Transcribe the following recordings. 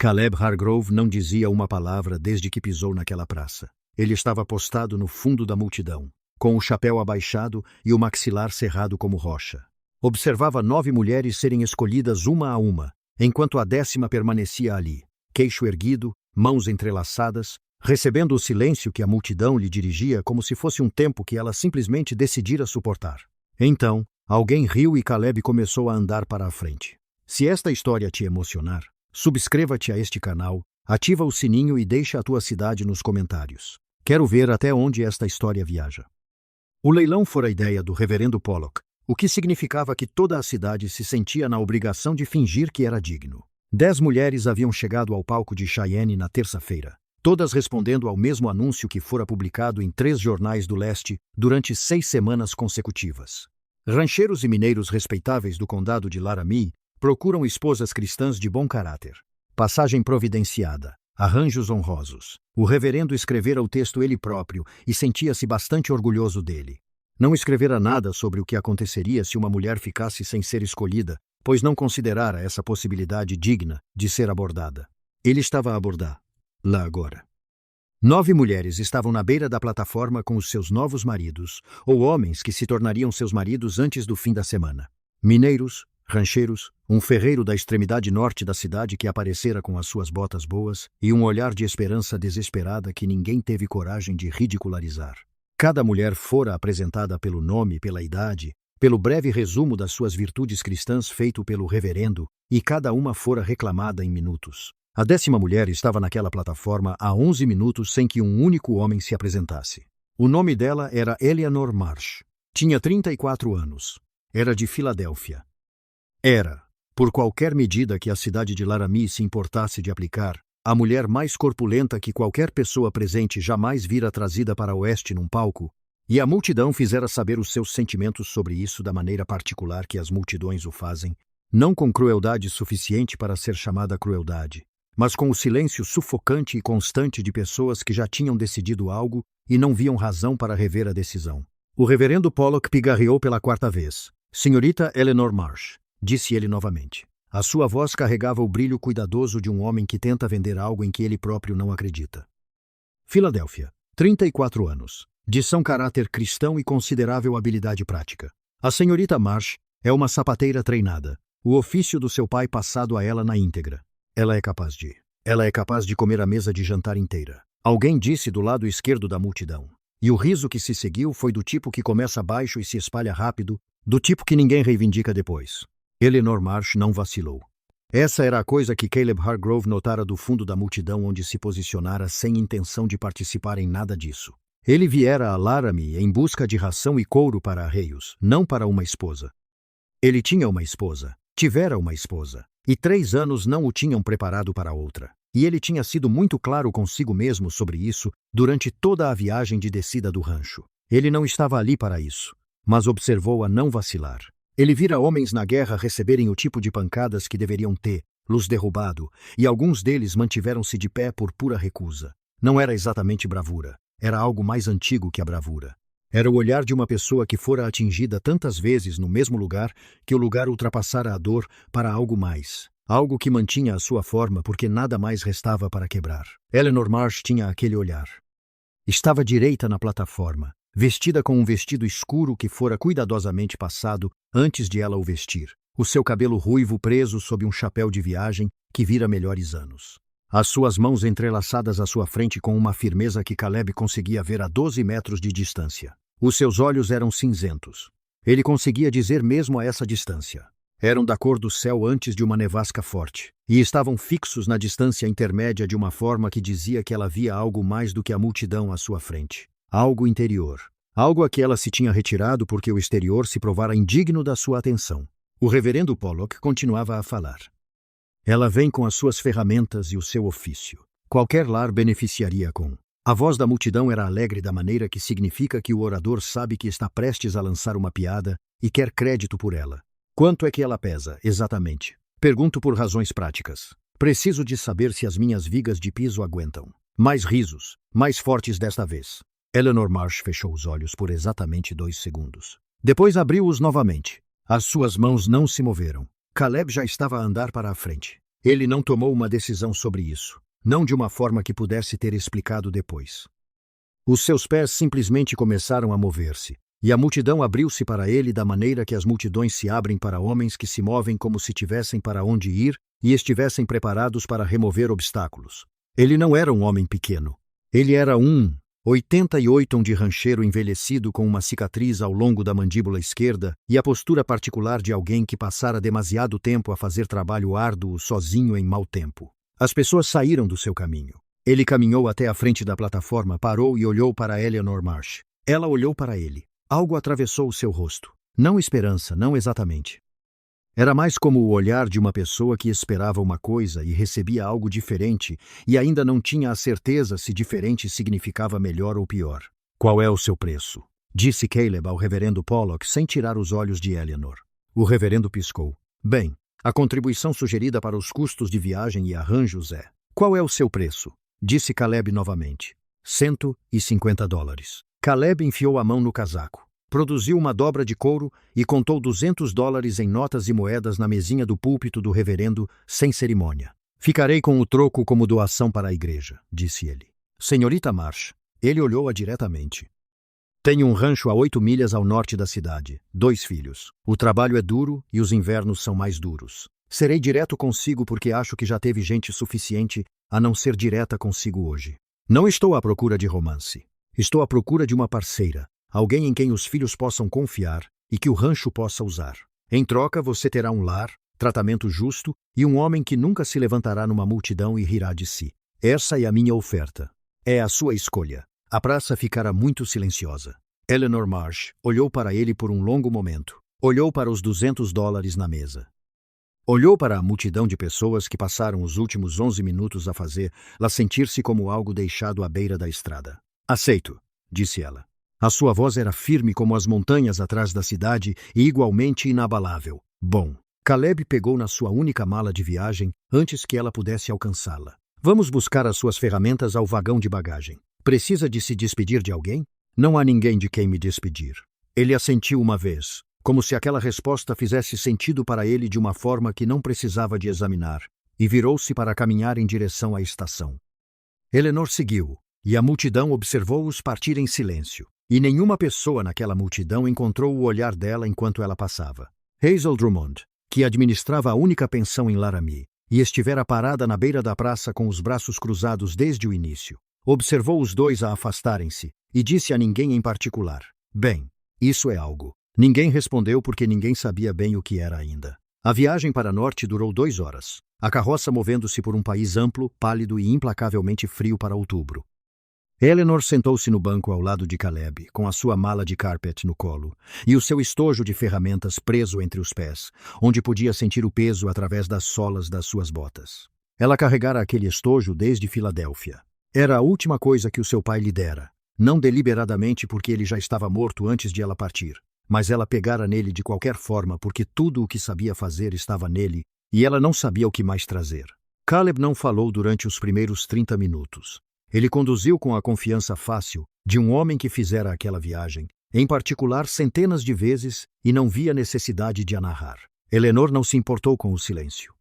Caleb Hargrove não dizia uma palavra desde que pisou naquela praça. Ele estava postado no fundo da multidão, com o chapéu abaixado e o maxilar cerrado como rocha. Observava 9 mulheres serem escolhidas uma a uma, enquanto a 10ª permanecia ali, queixo erguido, mãos entrelaçadas, recebendo o silêncio que a multidão lhe dirigia como se fosse um tempo que ela simplesmente decidira suportar. Então, alguém riu e Caleb começou a andar para a frente. Se esta história te emocionar, subscreva-te a este canal, ativa o sininho e deixa a tua cidade nos comentários. Quero ver até onde esta história viaja. O leilão fora a ideia do reverendo Pollock, o que significava que toda a cidade se sentia na obrigação de fingir que era digno. 10 mulheres haviam chegado ao palco de Cheyenne na terça-feira, todas respondendo ao mesmo anúncio que fora publicado em 3 jornais do leste durante 6 semanas consecutivas. Rancheiros e mineiros respeitáveis do condado de Laramie procuram esposas cristãs de bom caráter. Passagem providenciada. Arranjos honrosos. O reverendo escrevera o texto ele próprio e sentia-se bastante orgulhoso dele. Não escrevera nada sobre o que aconteceria se uma mulher ficasse sem ser escolhida, pois não considerara essa possibilidade digna de ser abordada. Ele estava a abordar lá agora. 9 mulheres estavam na beira da plataforma com os seus novos maridos, ou homens que se tornariam seus maridos antes do fim da semana. Mineiros, rancheiros, um ferreiro da extremidade norte da cidade que aparecera com as suas botas boas e um olhar de esperança desesperada que ninguém teve coragem de ridicularizar. Cada mulher fora apresentada pelo nome, pela idade, pelo breve resumo das suas virtudes cristãs feito pelo reverendo, e cada uma fora reclamada em minutos. A 10ª mulher estava naquela plataforma há 11 minutos sem que um único homem se apresentasse. O nome dela era Eleanor Marsh. Tinha 34 anos. Era de Filadélfia. Era, por qualquer medida que a cidade de Laramie se importasse de aplicar, a mulher mais corpulenta que qualquer pessoa presente jamais vira trazida para oeste num palco, e a multidão fizera saber os seus sentimentos sobre isso da maneira particular que as multidões o fazem, não com crueldade suficiente para ser chamada crueldade, mas com o silêncio sufocante e constante de pessoas que já tinham decidido algo e não viam razão para rever a decisão. O reverendo Pollock pigarreou pela 4ª vez. Senhorita Eleanor Marsh, disse ele novamente. A sua voz carregava o brilho cuidadoso de um homem que tenta vender algo em que ele próprio não acredita. Filadélfia, 34 anos. De são caráter cristão e considerável habilidade prática. A senhorita Marsh é uma sapateira treinada, o ofício do seu pai passado a ela na íntegra. Ela é capaz de comer a mesa de jantar inteira. Alguém disse do lado esquerdo da multidão. E o riso que se seguiu foi do tipo que começa baixo e se espalha rápido, do tipo que ninguém reivindica depois. Eleanor Marsh não vacilou. Essa era a coisa que Caleb Hargrove notara do fundo da multidão onde se posicionara sem intenção de participar em nada disso. Ele viera a Laramie em busca de ração e couro para arreios, não para uma esposa. Ele tinha uma esposa, tivera uma esposa, e 3 anos não o tinham preparado para outra. E ele tinha sido muito claro consigo mesmo sobre isso durante toda a viagem de descida do rancho. Ele não estava ali para isso, mas observou-a não vacilar. Ele vira homens na guerra receberem o tipo de pancadas que deveriam ter, los derrubado, e alguns deles mantiveram-se de pé por pura recusa. Não era exatamente bravura, era algo mais antigo que a bravura. Era o olhar de uma pessoa que fora atingida tantas vezes no mesmo lugar que o lugar ultrapassara a dor para algo mais. Algo que mantinha a sua forma porque nada mais restava para quebrar. Eleanor Marsh tinha aquele olhar. Estava direita na plataforma, vestida com um vestido escuro que fora cuidadosamente passado antes de ela o vestir, o seu cabelo ruivo preso sob um chapéu de viagem que vira melhores anos. As suas mãos entrelaçadas à sua frente com uma firmeza que Caleb conseguia ver a 12 metros de distância. Os seus olhos eram cinzentos. Ele conseguia dizer mesmo a essa distância. Eram da cor do céu antes de uma nevasca forte, e estavam fixos na distância intermédia de uma forma que dizia que ela via algo mais do que a multidão à sua frente. Algo interior. Algo a que ela se tinha retirado porque o exterior se provara indigno da sua atenção. O reverendo Pollock continuava a falar. Ela vem com as suas ferramentas e o seu ofício. Qualquer lar beneficiaria com. A voz da multidão era alegre da maneira que significa que o orador sabe que está prestes a lançar uma piada e quer crédito por ela. Quanto é que ela pesa, exatamente? Pergunto por razões práticas. Preciso de saber se as minhas vigas de piso aguentam. Mais risos, mais fortes desta vez. Eleanor Marsh fechou os olhos por exatamente 2 segundos. Depois abriu-os novamente. As suas mãos não se moveram. Caleb já estava a andar para a frente. Ele não tomou uma decisão sobre isso, não de uma forma que pudesse ter explicado depois. Os seus pés simplesmente começaram a mover-se, e a multidão abriu-se para ele da maneira que as multidões se abrem para homens que se movem como se tivessem para onde ir e estivessem preparados para remover obstáculos. Ele não era um homem pequeno. Ele era 1,88 de rancheiro envelhecido com uma cicatriz ao longo da mandíbula esquerda e a postura particular de alguém que passara demasiado tempo a fazer trabalho árduo sozinho em mau tempo. As pessoas saíram do seu caminho. Ele caminhou até a frente da plataforma, parou e olhou para Eleanor Marsh. Ela olhou para ele. Algo atravessou o seu rosto. Não esperança, não exatamente. Era mais como o olhar de uma pessoa que esperava uma coisa e recebia algo diferente e ainda não tinha a certeza se diferente significava melhor ou pior. Qual é o seu preço? Disse Caleb ao reverendo Pollock sem tirar os olhos de Eleanor. O reverendo piscou. Bem, a contribuição sugerida para os custos de viagem e arranjos é... Qual é o seu preço? Disse Caleb novamente. $150. Caleb enfiou a mão no casaco. Produziu uma dobra de couro e contou $200 em notas e moedas na mesinha do púlpito do reverendo, sem cerimônia. Ficarei com o troco como doação para a igreja, disse ele. Senhorita Marsh, ele olhou-a diretamente. Tenho um rancho a 8 milhas ao norte da cidade, 2 filhos. O trabalho é duro e os invernos são mais duros. Serei direto consigo porque acho que já teve gente suficiente a não ser direta consigo hoje. Não estou à procura de romance. Estou à procura de uma parceira, alguém em quem os filhos possam confiar e que o rancho possa usar. Em troca, você terá um lar, tratamento justo e um homem que nunca se levantará numa multidão e rirá de si. Essa é a minha oferta. É a sua escolha. A praça ficará muito silenciosa. Eleanor Marsh olhou para ele por um longo momento. Olhou para os $200 na mesa. Olhou para a multidão de pessoas que passaram os últimos 11 minutos a fazê-la sentir-se como algo deixado à beira da estrada. Aceito, disse ela. A sua voz era firme como as montanhas atrás da cidade e igualmente inabalável. Bom, Caleb pegou na sua única mala de viagem antes que ela pudesse alcançá-la. Vamos buscar as suas ferramentas ao vagão de bagagem. Precisa de se despedir de alguém? Não há ninguém de quem me despedir. Ele assentiu uma vez, como se aquela resposta fizesse sentido para ele de uma forma que não precisava de examinar, e virou-se para caminhar em direção à estação. Eleanor seguiu, e a multidão observou-os partir em silêncio, e nenhuma pessoa naquela multidão encontrou o olhar dela enquanto ela passava. Hazel Drummond, que administrava a única pensão em Laramie, e estivera parada na beira da praça com os braços cruzados desde o início, observou os dois a afastarem-se e disse a ninguém em particular: Bem, isso é algo. Ninguém respondeu porque ninguém sabia bem o que era ainda. A viagem para norte durou 2 horas, a carroça movendo-se por um país amplo, pálido e implacavelmente frio para outubro. Eleanor sentou-se no banco ao lado de Caleb, com a sua mala de carpet no colo, e o seu estojo de ferramentas preso entre os pés, onde podia sentir o peso através das solas das suas botas. Ela carregara aquele estojo desde Filadélfia. Era a última coisa que o seu pai lhe dera, não deliberadamente porque ele já estava morto antes de ela partir, mas ela pegara nele de qualquer forma porque tudo o que sabia fazer estava nele, e ela não sabia o que mais trazer. Caleb não falou durante os primeiros 30 minutos. Ele conduziu com a confiança fácil de um homem que fizera aquela viagem, em particular centenas de vezes, e não via necessidade de a narrar. Eleanor não se importou com o silêncio.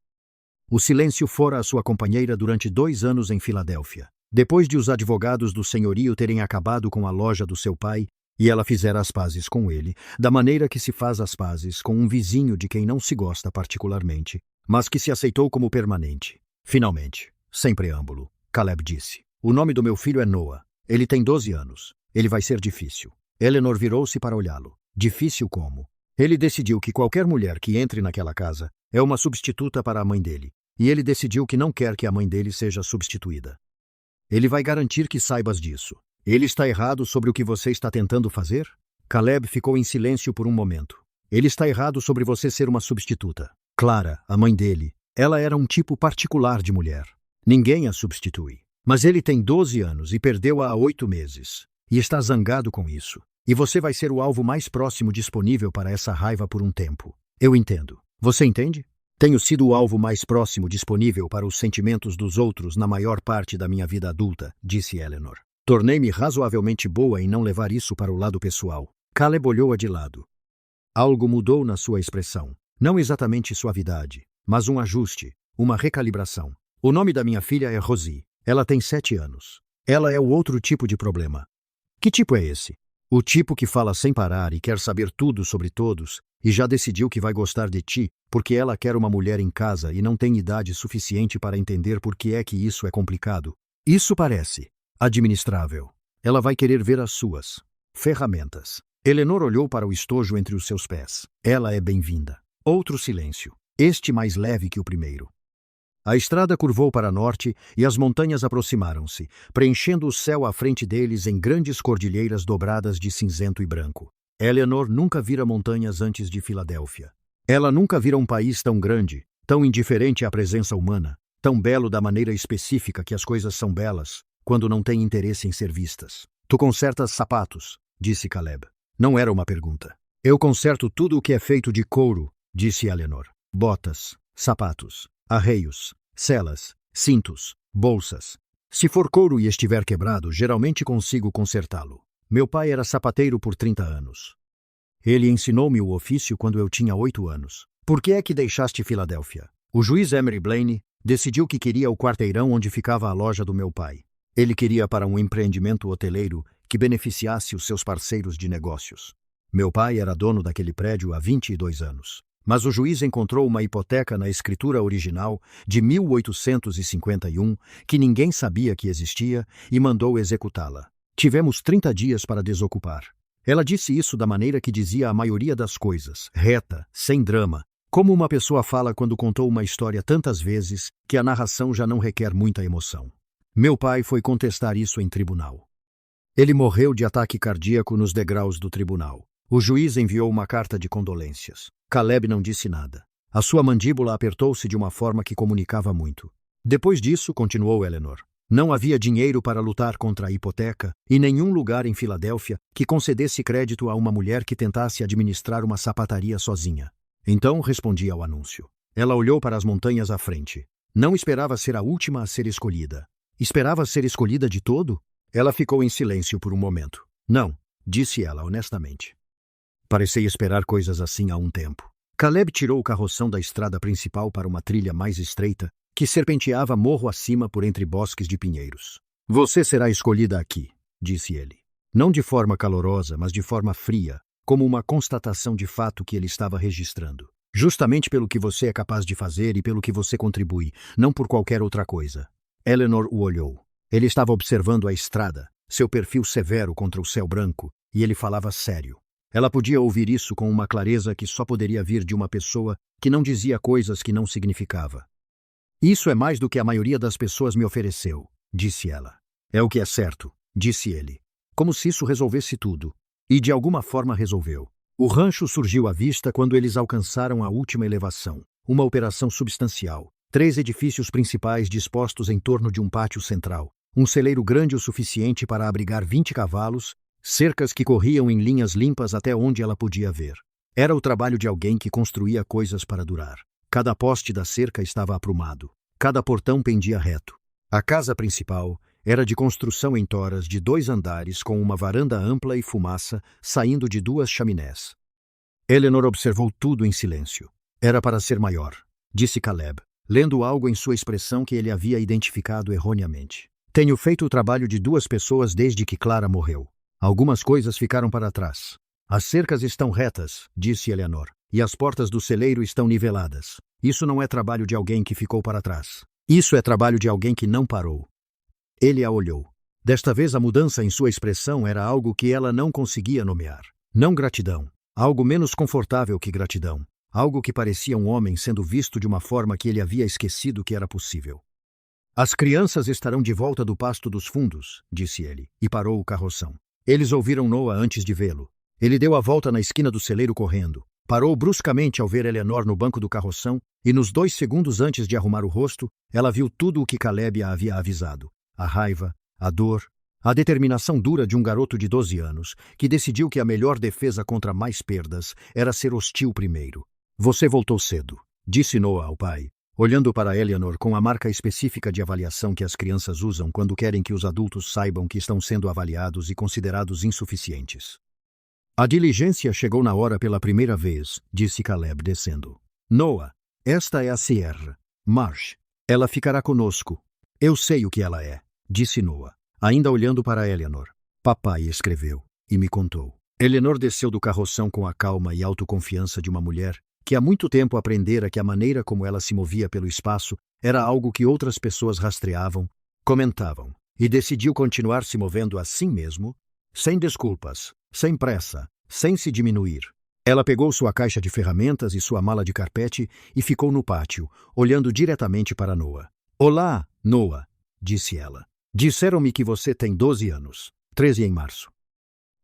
O silêncio fora a sua companheira durante 2 anos em Filadélfia, depois de os advogados do senhorio terem acabado com a loja do seu pai, e ela fizera as pazes com ele, da maneira que se faz as pazes com um vizinho de quem não se gosta particularmente, mas que se aceitou como permanente. Finalmente, sem preâmbulo, Caleb disse: O nome do meu filho é Noah. Ele tem 12 anos. Ele vai ser difícil. Eleanor virou-se para olhá-lo. Difícil como? Ele decidiu que qualquer mulher que entre naquela casa é uma substituta para a mãe dele, e ele decidiu que não quer que a mãe dele seja substituída. Ele vai garantir que saibas disso. Ele está errado sobre o que você está tentando fazer? Caleb ficou em silêncio por um momento. Ele está errado sobre você ser uma substituta. Clara, a mãe dele, ela era um tipo particular de mulher. Ninguém a substitui. Mas ele tem 12 anos e perdeu-a há 8 meses. E está zangado com isso. E você vai ser o alvo mais próximo disponível para essa raiva por um tempo. Eu entendo. Você entende? Tenho sido o alvo mais próximo disponível para os sentimentos dos outros na maior parte da minha vida adulta, disse Eleanor. Tornei-me razoavelmente boa em não levar isso para o lado pessoal. Caleb olhou-a de lado. Algo mudou na sua expressão. Não exatamente suavidade, mas um ajuste, uma recalibração. O nome da minha filha é Rosie. Ela tem 7 anos. Ela é o outro tipo de problema. Que tipo é esse? O tipo que fala sem parar e quer saber tudo sobre todos e já decidiu que vai gostar de ti porque ela quer uma mulher em casa e não tem idade suficiente para entender por que é que isso é complicado. Isso parece administrável. Ela vai querer ver as suas ferramentas. Eleanor olhou para o estojo entre os seus pés. Ela é bem-vinda. Outro silêncio. Este mais leve que o primeiro. A estrada curvou para norte e as montanhas aproximaram-se, preenchendo o céu à frente deles em grandes cordilheiras dobradas de cinzento e branco. Eleanor nunca vira montanhas antes de Filadélfia. Ela nunca vira um país tão grande, tão indiferente à presença humana, tão belo da maneira específica que as coisas são belas, quando não tem interesse em ser vistas. Tu consertas sapatos, disse Caleb. Não era uma pergunta. Eu conserto tudo o que é feito de couro, disse Eleanor. Botas, sapatos, arreios, celas, cintos, bolsas. Se for couro e estiver quebrado, geralmente consigo consertá-lo. Meu pai era sapateiro por 30 anos. Ele ensinou-me o ofício quando eu tinha 8 anos. Por que é que deixaste Filadélfia? O juiz Emery Blaine decidiu que queria o quarteirão onde ficava a loja do meu pai. Ele queria para um empreendimento hoteleiro que beneficiasse os seus parceiros de negócios. Meu pai era dono daquele prédio há 22 anos. Mas o juiz encontrou uma hipoteca na escritura original de 1851 que ninguém sabia que existia e mandou executá-la. Tivemos 30 dias para desocupar. Ela disse isso da maneira que dizia a maioria das coisas, reta, sem drama, como uma pessoa fala quando contou uma história tantas vezes que a narração já não requer muita emoção. Meu pai foi contestar isso em tribunal. Ele morreu de ataque cardíaco nos degraus do tribunal. O juiz enviou uma carta de condolências. Caleb não disse nada. A sua mandíbula apertou-se de uma forma que comunicava muito. Depois disso, continuou Eleanor, não havia dinheiro para lutar contra a hipoteca e nenhum lugar em Filadélfia que concedesse crédito a uma mulher que tentasse administrar uma sapataria sozinha. Então respondi ao anúncio. Ela olhou para as montanhas à frente. Não esperava ser a última a ser escolhida. Esperava ser escolhida de todo? Ela ficou em silêncio por um momento. Não, disse ela honestamente. Parecia esperar coisas assim há um tempo. Caleb tirou o carroção da estrada principal para uma trilha mais estreita, que serpenteava morro acima por entre bosques de pinheiros. Você será escolhida aqui, disse ele. Não de forma calorosa, mas de forma fria, como uma constatação de fato que ele estava registrando. Justamente pelo que você é capaz de fazer e pelo que você contribui, não por qualquer outra coisa. Eleanor o olhou. Ele estava observando a estrada, seu perfil severo contra o céu branco, e ele falava sério. Ela podia ouvir isso com uma clareza que só poderia vir de uma pessoa que não dizia coisas que não significava. Isso é mais do que a maioria das pessoas me ofereceu, disse ela. É o que é certo, disse ele. Como se isso resolvesse tudo. E de alguma forma resolveu. O rancho surgiu à vista quando eles alcançaram a última elevação, uma operação substancial. 3 edifícios principais dispostos em torno de um pátio central, um celeiro grande o suficiente para abrigar 20 cavalos, cercas que corriam em linhas limpas até onde ela podia ver. Era o trabalho de alguém que construía coisas para durar. Cada poste da cerca estava aprumado. Cada portão pendia reto. A casa principal era de construção em toras de 2 andares com uma varanda ampla e fumaça saindo de 2 chaminés. Eleanor observou tudo em silêncio. Era para ser maior, disse Caleb, lendo algo em sua expressão que ele havia identificado erroneamente. Tenho feito o trabalho de 2 pessoas desde que Clara morreu. Algumas coisas ficaram para trás. As cercas estão retas, disse Eleanor, e as portas do celeiro estão niveladas. Isso não é trabalho de alguém que ficou para trás. Isso é trabalho de alguém que não parou. Ele a olhou. Desta vez a mudança em sua expressão era algo que ela não conseguia nomear. Não gratidão. Algo menos confortável que gratidão. Algo que parecia um homem sendo visto de uma forma que ele havia esquecido que era possível. As crianças estarão de volta do pasto dos fundos, disse ele, e parou o carroção. Eles ouviram Noah antes de vê-lo. Ele deu a volta na esquina do celeiro correndo. Parou bruscamente ao ver Eleanor no banco do carroção e nos 2 segundos antes de arrumar o rosto, ela viu tudo o que Caleb a havia avisado. A raiva, a dor, a determinação dura de um garoto de 12 anos que decidiu que a melhor defesa contra mais perdas era ser hostil primeiro. Você voltou cedo, disse Noah ao pai, olhando para Eleanor com a marca específica de avaliação que as crianças usam quando querem que os adultos saibam que estão sendo avaliados e considerados insuficientes. A diligência chegou na hora pela primeira vez, disse Caleb descendo. Noah, esta é a Sierra. Marsh. Ela ficará conosco. Eu sei o que ela é, disse Noah, ainda olhando para Eleanor. Papai escreveu e me contou. Eleanor desceu do carroção com a calma e autoconfiança de uma mulher que há muito tempo aprendera que a maneira como ela se movia pelo espaço era algo que outras pessoas rastreavam, comentavam, e decidiu continuar se movendo assim mesmo, sem desculpas, sem pressa, sem se diminuir. Ela pegou sua caixa de ferramentas e sua mala de carpete e ficou no pátio, olhando diretamente para Noah. Olá, Noah, disse ela. Disseram-me que você tem 12 anos, 13 em março.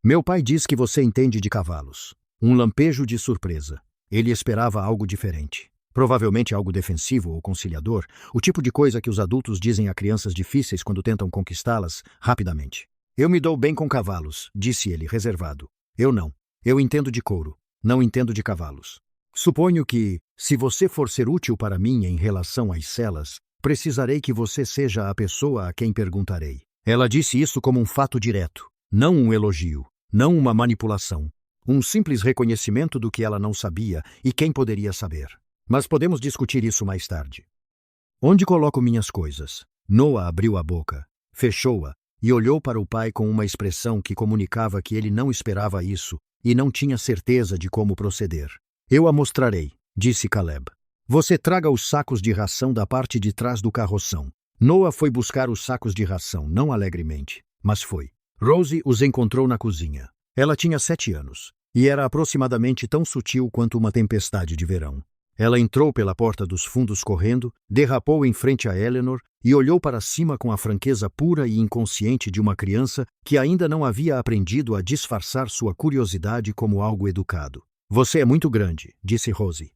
Meu pai diz que você entende de cavalos. Um lampejo de surpresa. Ele esperava algo diferente. Provavelmente algo defensivo ou conciliador, o tipo de coisa que os adultos dizem a crianças difíceis quando tentam conquistá-las rapidamente. Eu me dou bem com cavalos, disse ele, reservado. Eu não. Eu entendo de couro. Não entendo de cavalos. Suponho que, se você for ser útil para mim em relação às celas, precisarei que você seja a pessoa a quem perguntarei. Ela disse isso como um fato direto, não um elogio, não uma manipulação. Um simples reconhecimento do que ela não sabia e quem poderia saber. Mas podemos discutir isso mais tarde. Onde coloco minhas coisas? Noah abriu a boca, fechou-a e olhou para o pai com uma expressão que comunicava que ele não esperava isso e não tinha certeza de como proceder. Eu a mostrarei, disse Caleb. Você traga os sacos de ração da parte de trás do carroção. Noah foi buscar os sacos de ração, não alegremente, mas foi. Rosie os encontrou na cozinha. Ela tinha 7 anos. E era aproximadamente tão sutil quanto uma tempestade de verão. Ela entrou pela porta dos fundos correndo, derrapou em frente a Eleanor e olhou para cima com a franqueza pura e inconsciente de uma criança que ainda não havia aprendido a disfarçar sua curiosidade como algo educado. Você é muito grande, disse Rosie.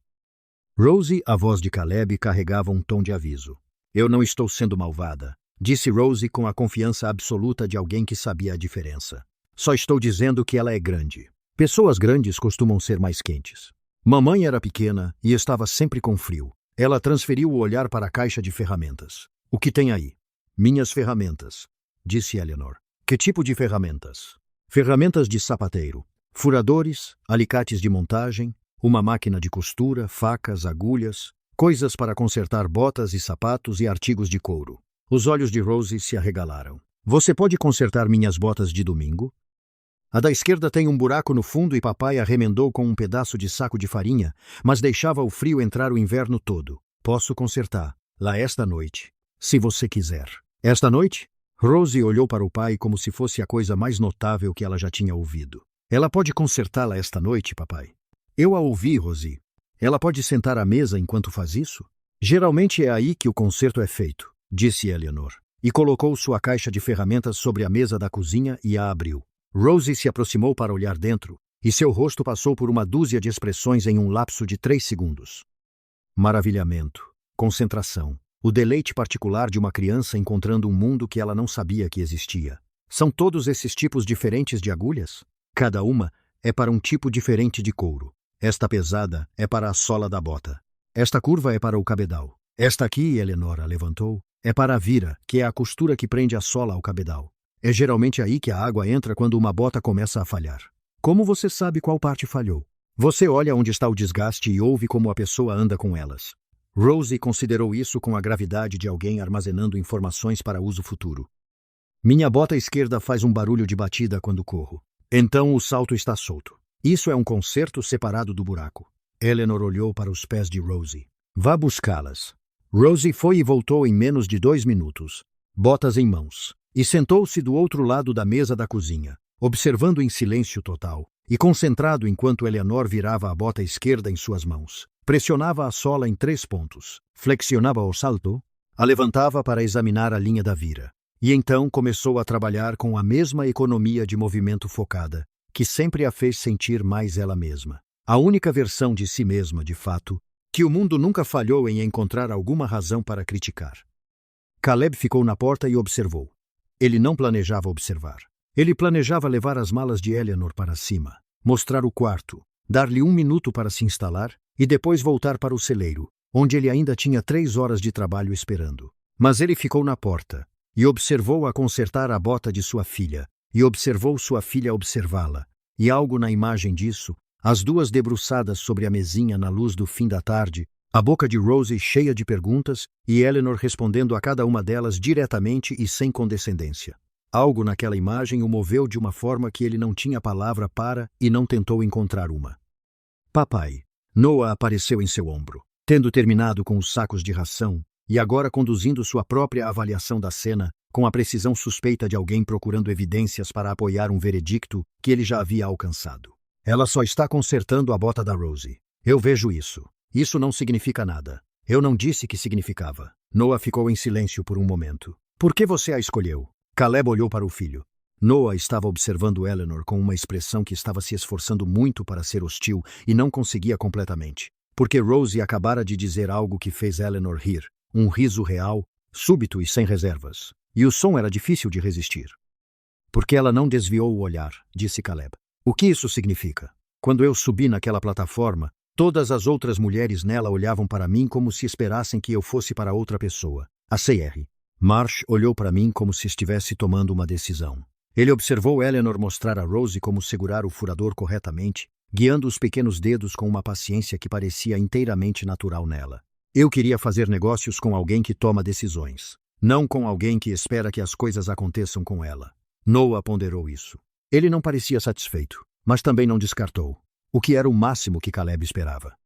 Rosie, a voz de Caleb, carregava um tom de aviso. Eu não estou sendo malvada, disse Rosie com a confiança absoluta de alguém que sabia a diferença. Só estou dizendo que ela é grande. Pessoas grandes costumam ser mais quentes. Mamãe era pequena e estava sempre com frio. Ela transferiu o olhar para a caixa de ferramentas. O que tem aí? Minhas ferramentas, disse Eleanor. Que tipo de ferramentas? Ferramentas de sapateiro. Furadores, alicates de montagem, uma máquina de costura, facas, agulhas, coisas para consertar botas e sapatos e artigos de couro. Os olhos de Rosie se arregalaram. Você pode consertar minhas botas de domingo? A da esquerda tem um buraco no fundo e papai a remendou com um pedaço de saco de farinha, mas deixava o frio entrar o inverno todo. Posso consertar, lá esta noite, se você quiser. Esta noite? Rosie olhou para o pai como se fosse a coisa mais notável que ela já tinha ouvido. Ela pode consertá-la esta noite, papai? Eu a ouvi, Rosie. Ela pode sentar à mesa enquanto faz isso? Geralmente é aí que o conserto é feito, disse Eleanor, e colocou sua caixa de ferramentas sobre a mesa da cozinha e a abriu. Rosie se aproximou para olhar dentro, e seu rosto passou por uma dúzia de expressões em um lapso de 3 segundos. Maravilhamento, concentração, o deleite particular de uma criança encontrando um mundo que ela não sabia que existia. São todos esses tipos diferentes de agulhas? Cada uma é para um tipo diferente de couro. Esta pesada é para a sola da bota. Esta curva é para o cabedal. Esta aqui, Eleanor a levantou, é para a vira, que é a costura que prende a sola ao cabedal. É geralmente aí que a água entra quando uma bota começa a falhar. Como você sabe qual parte falhou? Você olha onde está o desgaste e ouve como a pessoa anda com elas. Rosie considerou isso com a gravidade de alguém armazenando informações para uso futuro. Minha bota esquerda faz um barulho de batida quando corro. Então o salto está solto. Isso é um conserto separado do buraco. Eleanor olhou para os pés de Rosie. Vá buscá-las. Rosie foi e voltou em menos de 2 minutos, botas em mãos. E sentou-se do outro lado da mesa da cozinha, observando em silêncio total, e concentrado enquanto Eleanor virava a bota esquerda em suas mãos. Pressionava a sola em 3 pontos, flexionava o salto, a levantava para examinar a linha da vira. E então começou a trabalhar com a mesma economia de movimento focada, que sempre a fez sentir mais ela mesma. A única versão de si mesma, de fato, que o mundo nunca falhou em encontrar alguma razão para criticar. Caleb ficou na porta e observou. Ele não planejava observar. Ele planejava levar as malas de Eleanor para cima, mostrar o quarto, dar-lhe 1 minuto para se instalar e depois voltar para o celeiro, onde ele ainda tinha 3 horas de trabalho esperando. Mas ele ficou na porta e observou-a consertar a bota de sua filha, e observou sua filha observá-la, e algo na imagem disso, as duas debruçadas sobre a mesinha na luz do fim da tarde, A boca de Rosie cheia de perguntas e Eleanor respondendo a cada uma delas diretamente e sem condescendência. Algo naquela imagem o moveu de uma forma que ele não tinha palavra para e não tentou encontrar uma. Papai. Noah apareceu em seu ombro, tendo terminado com os sacos de ração e agora conduzindo sua própria avaliação da cena com a precisão suspeita de alguém procurando evidências para apoiar um veredicto que ele já havia alcançado. Ela só está consertando a bota da Rosie. Eu vejo isso. Isso não significa nada. Eu não disse que significava. Noah ficou em silêncio por um momento. Por que você a escolheu? Caleb olhou para o filho. Noah estava observando Eleanor com uma expressão que estava se esforçando muito para ser hostil e não conseguia completamente. Porque Rosie acabara de dizer algo que fez Eleanor rir. Um riso real, súbito e sem reservas. E o som era difícil de resistir. Porque ela não desviou o olhar, disse Caleb. O que isso significa? Quando eu subi naquela plataforma, todas as outras mulheres nela olhavam para mim como se esperassem que eu fosse para outra pessoa. A Cr. Marsh olhou para mim como se estivesse tomando uma decisão. Ele observou Eleanor mostrar a Rosie como segurar o furador corretamente, guiando os pequenos dedos com uma paciência que parecia inteiramente natural nela. Eu queria fazer negócios com alguém que toma decisões, não com alguém que espera que as coisas aconteçam com ela. Noah ponderou isso. Ele não parecia satisfeito, mas também não descartou, o que era o máximo que Caleb esperava.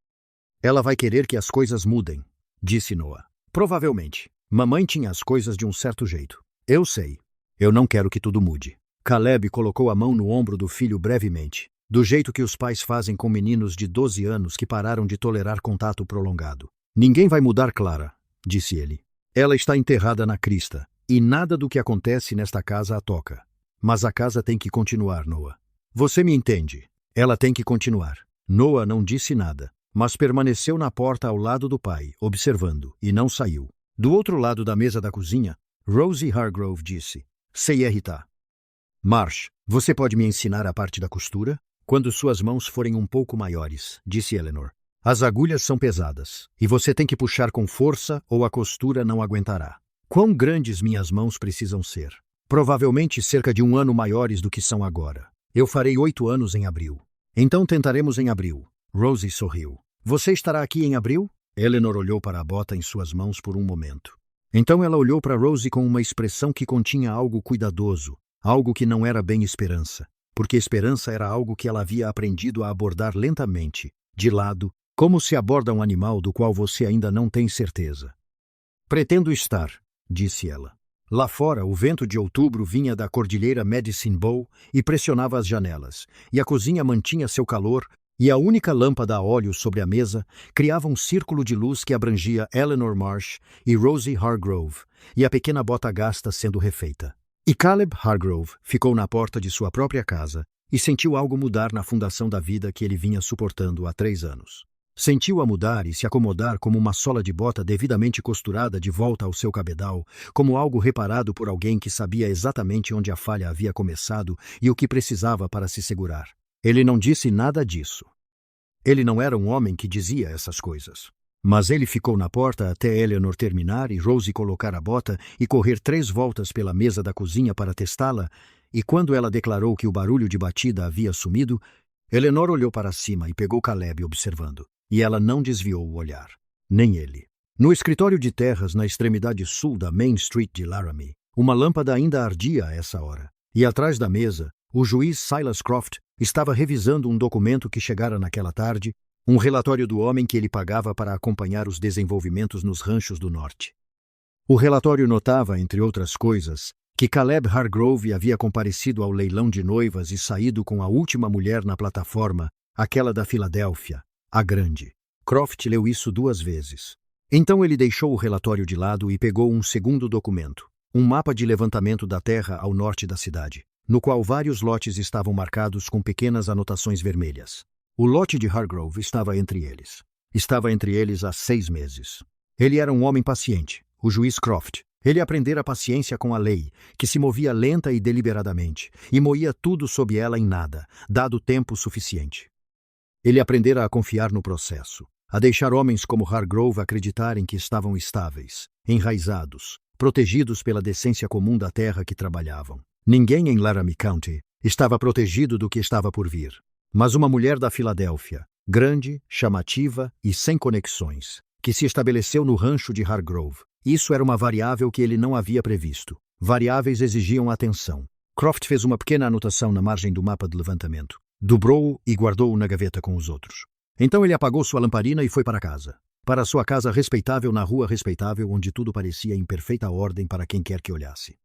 Ela vai querer que as coisas mudem, disse Noah. Provavelmente. Mamãe tinha as coisas de um certo jeito. Eu sei. Eu não quero que tudo mude. Caleb colocou a mão no ombro do filho brevemente, do jeito que os pais fazem com meninos de 12 anos que pararam de tolerar contato prolongado. Ninguém vai mudar Clara, disse ele. Ela está enterrada na crista, e nada do que acontece nesta casa a toca. Mas a casa tem que continuar, Noah. Você me entende? Ela tem que continuar. Noah não disse nada, mas permaneceu na porta ao lado do pai, observando, e não saiu. Do outro lado da mesa da cozinha, Rosie Hargrove disse, Cr. Marsh, você pode me ensinar a parte da costura? Quando suas mãos forem um pouco maiores, disse Eleanor. As agulhas são pesadas, e você tem que puxar com força ou a costura não aguentará. Quão grandes minhas mãos precisam ser? Provavelmente cerca de 1 ano maiores do que são agora. Eu farei 8 anos em abril. Então tentaremos em abril. Rosie sorriu. Você estará aqui em abril? Eleanor olhou para a bota em suas mãos por um momento. Então ela olhou para Rosie com uma expressão que continha algo cuidadoso, algo que não era bem esperança, porque esperança era algo que ela havia aprendido a abordar lentamente, de lado, como se aborda um animal do qual você ainda não tem certeza. Pretendo estar, disse ela. Lá fora, o vento de outubro vinha da cordilheira Medicine Bow e pressionava as janelas, e a cozinha mantinha seu calor, e a única lâmpada a óleo sobre a mesa criava um círculo de luz que abrangia Eleanor Marsh e Rosie Hargrove, e a pequena bota gasta sendo refeita. E Caleb Hargrove ficou na porta de sua própria casa e sentiu algo mudar na fundação da vida que ele vinha suportando há 3 anos. Sentiu-a mudar e se acomodar como uma sola de bota devidamente costurada de volta ao seu cabedal, como algo reparado por alguém que sabia exatamente onde a falha havia começado e o que precisava para se segurar. Ele não disse nada disso. Ele não era um homem que dizia essas coisas. Mas ele ficou na porta até Eleanor terminar e Rosie colocar a bota e correr 3 voltas pela mesa da cozinha para testá-la, e quando ela declarou que o barulho de batida havia sumido, Eleanor olhou para cima e pegou Caleb observando, e ela não desviou o olhar. Nem ele. No escritório de terras na extremidade sul da Main Street de Laramie, uma lâmpada ainda ardia a essa hora, e atrás da mesa, o juiz Silas Croft estava revisando um documento que chegara naquela tarde, um relatório do homem que ele pagava para acompanhar os desenvolvimentos nos ranchos do norte. O relatório notava, entre outras coisas, que Caleb Hargrove havia comparecido ao leilão de noivas e saído com a última mulher na plataforma, aquela da Filadélfia, a grande. Croft leu isso 2 vezes. Então ele deixou o relatório de lado e pegou um segundo documento, um mapa de levantamento da terra ao norte da cidade, no qual vários lotes estavam marcados com pequenas anotações vermelhas. O lote de Hargrove estava entre eles. Estava entre eles há 6 meses. Ele era um homem paciente, o juiz Croft. Ele aprendera a paciência com a lei, que se movia lenta e deliberadamente, e moía tudo sob ela em nada, dado tempo suficiente. Ele aprendera a confiar no processo, a deixar homens como Hargrove acreditarem que estavam estáveis, enraizados, protegidos pela decência comum da terra que trabalhavam. Ninguém em Laramie County estava protegido do que estava por vir. Mas uma mulher da Filadélfia, grande, chamativa e sem conexões, que se estabeleceu no rancho de Hargrove. Isso era uma variável que ele não havia previsto. Variáveis exigiam atenção. Croft fez uma pequena anotação na margem do mapa de levantamento. Dobrou-o e guardou-o na gaveta com os outros. Então ele apagou sua lamparina e foi para casa. Para sua casa respeitável na rua respeitável, onde tudo parecia em perfeita ordem para quem quer que olhasse.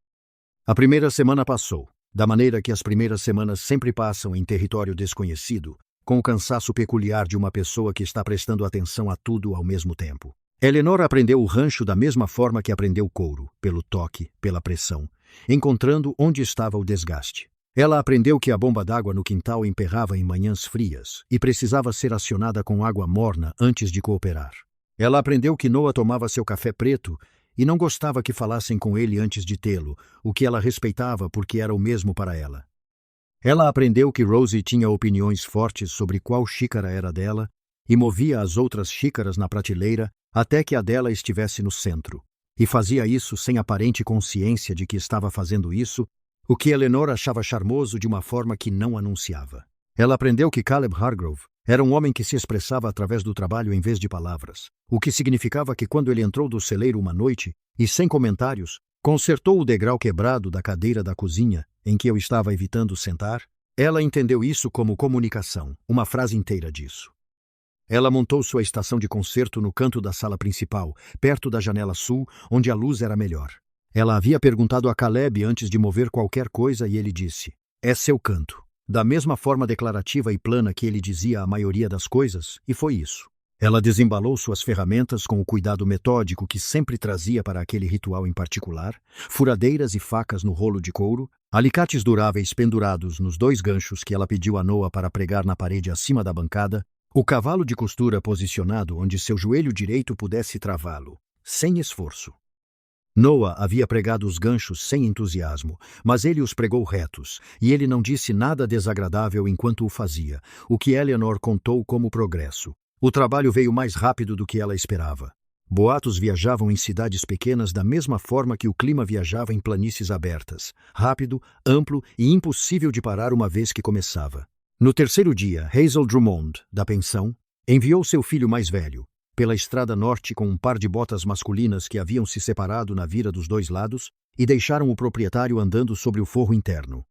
A primeira semana passou, da maneira que as primeiras semanas sempre passam em território desconhecido, com o cansaço peculiar de uma pessoa que está prestando atenção a tudo ao mesmo tempo. Eleanor aprendeu o rancho da mesma forma que aprendeu couro, pelo toque, pela pressão, encontrando onde estava o desgaste. Ela aprendeu que a bomba d'água no quintal emperrava em manhãs frias e precisava ser acionada com água morna antes de cooperar. Ela aprendeu que Noah tomava seu café preto e não gostava que falassem com ele antes de tê-lo, o que ela respeitava porque era o mesmo para ela. Ela aprendeu que Rosie tinha opiniões fortes sobre qual xícara era dela e movia as outras xícaras na prateleira até que a dela estivesse no centro. E fazia isso sem aparente consciência de que estava fazendo isso, o que Eleanor achava charmoso de uma forma que não anunciava. Ela aprendeu que Caleb Hargrove era um homem que se expressava através do trabalho em vez de palavras, o que significava que quando ele entrou do celeiro uma noite, e sem comentários, consertou o degrau quebrado da cadeira da cozinha, em que eu estava evitando sentar, ela entendeu isso como comunicação, uma frase inteira disso. Ela montou sua estação de concerto no canto da sala principal, perto da janela sul, onde a luz era melhor. Ela havia perguntado a Caleb antes de mover qualquer coisa e ele disse, "É seu canto." Da mesma forma declarativa e plana que ele dizia a maioria das coisas, e foi isso. Ela desembalou suas ferramentas com o cuidado metódico que sempre trazia para aquele ritual em particular, furadeiras e facas no rolo de couro, alicates duráveis pendurados nos 2 ganchos que ela pediu a Noah para pregar na parede acima da bancada, o cavalo de costura posicionado onde seu joelho direito pudesse travá-lo, sem esforço. Noah havia pregado os ganchos sem entusiasmo, mas ele os pregou retos, e ele não disse nada desagradável enquanto o fazia, o que Eleanor contou como progresso. O trabalho veio mais rápido do que ela esperava. Boatos viajavam em cidades pequenas da mesma forma que o clima viajava em planícies abertas, rápido, amplo e impossível de parar uma vez que começava. No terceiro dia, Hazel Drummond, da pensão, enviou seu filho mais velho, pela estrada norte com um par de botas masculinas que haviam se separado na vira dos 2 lados e deixaram o proprietário andando sobre o forro interno.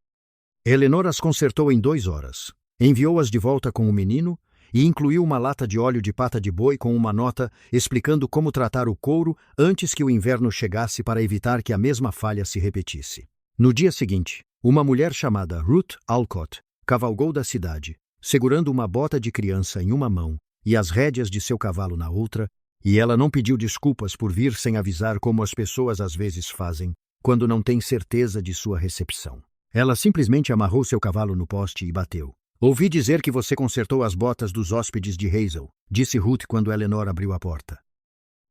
Eleanor as consertou em 2 horas. Enviou-as de volta com o menino e incluiu uma lata de óleo de pata de boi com uma nota explicando como tratar o couro antes que o inverno chegasse para evitar que a mesma falha se repetisse. No dia seguinte, uma mulher chamada Ruth Alcott cavalgou da cidade, segurando uma bota de criança em uma mão e as rédeas de seu cavalo na outra, e ela não pediu desculpas por vir sem avisar como as pessoas às vezes fazem, quando não têm certeza de sua recepção. Ela simplesmente amarrou seu cavalo no poste e bateu. "Ouvi dizer que você consertou as botas dos hóspedes de Hazel", disse Ruth quando Eleanor abriu a porta.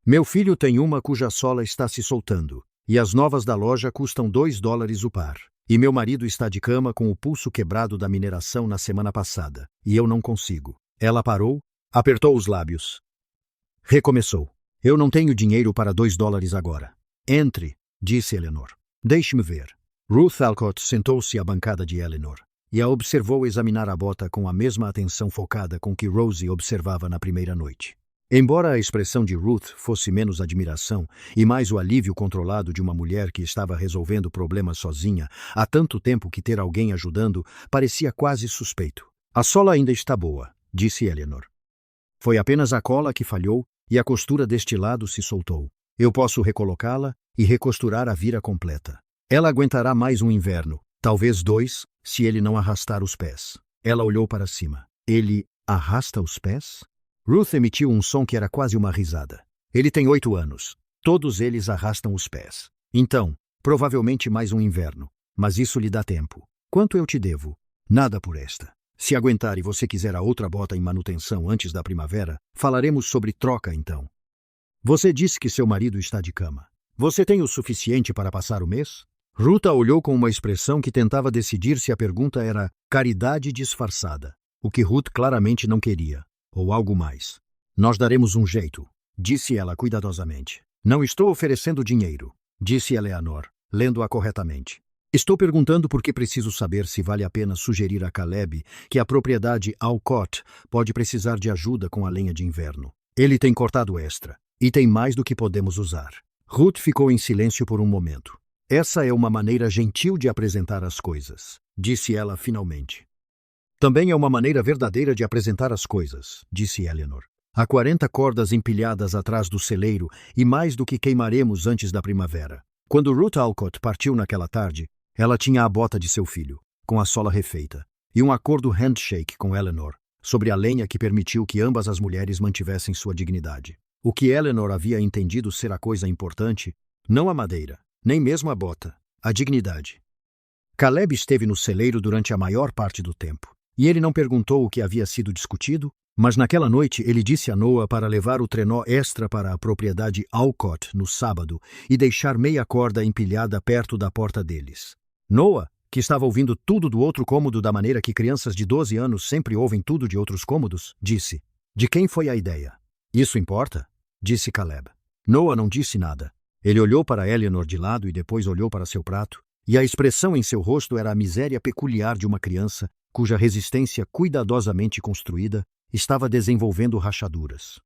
"Meu filho tem uma cuja sola está se soltando, e as novas da loja custam $2 o par. E meu marido está de cama com o pulso quebrado da mineração na semana passada, e eu não consigo." Ela parou, apertou os lábios. Recomeçou. "Eu não tenho dinheiro para $2 agora." "Entre", disse Eleanor. "Deixe-me ver." Ruth Alcott sentou-se à bancada de Eleanor e a observou examinar a bota com a mesma atenção focada com que Rosie observava na primeira noite. Embora a expressão de Ruth fosse menos admiração e mais o alívio controlado de uma mulher que estava resolvendo problemas sozinha, há tanto tempo que ter alguém ajudando parecia quase suspeito. "A sola ainda está boa", disse Eleanor. "Foi apenas a cola que falhou e a costura deste lado se soltou. Eu posso recolocá-la e recosturar a vira completa. Ela aguentará mais um inverno, talvez 2, se ele não arrastar os pés." Ela olhou para cima. "Ele arrasta os pés?" Ruth emitiu um som que era quase uma risada. "Ele tem 8 anos. Todos eles arrastam os pés. Então, provavelmente mais um inverno. Mas isso lhe dá tempo. Quanto eu te devo?" "Nada por esta. Se aguentar e você quiser a outra bota em manutenção antes da primavera, falaremos sobre troca então." "Você disse que seu marido está de cama. Você tem o suficiente para passar o mês?" Ruth a olhou com uma expressão que tentava decidir se a pergunta era caridade disfarçada, o que Ruth claramente não queria, ou algo mais. "Nós daremos um jeito", disse ela cuidadosamente. "Não estou oferecendo dinheiro", disse Eleanor, lendo-a corretamente. "Estou perguntando porque preciso saber se vale a pena sugerir a Caleb que a propriedade Alcott pode precisar de ajuda com a lenha de inverno. Ele tem cortado extra, E tem mais do que podemos usar. Ruth ficou em silêncio por um momento. Essa é uma maneira gentil de apresentar as coisas, disse ela finalmente. Também é uma maneira verdadeira de apresentar as coisas, disse Eleanor. Há 40 cordas empilhadas atrás do celeiro e mais do que queimaremos antes da primavera. Quando Ruth Alcott partiu naquela tarde, ela tinha a bota de seu filho, com a sola refeita, e um acordo handshake com Eleanor sobre a lenha que permitiu que ambas as mulheres mantivessem sua dignidade. O que Eleanor havia entendido ser a coisa importante, não a madeira, nem mesmo a bota, a dignidade. Caleb esteve no celeiro durante a maior parte do tempo, e ele não perguntou o que havia sido discutido, mas naquela noite ele disse a Noah para levar o trenó extra para a propriedade Alcott no sábado e deixar meia corda empilhada perto da porta deles. Noah, que estava ouvindo tudo do outro cômodo da maneira que crianças de 12 anos sempre ouvem tudo de outros cômodos, disse: "De quem foi a ideia?" "Isso importa?" disse Caleb. Noah não disse nada. Ele olhou para Eleanor de lado e depois olhou para seu prato, e a expressão em seu rosto era a miséria peculiar de uma criança cuja resistência cuidadosamente construída estava desenvolvendo rachaduras.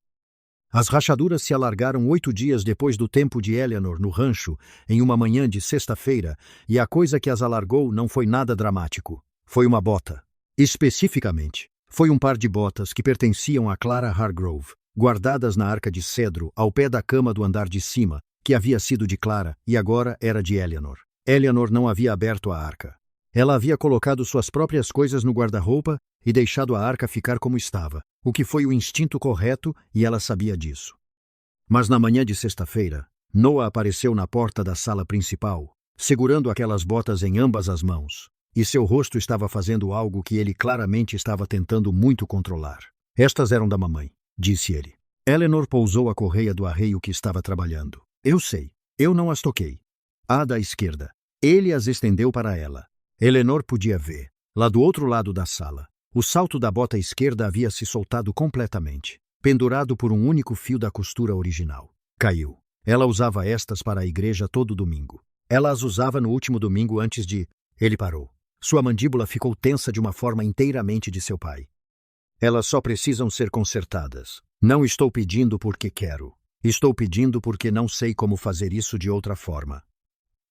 As rachaduras se alargaram 8 dias depois do tempo de Eleanor no rancho, em uma manhã de sexta-feira, e a coisa que as alargou não foi nada dramático. Foi uma bota. Especificamente, foi um par de botas que pertenciam a Clara Hargrove, guardadas na arca de cedro ao pé da cama do andar de cima, que havia sido de Clara e agora era de Eleanor. Eleanor não havia aberto a arca. Ela havia colocado suas próprias coisas no guarda-roupa e deixado a arca ficar como estava, o que foi o instinto correto e ela sabia disso. Mas na manhã de sexta-feira, Noah apareceu na porta da sala principal, segurando aquelas botas em ambas as mãos, e seu rosto estava fazendo algo que ele claramente estava tentando muito controlar. "Estas eram da mamãe", disse ele. Eleanor pousou a correia do arreio que estava trabalhando. "Eu sei. Eu não as toquei." "A da esquerda." Ele as estendeu para ela. Eleanor podia ver, lá do outro lado da sala. O salto da bota esquerda havia se soltado completamente, pendurado por um único fio da costura original. Caiu. Ela usava estas para a igreja todo domingo. Ela as usava no último domingo antes de... Ele parou. Sua mandíbula ficou tensa de uma forma inteiramente de seu pai. "Elas só precisam ser consertadas. Não estou pedindo porque quero. Estou pedindo porque não sei como fazer isso de outra forma."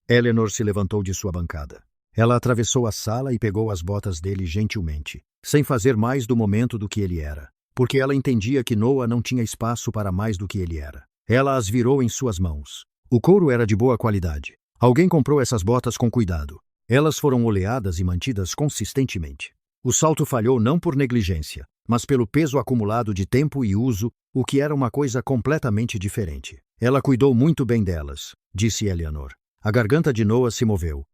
Eleanor se levantou de sua bancada. Ela atravessou a sala e pegou as botas dele gentilmente, sem fazer mais do momento do que ele era, porque ela entendia que Noah não tinha espaço para mais do que ele era. Ela as virou em suas mãos. O couro era de boa qualidade. Alguém comprou essas botas com cuidado. Elas foram oleadas e mantidas consistentemente. O salto falhou não por negligência, mas pelo peso acumulado de tempo e uso, o que era uma coisa completamente diferente. "Ela cuidou muito bem delas", disse Eleanor. A garganta de Noah se moveu.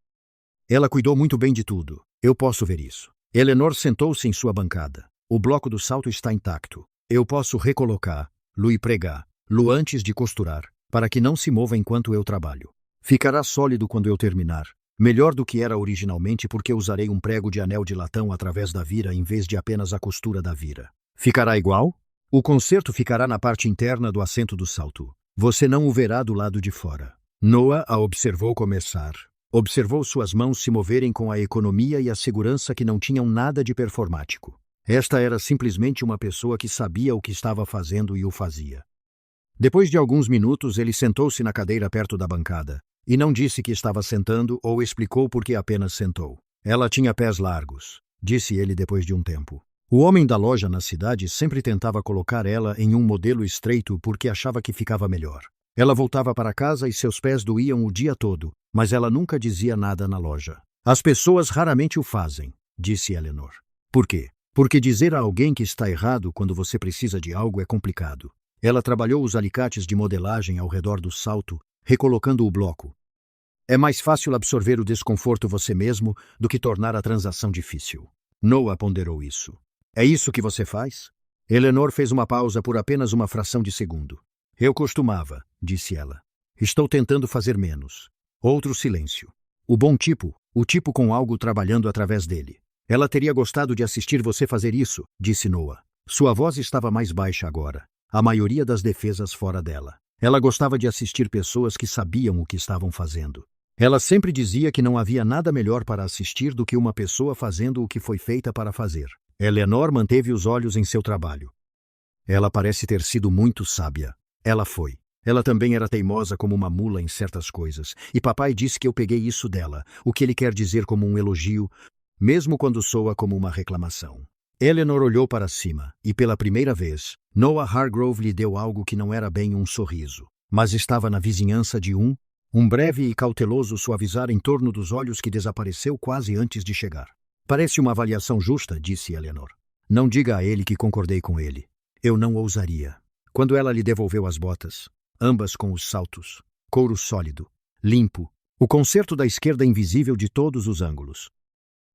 "Ela cuidou muito bem de tudo. Eu posso ver isso." Eleanor sentou-se em sua bancada. "O bloco do salto está intacto. Eu posso recolocá-lo e pregá-lo antes de costurar, para que não se mova enquanto eu trabalho. Ficará sólido quando eu terminar. Melhor do que era originalmente porque usarei um prego de anel de latão através da vira em vez de apenas a costura da vira. Ficará igual? O conserto ficará na parte interna do assento do salto. Você não o verá do lado de fora." Noah a observou começar. Observou suas mãos se moverem com a economia e a segurança que não tinham nada de performático. Esta era simplesmente uma pessoa que sabia o que estava fazendo e o fazia. Depois de alguns minutos, ele sentou-se na cadeira perto da bancada, e não disse que estava sentando ou explicou por que apenas sentou. "Ela tinha pés largos", disse ele depois de um tempo. O homem da loja na cidade sempre tentava colocar ela em um modelo estreito porque achava que ficava melhor. Ela voltava para casa e seus pés doíam o dia todo, mas ela nunca dizia nada na loja. "As pessoas raramente o fazem", disse Eleanor. "Por quê?" "Porque dizer a alguém que está errado quando você precisa de algo é complicado." Ela trabalhou os alicates de modelagem ao redor do salto, recolocando o bloco. "É mais fácil absorver o desconforto você mesmo do que tornar a transação difícil." Noah ponderou isso. "É isso que você faz?" Eleanor fez uma pausa por apenas uma fração de segundo. "Eu costumava", disse ela. "Estou tentando fazer menos." Outro silêncio. "O bom tipo, o tipo com algo trabalhando através dele." "Ela teria gostado de assistir você fazer isso", disse Noah. Sua voz estava mais baixa agora, a maioria das defesas fora dela. Ela gostava de assistir pessoas que sabiam o que estavam fazendo. Ela sempre dizia que não havia nada melhor para assistir do que uma pessoa fazendo o que foi feita para fazer. Eleanor manteve os olhos em seu trabalho. "Ela parece ter sido muito sábia." Ela foi. Ela também era teimosa como uma mula em certas coisas, e papai disse que eu peguei isso dela, o que ele quer dizer como um elogio, mesmo quando soa como uma reclamação. Eleanor olhou para cima, e pela primeira vez, Noah Hargrove lhe deu algo que não era bem um sorriso, mas estava na vizinhança de um breve e cauteloso suavizar em torno dos olhos que desapareceu quase antes de chegar. Parece uma avaliação justa, disse Eleanor. Não diga a ele que concordei com ele. Eu não ousaria. Quando ela lhe devolveu as botas, ambas com os saltos, couro sólido, limpo, o concerto da esquerda invisível de todos os ângulos.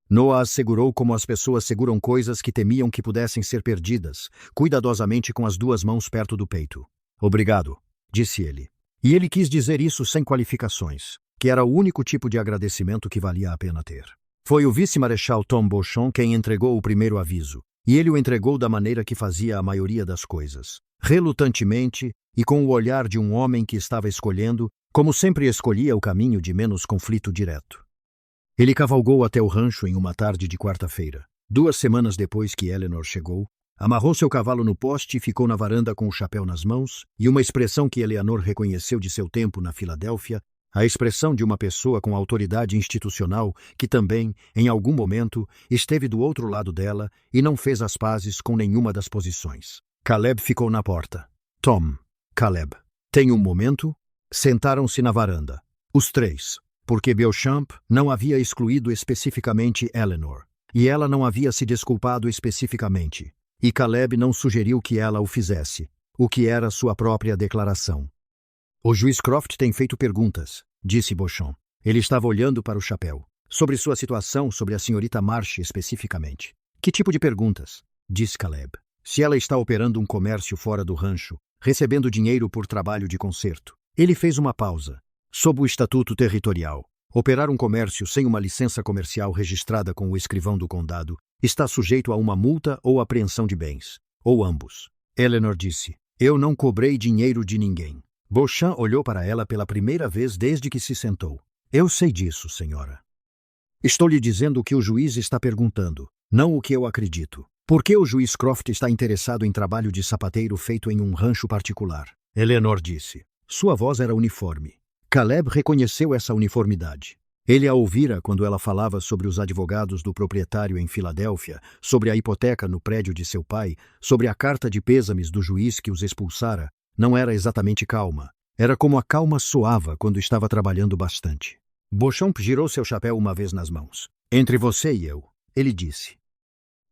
Noah as segurou como as pessoas seguram coisas que temiam que pudessem ser perdidas, cuidadosamente com as duas mãos perto do peito. Obrigado, disse ele. E ele quis dizer isso sem qualificações, que era o único tipo de agradecimento que valia a pena ter. Foi o vice-marechal Tom Beauchamp quem entregou o primeiro aviso, e ele o entregou da maneira que fazia a maioria das coisas, relutantemente e com o olhar de um homem que estava escolhendo, como sempre escolhia o caminho de menos conflito direto. Ele cavalgou até o rancho em uma tarde de quarta-feira. 2 semanas depois que Eleanor chegou, amarrou seu cavalo no poste e ficou na varanda com o chapéu nas mãos, e uma expressão que Eleanor reconheceu de seu tempo na Filadélfia, a expressão de uma pessoa com autoridade institucional que também, em algum momento, esteve do outro lado dela e não fez as pazes com nenhuma das posições. Caleb ficou na porta. Tom, Caleb, tem um momento? Sentaram-se na varanda. Os três, porque Beauchamp não havia excluído especificamente Eleanor, e ela não havia se desculpado especificamente, e Caleb não sugeriu que ela o fizesse, o que era sua própria declaração. O juiz Croft tem feito perguntas, disse Beauchamp. Ele estava olhando para o chapéu. Sobre sua situação, sobre a senhorita Marsh especificamente. Que tipo de perguntas? Disse Caleb. Se ela está operando um comércio fora do rancho, recebendo dinheiro por trabalho de conserto. Ele fez uma pausa. Sob o estatuto territorial, operar um comércio sem uma licença comercial registrada com o escrivão do condado está sujeito a uma multa ou apreensão de bens, ou ambos. Eleanor disse, eu não cobrei dinheiro de ninguém. Beauchamp olhou para ela pela primeira vez desde que se sentou. Eu sei disso, senhora. Estou lhe dizendo o que o juiz está perguntando, não o que eu acredito. Por que o juiz Croft está interessado em trabalho de sapateiro feito em um rancho particular? Eleanor disse. Sua voz era uniforme. Caleb reconheceu essa uniformidade. Ele a ouvira quando ela falava sobre os advogados do proprietário em Filadélfia, sobre a hipoteca no prédio de seu pai, sobre a carta de pêsames do juiz que os expulsara. Não era exatamente calma. Era como a calma soava quando estava trabalhando bastante. Beauchamp girou seu chapéu uma vez nas mãos. Entre você e eu, ele disse.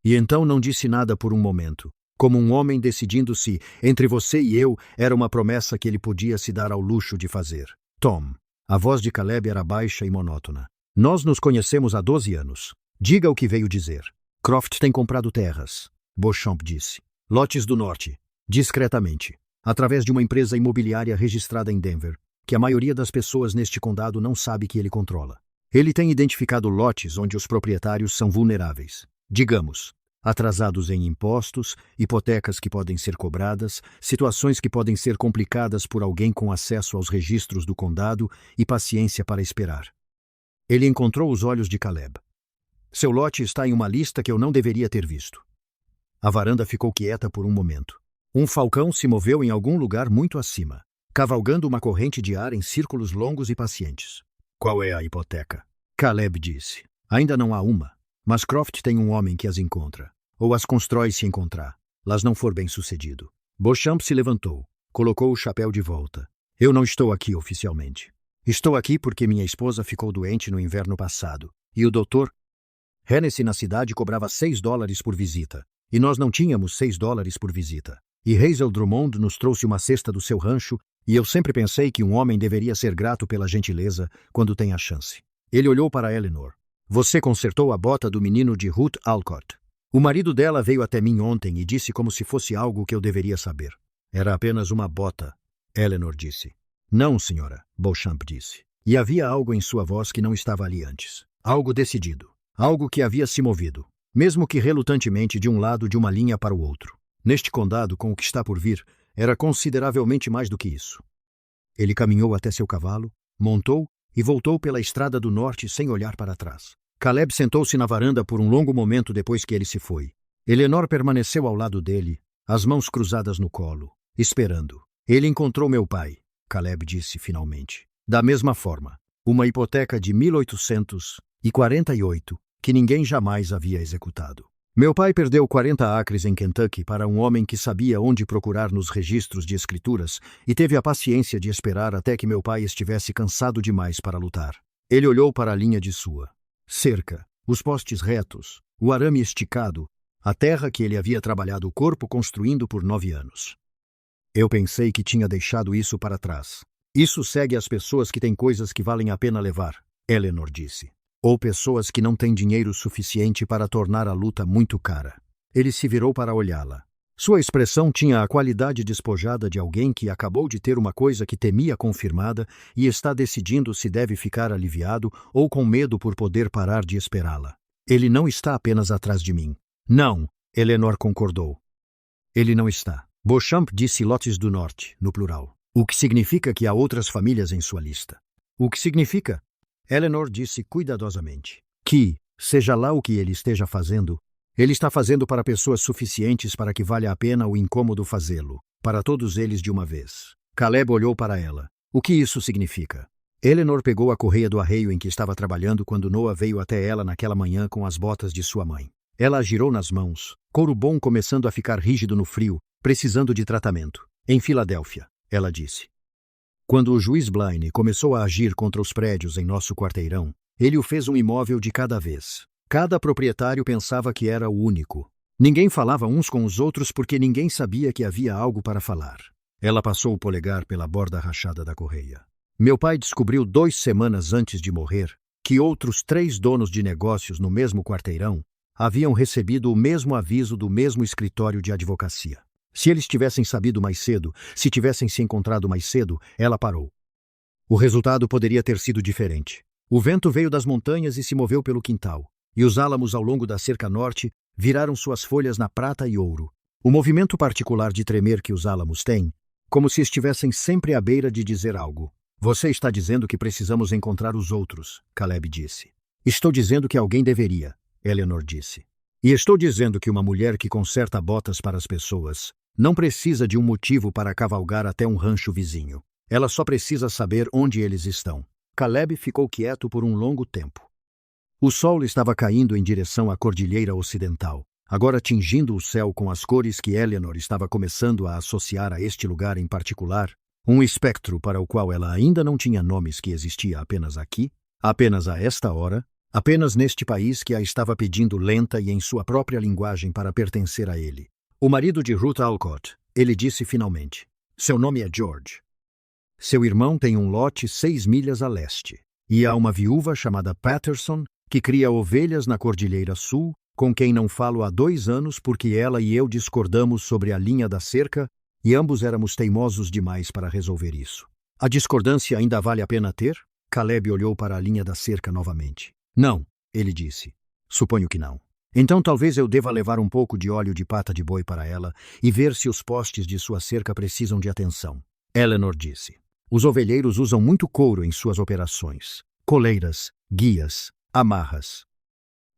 E então não disse nada por um momento. Como um homem decidindo se, entre você e eu, era uma promessa que ele podia se dar ao luxo de fazer. Tom. A voz de Caleb era baixa e monótona. Nós nos conhecemos há 12 anos. Diga o que veio dizer. Croft tem comprado terras. Beauchamp disse. Lotes do norte. Discretamente. Através de uma empresa imobiliária registrada em Denver, que a maioria das pessoas neste condado não sabe que ele controla. Ele tem identificado lotes onde os proprietários são vulneráveis. Digamos, atrasados em impostos, hipotecas que podem ser cobradas, situações que podem ser complicadas por alguém com acesso aos registros do condado e paciência para esperar. Ele encontrou os olhos de Caleb. Seu lote está em uma lista que eu não deveria ter visto. A varanda ficou quieta por um momento. Um falcão se moveu em algum lugar muito acima, cavalgando uma corrente de ar em círculos longos e pacientes. Qual é a hipoteca? Caleb disse. Ainda não há uma. Mas Croft tem um homem que as encontra, ou as constrói se encontrar, las não for bem sucedido. Beauchamp se levantou, colocou o chapéu de volta. Eu não estou aqui oficialmente. Estou aqui porque minha esposa ficou doente no inverno passado, e o Dr. Hennessy na cidade cobrava $6 por visita, e nós não tínhamos $6 por visita. E Hazel Drummond nos trouxe uma cesta do seu rancho, e eu sempre pensei que um homem deveria ser grato pela gentileza quando tem a chance. Ele olhou para Eleanor. Você consertou a bota do menino de Ruth Alcott. O marido dela veio até mim ontem e disse como se fosse algo que eu deveria saber. Era apenas uma bota, Eleanor disse. Não, senhora, Beauchamp disse. E havia algo em sua voz que não estava ali antes. Algo decidido. Algo que havia se movido, mesmo que relutantemente de um lado de uma linha para o outro. Neste condado, com o que está por vir, era consideravelmente mais do que isso. Ele caminhou até seu cavalo, montou e voltou pela estrada do norte sem olhar para trás. Caleb sentou-se na varanda por um longo momento depois que ele se foi. Eleanor permaneceu ao lado dele, as mãos cruzadas no colo, esperando. Ele encontrou meu pai, Caleb disse finalmente. Da mesma forma, uma hipoteca de 1848 que ninguém jamais havia executado. Meu pai perdeu 40 acres em Kentucky para um homem que sabia onde procurar nos registros de escrituras e teve a paciência de esperar até que meu pai estivesse cansado demais para lutar. Ele olhou para a linha de sua cerca, os postes retos, o arame esticado, a terra que ele havia trabalhado o corpo construindo por 9 anos. Eu pensei que tinha deixado isso para trás. Isso segue as pessoas que têm coisas que valem a pena levar, Eleanor disse. Ou pessoas que não têm dinheiro suficiente para tornar a luta muito cara. Ele se virou para olhá-la. Sua expressão tinha a qualidade despojada de alguém que acabou de ter uma coisa que temia confirmada e está decidindo se deve ficar aliviado ou com medo por poder parar de esperá-la. Ele não está apenas atrás de mim. Não, Eleanor concordou. Ele não está. Beauchamp disse lotes do norte, no plural. O que significa que há outras famílias em sua lista. O que significa? Eleanor disse cuidadosamente que, seja lá o que ele esteja fazendo, ele está fazendo para pessoas suficientes para que valha a pena o incômodo fazê-lo, para todos eles de uma vez. Caleb olhou para ela. O que isso significa? Eleanor pegou a correia do arreio em que estava trabalhando quando Noah veio até ela naquela manhã com as botas de sua mãe. Ela a girou nas mãos, couro bom começando a ficar rígido no frio, precisando de tratamento. Em Filadélfia, ela disse. Quando o juiz Blaine começou a agir contra os prédios em nosso quarteirão, ele o fez um imóvel de cada vez. Cada proprietário pensava que era o único. Ninguém falava uns com os outros porque ninguém sabia que havia algo para falar. Ela passou o polegar pela borda rachada da correia. Meu pai descobriu 2 semanas antes de morrer que outros 3 donos de negócios no mesmo quarteirão haviam recebido o mesmo aviso do mesmo escritório de advocacia. Se eles tivessem sabido mais cedo, se tivessem se encontrado mais cedo, ela parou. O resultado poderia ter sido diferente. O vento veio das montanhas e se moveu pelo quintal, e os álamos ao longo da cerca norte viraram suas folhas na prata e ouro. O movimento particular de tremer que os álamos têm, como se estivessem sempre à beira de dizer algo. Você está dizendo que precisamos encontrar os outros, Caleb disse. Estou dizendo que alguém deveria, Eleanor disse. E estou dizendo que uma mulher que conserta botas para as pessoas não precisa de um motivo para cavalgar até um rancho vizinho. Ela só precisa saber onde eles estão. Caleb ficou quieto por um longo tempo. O sol estava caindo em direção à cordilheira ocidental, agora tingindo o céu com as cores que Eleanor estava começando a associar a este lugar em particular, um espectro para o qual ela ainda não tinha nomes que existia apenas aqui, apenas a esta hora, apenas neste país que a estava pedindo lenta e em sua própria linguagem para pertencer a ele. O marido de Ruth Alcott, ele disse finalmente. Seu nome é George. Seu irmão tem um lote 6 milhas a leste. E há uma viúva chamada Patterson que cria ovelhas na Cordilheira Sul, com quem não falo há 2 anos porque ela e eu discordamos sobre a linha da cerca e ambos éramos teimosos demais para resolver isso. A discordância ainda vale a pena ter? Caleb olhou para a linha da cerca novamente. Não, ele disse. Suponho que não. Então talvez eu deva levar um pouco de óleo de pata de boi para ela e ver se os postes de sua cerca precisam de atenção. Eleanor disse. Os ovelheiros usam muito couro em suas operações. Coleiras, guias, amarras.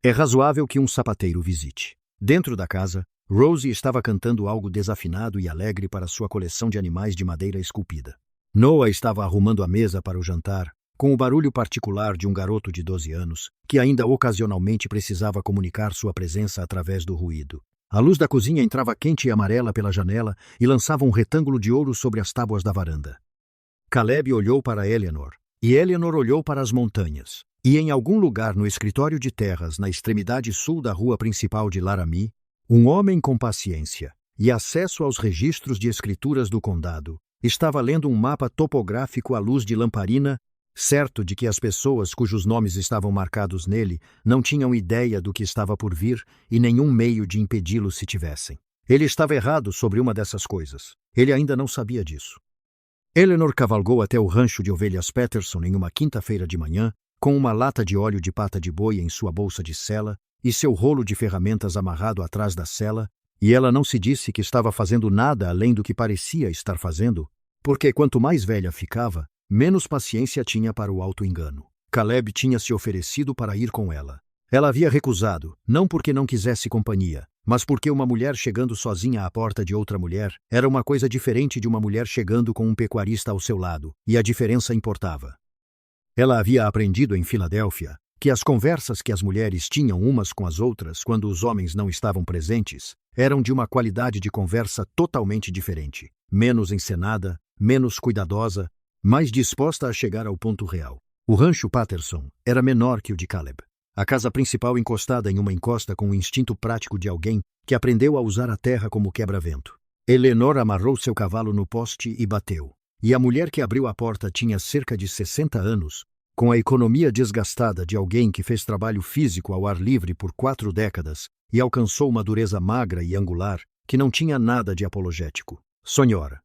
É razoável que um sapateiro visite. Dentro da casa, Rosie estava cantando algo desafinado e alegre para sua coleção de animais de madeira esculpida. Noah estava arrumando a mesa para o jantar, com o barulho particular de um garoto de 12 anos, que ainda ocasionalmente precisava comunicar sua presença através do ruído. A luz da cozinha entrava quente e amarela pela janela e lançava um retângulo de ouro sobre as tábuas da varanda. Caleb olhou para Eleanor, e Eleanor olhou para as montanhas. E em algum lugar no escritório de terras, na extremidade sul da rua principal de Laramie, um homem com paciência e acesso aos registros de escrituras do condado estava lendo um mapa topográfico à luz de lamparina, certo de que as pessoas cujos nomes estavam marcados nele não tinham ideia do que estava por vir e nenhum meio de impedi-lo se tivessem. Ele estava errado sobre uma dessas coisas. Ele ainda não sabia disso. Eleanor cavalgou até o rancho de ovelhas Patterson em uma quinta-feira de manhã, com uma lata de óleo de pata de boi em sua bolsa de sela e seu rolo de ferramentas amarrado atrás da sela, e ela não se disse que estava fazendo nada além do que parecia estar fazendo, porque quanto mais velha ficava, menos paciência tinha para o auto-engano. Caleb tinha se oferecido para ir com ela. Ela havia recusado, não porque não quisesse companhia, Mas porque uma mulher chegando sozinha à porta de outra mulher era uma coisa diferente de uma mulher chegando com um pecuarista ao seu lado, e a diferença importava. Ela havia aprendido em Filadélfia que as conversas que as mulheres tinham umas com as outras quando os homens não estavam presentes eram de uma qualidade de conversa totalmente diferente, menos encenada, menos cuidadosa, mais disposta a chegar ao ponto real. O rancho Patterson era menor que o de Caleb. A casa principal encostada em uma encosta com o instinto prático de alguém que aprendeu a usar a terra como quebra-vento. Eleanor amarrou seu cavalo no poste e bateu. E a mulher que abriu a porta tinha cerca de 60 anos, com a economia desgastada de alguém que fez trabalho físico ao ar livre por 4 décadas e alcançou uma dureza magra e angular que não tinha nada de apologético. Senhora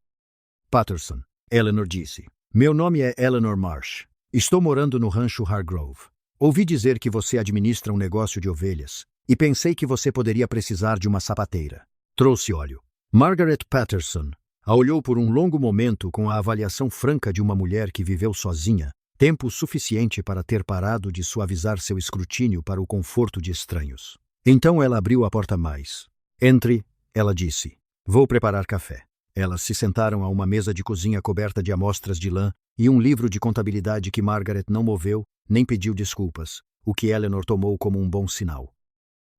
Patterson, Eleanor disse. Meu nome é Eleanor Marsh. Estou morando no rancho Hargrove. Ouvi dizer que você administra um negócio de ovelhas e pensei que você poderia precisar de uma sapateira. Trouxe óleo. Margaret Patterson a olhou por um longo momento com a avaliação franca de uma mulher que viveu sozinha, tempo suficiente para ter parado de suavizar seu escrutínio para o conforto de estranhos. Então ela abriu a porta mais. Entre, ela disse. Vou preparar café. Elas se sentaram a uma mesa de cozinha coberta de amostras de lã e um livro de contabilidade que Margaret não moveu nem pediu desculpas, o que Eleanor tomou como um bom sinal.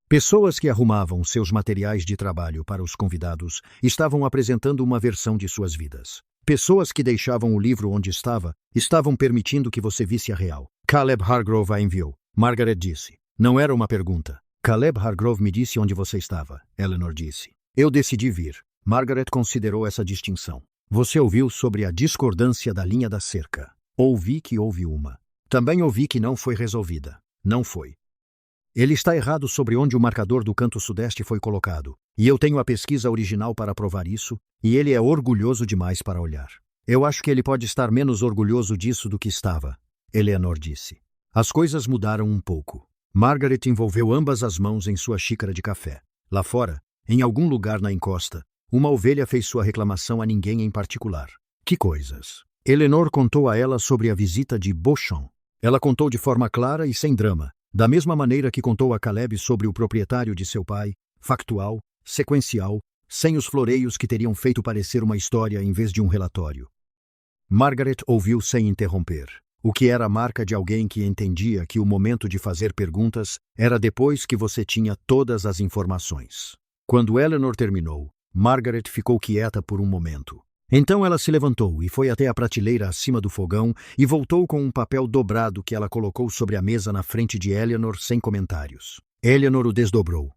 Pessoas que arrumavam seus materiais de trabalho para os convidados estavam apresentando uma versão de suas vidas. Pessoas que deixavam o livro onde estavam permitindo que você visse a real. Caleb Hargrove a enviou. Margaret disse. Não era uma pergunta. Caleb Hargrove me disse onde você estava, Eleanor disse. Eu decidi vir. Margaret considerou essa distinção. Você ouviu sobre a discordância da linha da cerca. Ouvi que houve uma. Também ouvi que não foi resolvida. Não foi. Ele está errado sobre onde o marcador do canto sudeste foi colocado, e eu tenho a pesquisa original para provar isso, e ele é orgulhoso demais para olhar. Eu acho que ele pode estar menos orgulhoso disso do que estava, Eleanor disse. As coisas mudaram um pouco. Margaret envolveu ambas as mãos em sua xícara de café. Lá fora, em algum lugar na encosta, uma ovelha fez sua reclamação a ninguém em particular. Que coisas! Eleanor contou a ela sobre a visita de Beauchamp. Ela contou de forma clara e sem drama, da mesma maneira que contou a Caleb sobre o proprietário de seu pai, factual, sequencial, sem os floreios que teriam feito parecer uma história em vez de um relatório. Margaret ouviu sem interromper, o que era a marca de alguém que entendia que o momento de fazer perguntas era depois que você tinha todas as informações. Quando Eleanor terminou, Margaret ficou quieta por um momento. Então ela se levantou e foi até a prateleira acima do fogão e voltou com um papel dobrado que ela colocou sobre a mesa na frente de Eleanor sem comentários. Eleanor o desdobrou.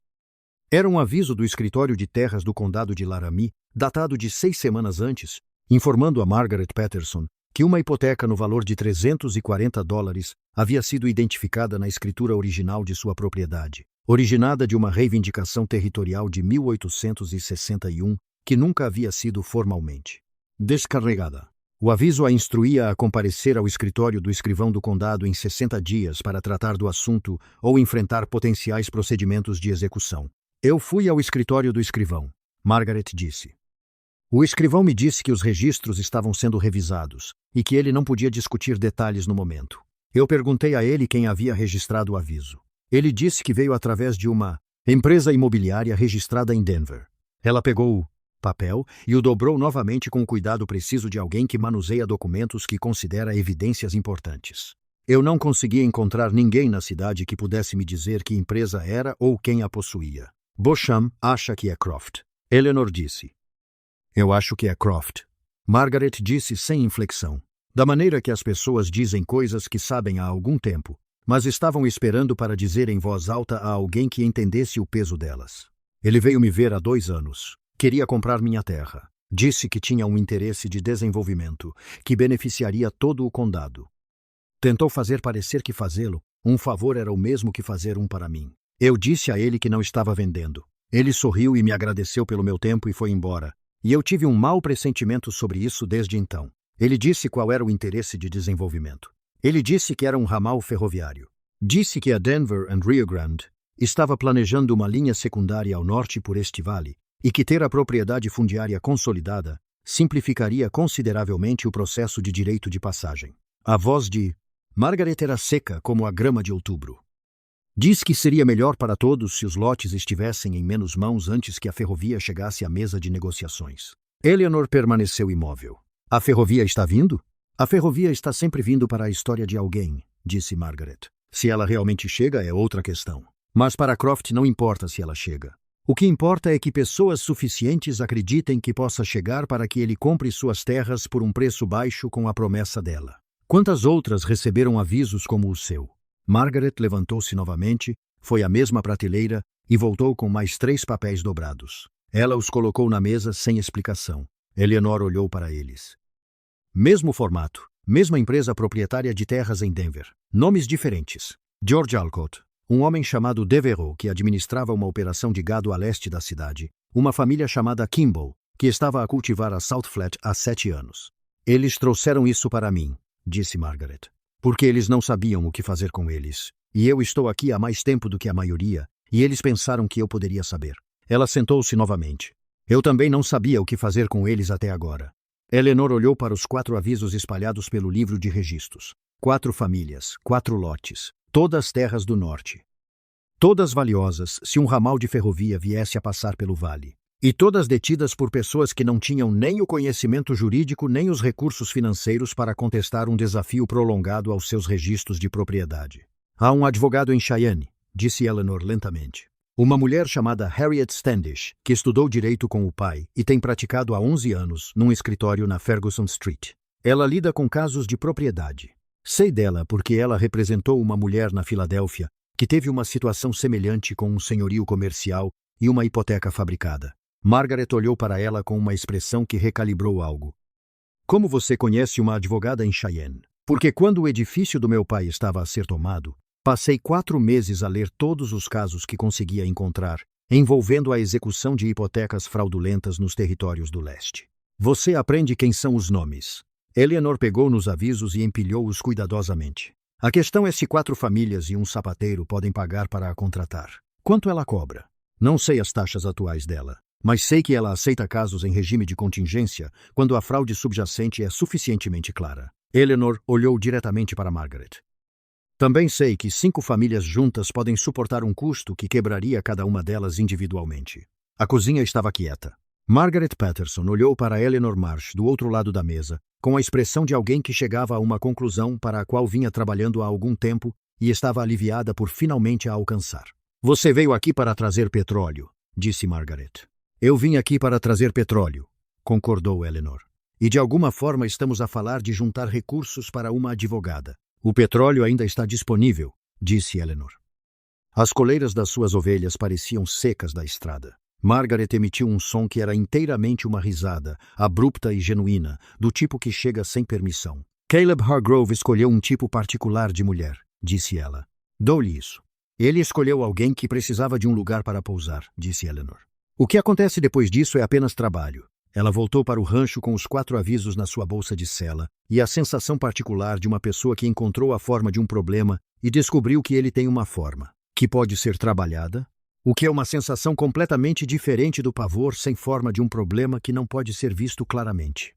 Era um aviso do escritório de terras do condado de Laramie, datado de 6 semanas antes, informando a Margaret Patterson que uma hipoteca no valor de $340 havia sido identificada na escritura original de sua propriedade, originada de uma reivindicação territorial de 1861, que nunca havia sido formalmente descarregada. O aviso a instruía a comparecer ao escritório do escrivão do condado em 60 dias para tratar do assunto ou enfrentar potenciais procedimentos de execução. Eu fui ao escritório do escrivão, Margaret disse. O escrivão me disse que os registros estavam sendo revisados e que ele não podia discutir detalhes no momento. Eu perguntei a ele quem havia registrado o aviso. Ele disse que veio através de uma empresa imobiliária registrada em Denver. Ela pegou o papel e o dobrou novamente com o cuidado preciso de alguém que manuseia documentos que considera evidências importantes. Eu não conseguia encontrar ninguém na cidade que pudesse me dizer que empresa era ou quem a possuía. Beauchamp acha que é Croft. Eleanor disse. Eu acho que é Croft. Margaret disse sem inflexão. Da maneira que as pessoas dizem coisas que sabem há algum tempo, mas estavam esperando para dizer em voz alta a alguém que entendesse o peso delas. Ele veio me ver há 2 anos. Queria comprar minha terra. Disse que tinha um interesse de desenvolvimento, que beneficiaria todo o condado. Tentou fazer parecer que fazê-lo, um favor era o mesmo que fazer um para mim. Eu disse a ele que não estava vendendo. Ele sorriu e me agradeceu pelo meu tempo e foi embora. E eu tive um mau pressentimento sobre isso desde então. Ele disse qual era o interesse de desenvolvimento. Ele disse que era um ramal ferroviário. Disse que a Denver and Rio Grande estava planejando uma linha secundária ao norte por este vale e que ter a propriedade fundiária consolidada simplificaria consideravelmente o processo de direito de passagem. A voz de Margaret era seca como a grama de outubro. Diz que seria melhor para todos se os lotes estivessem em menos mãos antes que a ferrovia chegasse à mesa de negociações. Eleanor permaneceu imóvel. A ferrovia está vindo? A ferrovia está sempre vindo para a história de alguém, disse Margaret. Se ela realmente chega é outra questão. Mas para Croft não importa se ela chega. O que importa é que pessoas suficientes acreditem que possa chegar para que ele compre suas terras por um preço baixo com a promessa dela. Quantas outras receberam avisos como o seu? Margaret levantou-se novamente, foi à mesma prateleira e voltou com mais 3 papéis dobrados. Ela os colocou na mesa sem explicação. Eleanor olhou para eles. Mesmo formato, mesma empresa proprietária de terras em Denver. Nomes diferentes. George Alcott, um homem chamado Devereaux que administrava uma operação de gado a leste da cidade. Uma família chamada Kimball, que estava a cultivar a South Flat há 7 anos. Eles trouxeram isso para mim, disse Margaret. Porque eles não sabiam o que fazer com eles. E eu estou aqui há mais tempo do que a maioria, e eles pensaram que eu poderia saber. Ela sentou-se novamente. Eu também não sabia o que fazer com eles até agora. Eleanor olhou para os 4 avisos espalhados pelo livro de registros. 4 famílias, 4 lotes, todas terras do norte. Todas valiosas se um ramal de ferrovia viesse a passar pelo vale. E todas detidas por pessoas que não tinham nem o conhecimento jurídico nem os recursos financeiros para contestar um desafio prolongado aos seus registros de propriedade. Há um advogado em Cheyenne, disse Eleanor lentamente. Uma mulher chamada Harriet Standish, que estudou direito com o pai e tem praticado há 11 anos num escritório na Ferguson Street. Ela lida com casos de propriedade. Sei dela porque ela representou uma mulher na Filadélfia que teve uma situação semelhante com um senhorio comercial e uma hipoteca fabricada. Margaret olhou para ela com uma expressão que recalibrou algo. Como você conhece uma advogada em Cheyenne? Porque quando o edifício do meu pai estava a ser tomado, passei 4 meses a ler todos os casos que conseguia encontrar, envolvendo a execução de hipotecas fraudulentas nos territórios do leste. Você aprende quem são os nomes. Eleanor pegou nos avisos e empilhou-os cuidadosamente. A questão é se 4 famílias e um sapateiro podem pagar para a contratar. Quanto ela cobra? Não sei as taxas atuais dela, mas sei que ela aceita casos em regime de contingência quando a fraude subjacente é suficientemente clara. Eleanor olhou diretamente para Margaret. Também sei que 5 famílias juntas podem suportar um custo que quebraria cada uma delas individualmente. A cozinha estava quieta. Margaret Patterson olhou para Eleanor Marsh do outro lado da mesa, com a expressão de alguém que chegava a uma conclusão para a qual vinha trabalhando há algum tempo e estava aliviada por finalmente a alcançar. Você veio aqui para trazer petróleo, disse Margaret. Eu vim aqui para trazer petróleo, concordou Eleanor. E de alguma forma estamos a falar de juntar recursos para uma advogada. O petróleo ainda está disponível, disse Eleanor. As coleiras das suas ovelhas pareciam secas da estrada. Margaret emitiu um som que era inteiramente uma risada, abrupta e genuína, do tipo que chega sem permissão. Caleb Hargrove escolheu um tipo particular de mulher, disse ela. Dou-lhe isso. Ele escolheu alguém que precisava de um lugar para pousar, disse Eleanor. O que acontece depois disso é apenas trabalho. Ela voltou para o rancho com os 4 avisos na sua bolsa de sela e a sensação particular de uma pessoa que encontrou a forma de um problema e descobriu que ele tem uma forma, que pode ser trabalhada, o que é uma sensação completamente diferente do pavor sem forma de um problema que não pode ser visto claramente.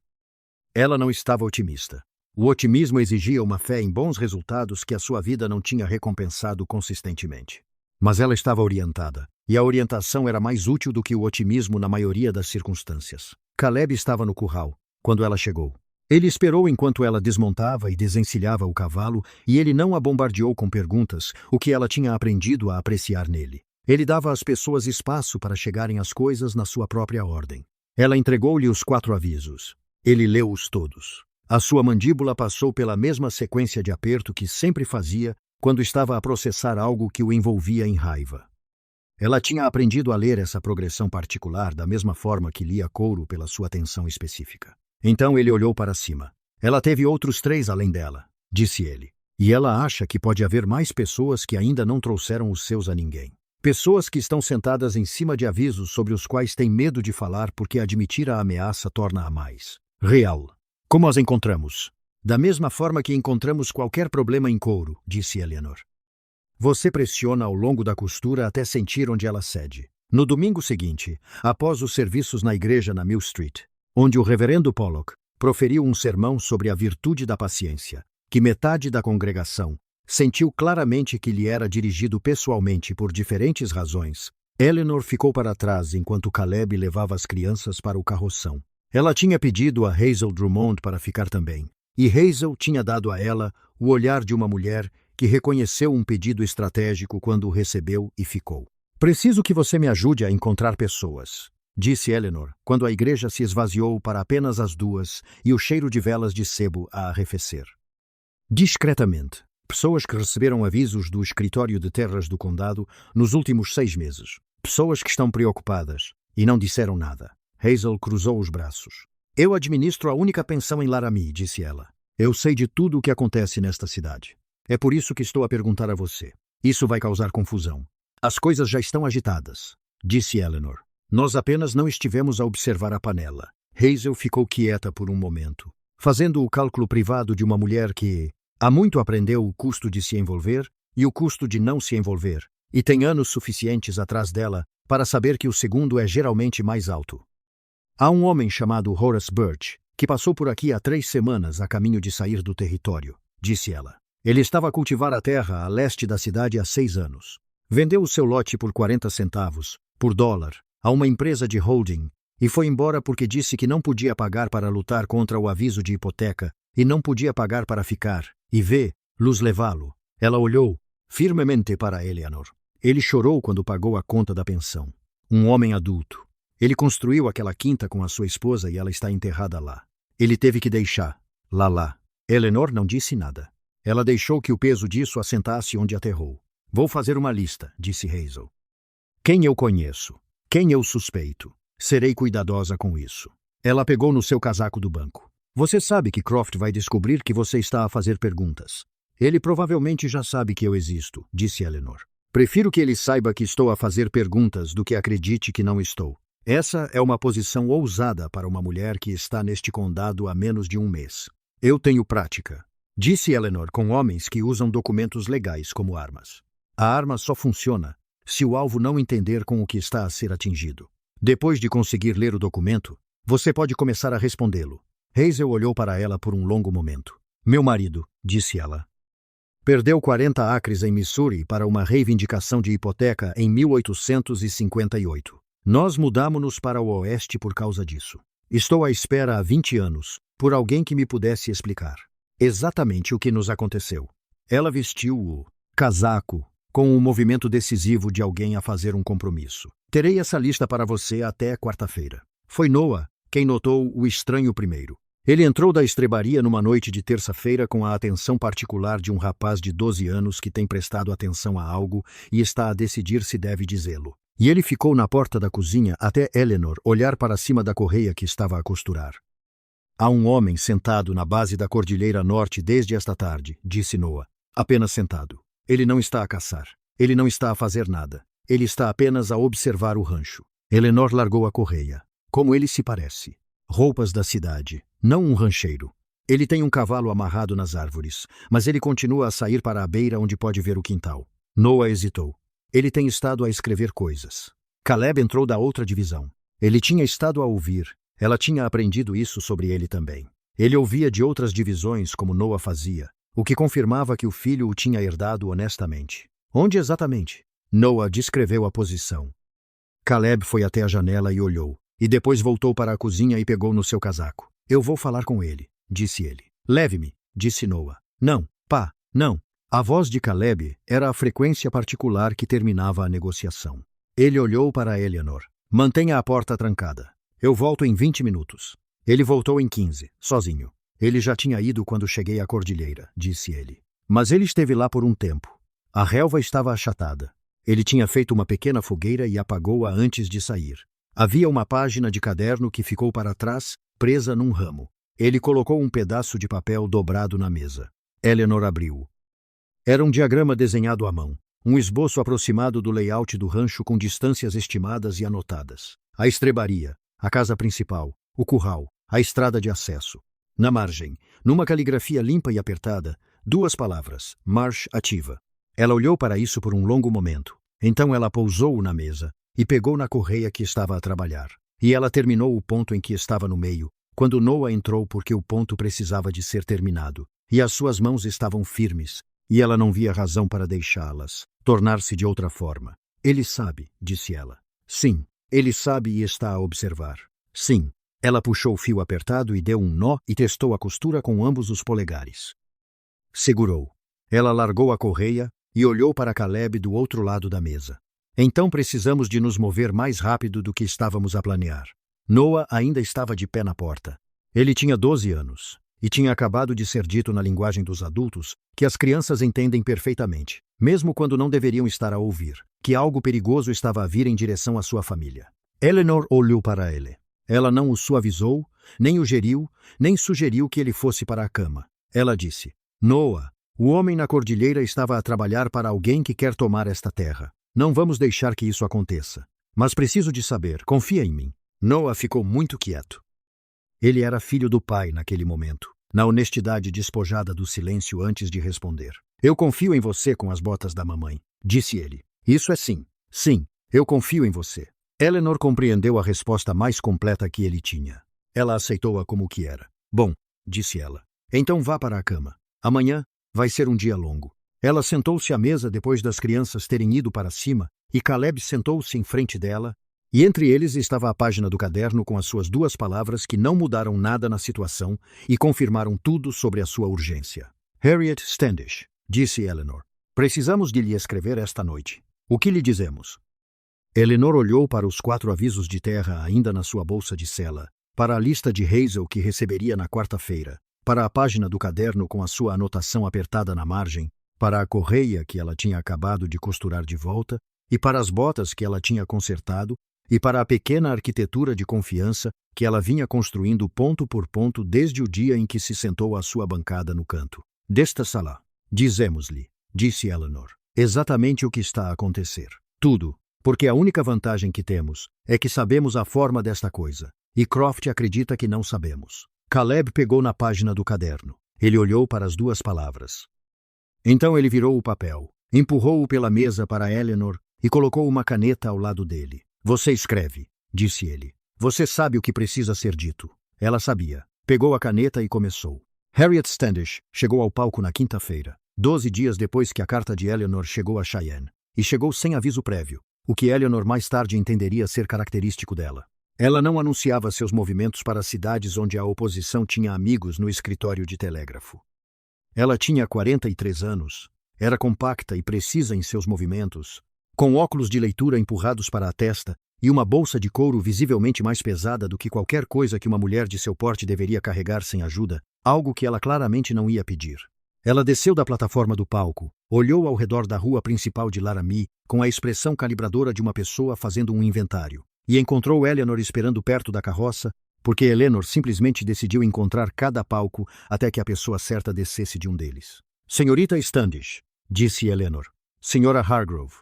Ela não estava otimista. O otimismo exigia uma fé em bons resultados que a sua vida não tinha recompensado consistentemente. Mas ela estava orientada, e a orientação era mais útil do que o otimismo na maioria das circunstâncias. Caleb estava no curral, quando ela chegou. Ele esperou enquanto ela desmontava e desencilhava o cavalo, e ele não a bombardeou com perguntas, o que ela tinha aprendido a apreciar nele. Ele dava às pessoas espaço para chegarem às coisas na sua própria ordem. Ela entregou-lhe os 4 avisos. Ele leu-os todos. A sua mandíbula passou pela mesma sequência de aperto que sempre fazia quando estava a processar algo que o envolvia em raiva. Ela tinha aprendido a ler essa progressão particular da mesma forma que lia couro pela sua atenção específica. Então ele olhou para cima. Ela teve outros 3 além dela, disse ele. E ela acha que pode haver mais pessoas que ainda não trouxeram os seus a ninguém. Pessoas que estão sentadas em cima de avisos sobre os quais têm medo de falar porque admitir a ameaça torna-a mais real. Como as encontramos? Da mesma forma que encontramos qualquer problema em couro, disse Eleanor. Você pressiona ao longo da costura até sentir onde ela cede. No domingo seguinte, após os serviços na igreja na Mill Street, onde o reverendo Pollock proferiu um sermão sobre a virtude da paciência, que metade da congregação, Sentiu claramente que lhe era dirigido pessoalmente por diferentes razões. Eleanor ficou para trás enquanto Caleb levava as crianças para o carroção. Ela tinha pedido a Hazel Drummond para ficar também, e Hazel tinha dado a ela o olhar de uma mulher que reconheceu um pedido estratégico quando o recebeu e ficou. Preciso que você me ajude a encontrar pessoas, disse Eleanor, quando a igreja se esvaziou para apenas as duas e o cheiro de velas de sebo a arrefecer. Discretamente, pessoas que receberam avisos do escritório de terras do condado nos últimos 6 meses. Pessoas que estão preocupadas e não disseram nada. Hazel cruzou os braços. Eu administro a única pensão em Laramie, disse ela. Eu sei de tudo o que acontece nesta cidade. É por isso que estou a perguntar a você. Isso vai causar confusão. As coisas já estão agitadas, disse Eleanor. Nós apenas não estivemos a observar a panela. Hazel ficou quieta por um momento, fazendo o cálculo privado de uma mulher que há muito aprendeu o custo de se envolver e o custo de não se envolver, e tem anos suficientes atrás dela para saber que o segundo é geralmente mais alto. Há um homem chamado Horace Birch, que passou por aqui há 3 semanas a caminho de sair do território, disse ela. Ele estava a cultivar a terra a leste da cidade há 6 anos. Vendeu o seu lote por 40 centavos, por dólar, a uma empresa de holding, e foi embora porque disse que não podia pagar para lutar contra o aviso de hipoteca e não podia pagar para ficar, e vê-los levá-lo. Ela olhou firmemente para Eleanor. Ele chorou quando pagou a conta da pensão. Um homem adulto. Ele construiu aquela quinta com a sua esposa e ela está enterrada lá. Ele teve que deixar. Lá. Eleanor não disse nada. Ela deixou que o peso disso assentasse onde aterrou. Vou fazer uma lista, disse Hazel. Quem eu conheço? Quem eu suspeito? Serei cuidadosa com isso. Ela pegou no seu casaco do banco. Você sabe que Croft vai descobrir que você está a fazer perguntas. Ele provavelmente já sabe que eu existo, disse Eleanor. Prefiro que ele saiba que estou a fazer perguntas do que acredite que não estou. Essa é uma posição ousada para uma mulher que está neste condado há menos de 1 mês. Eu tenho prática, disse Eleanor com homens que usam documentos legais como armas. A arma só funciona se o alvo não entender com o que está a ser atingido. Depois de conseguir ler o documento, você pode começar a respondê-lo. Hazel olhou para ela por um longo momento. Meu marido, disse ela, perdeu 40 acres em Missouri para uma reivindicação de hipoteca em 1858. Nós mudamos-nos para o oeste por causa disso. Estou à espera há 20 anos, por alguém que me pudesse explicar exatamente o que nos aconteceu. Ela vestiu o casaco com um movimento decisivo de alguém a fazer um compromisso. Terei essa lista para você até quarta-feira. Foi Noah quem notou o estranho primeiro. Ele entrou da estrebaria numa noite de terça-feira com a atenção particular de um rapaz de 12 anos que tem prestado atenção a algo e está a decidir se deve dizê-lo. E ele ficou na porta da cozinha até Eleanor olhar para cima da correia que estava a costurar. Há um homem sentado na base da Cordilheira Norte desde esta tarde, disse Noah. Apenas sentado. Ele não está a caçar. Ele não está a fazer nada. Ele está apenas a observar o rancho. Eleanor largou a correia. Como ele se parece. Roupas da cidade, não um rancheiro. Ele tem um cavalo amarrado nas árvores, mas ele continua a sair para a beira onde pode ver o quintal. Noah hesitou. Ele tem estado a escrever coisas. Caleb entrou da outra divisão. Ele tinha estado a ouvir. Ela tinha aprendido isso sobre ele também. Ele ouvia de outras divisões como Noah fazia, o que confirmava que o filho o tinha herdado honestamente. Onde exatamente? Noah descreveu a posição. Caleb foi até a janela e olhou, e depois voltou para a cozinha e pegou no seu casaco. Eu vou falar com ele, disse ele. Leve-me, disse Noah. Não, pá, não. A voz de Caleb era a frequência particular que terminava a negociação. Ele olhou para Eleanor. Mantenha a porta trancada. Eu volto em 20 minutos. Ele voltou em 15, sozinho. Ele já tinha ido quando cheguei à cordilheira, disse ele. Mas ele esteve lá por um tempo. A relva estava achatada. Ele tinha feito uma pequena fogueira e apagou-a antes de sair. Havia uma página de caderno que ficou para trás, presa num ramo. Ele colocou um pedaço de papel dobrado na mesa. Eleanor abriu-o. Era um diagrama desenhado à mão, um esboço aproximado do layout do rancho com distâncias estimadas e anotadas. A estrebaria, a casa principal, o curral, a estrada de acesso. Na margem, numa caligrafia limpa e apertada, 2 palavras, Marsh ativa. Ela olhou para isso por um longo momento. Então ela pousou-o na mesa e pegou na correia que estava a trabalhar. E ela terminou o ponto em que estava no meio, quando Noah entrou porque o ponto precisava de ser terminado. E as suas mãos estavam firmes, e ela não via razão para deixá-las tornar-se de outra forma. Ele sabe, disse ela. Sim, ele sabe e está a observar. Sim. Ela puxou o fio apertado e deu um nó e testou a costura com ambos os polegares. Segurou. Ela largou a correia e olhou para Caleb do outro lado da mesa. Então precisamos de nos mover mais rápido do que estávamos a planear. Noah ainda estava de pé na porta. Ele tinha 12 anos e tinha acabado de ser dito na linguagem dos adultos que as crianças entendem perfeitamente, mesmo quando não deveriam estar a ouvir, que algo perigoso estava a vir em direção à sua família. Eleanor olhou para ele. Ela não o suavizou, nem o geriu, nem sugeriu que ele fosse para a cama. Ela disse: Noah, o homem na cordilheira estava a trabalhar para alguém que quer tomar esta terra. Não vamos deixar que isso aconteça. Mas preciso de saber, confia em mim. Noah ficou muito quieto. Ele era filho do pai naquele momento, na honestidade despojada do silêncio antes de responder. Eu confio em você com as botas da mamãe, disse ele. Isso é sim. Sim, eu confio em você. Eleanor compreendeu a resposta mais completa que ele tinha. Ela aceitou-a como o que era. Bom, disse ela. Então vá para a cama. Amanhã vai ser um dia longo. Ela sentou-se à mesa depois das crianças terem ido para cima e Caleb sentou-se em frente dela e entre eles estava a página do caderno com as suas 2 palavras que não mudaram nada na situação e confirmaram tudo sobre a sua urgência. Harriet Standish, disse Eleanor. Precisamos de lhe escrever esta noite. O que lhe dizemos? Eleanor olhou para os 4 avisos de terra ainda na sua bolsa de cela, para a lista de Hazel que receberia na quarta-feira, para a página do caderno com a sua anotação apertada na margem, para a correia que ela tinha acabado de costurar de volta, e para as botas que ela tinha consertado, e para a pequena arquitetura de confiança que ela vinha construindo ponto por ponto desde o dia em que se sentou à sua bancada no canto. Desta sala, dizemos-lhe, disse Eleanor, exatamente o que está a acontecer. Tudo. Porque a única vantagem que temos é que sabemos a forma desta coisa, e Croft acredita que não sabemos. Caleb pegou na página do caderno. Ele olhou para as 2 palavras. Então ele virou o papel, empurrou-o pela mesa para Eleanor e colocou uma caneta ao lado dele. Você escreve, disse ele. Você sabe o que precisa ser dito. Ela sabia. Pegou a caneta e começou. Harriet Standish chegou ao palco na quinta-feira, 12 dias depois que a carta de Eleanor chegou a Cheyenne, e chegou sem aviso prévio. O que Eleanor mais tarde entenderia ser característico dela. Ela não anunciava seus movimentos para cidades onde a oposição tinha amigos no escritório de telégrafo. Ela tinha 43 anos, era compacta e precisa em seus movimentos, com óculos de leitura empurrados para a testa e uma bolsa de couro visivelmente mais pesada do que qualquer coisa que uma mulher de seu porte deveria carregar sem ajuda, algo que ela claramente não ia pedir. Ela desceu da plataforma do palco, olhou ao redor da rua principal de Laramie com a expressão calibradora de uma pessoa fazendo um inventário, e encontrou Eleanor esperando perto da carroça, porque Eleanor simplesmente decidiu encontrar cada palco até que a pessoa certa descesse de um deles. Senhorita Standish, disse Eleanor. Senhora Hargrove.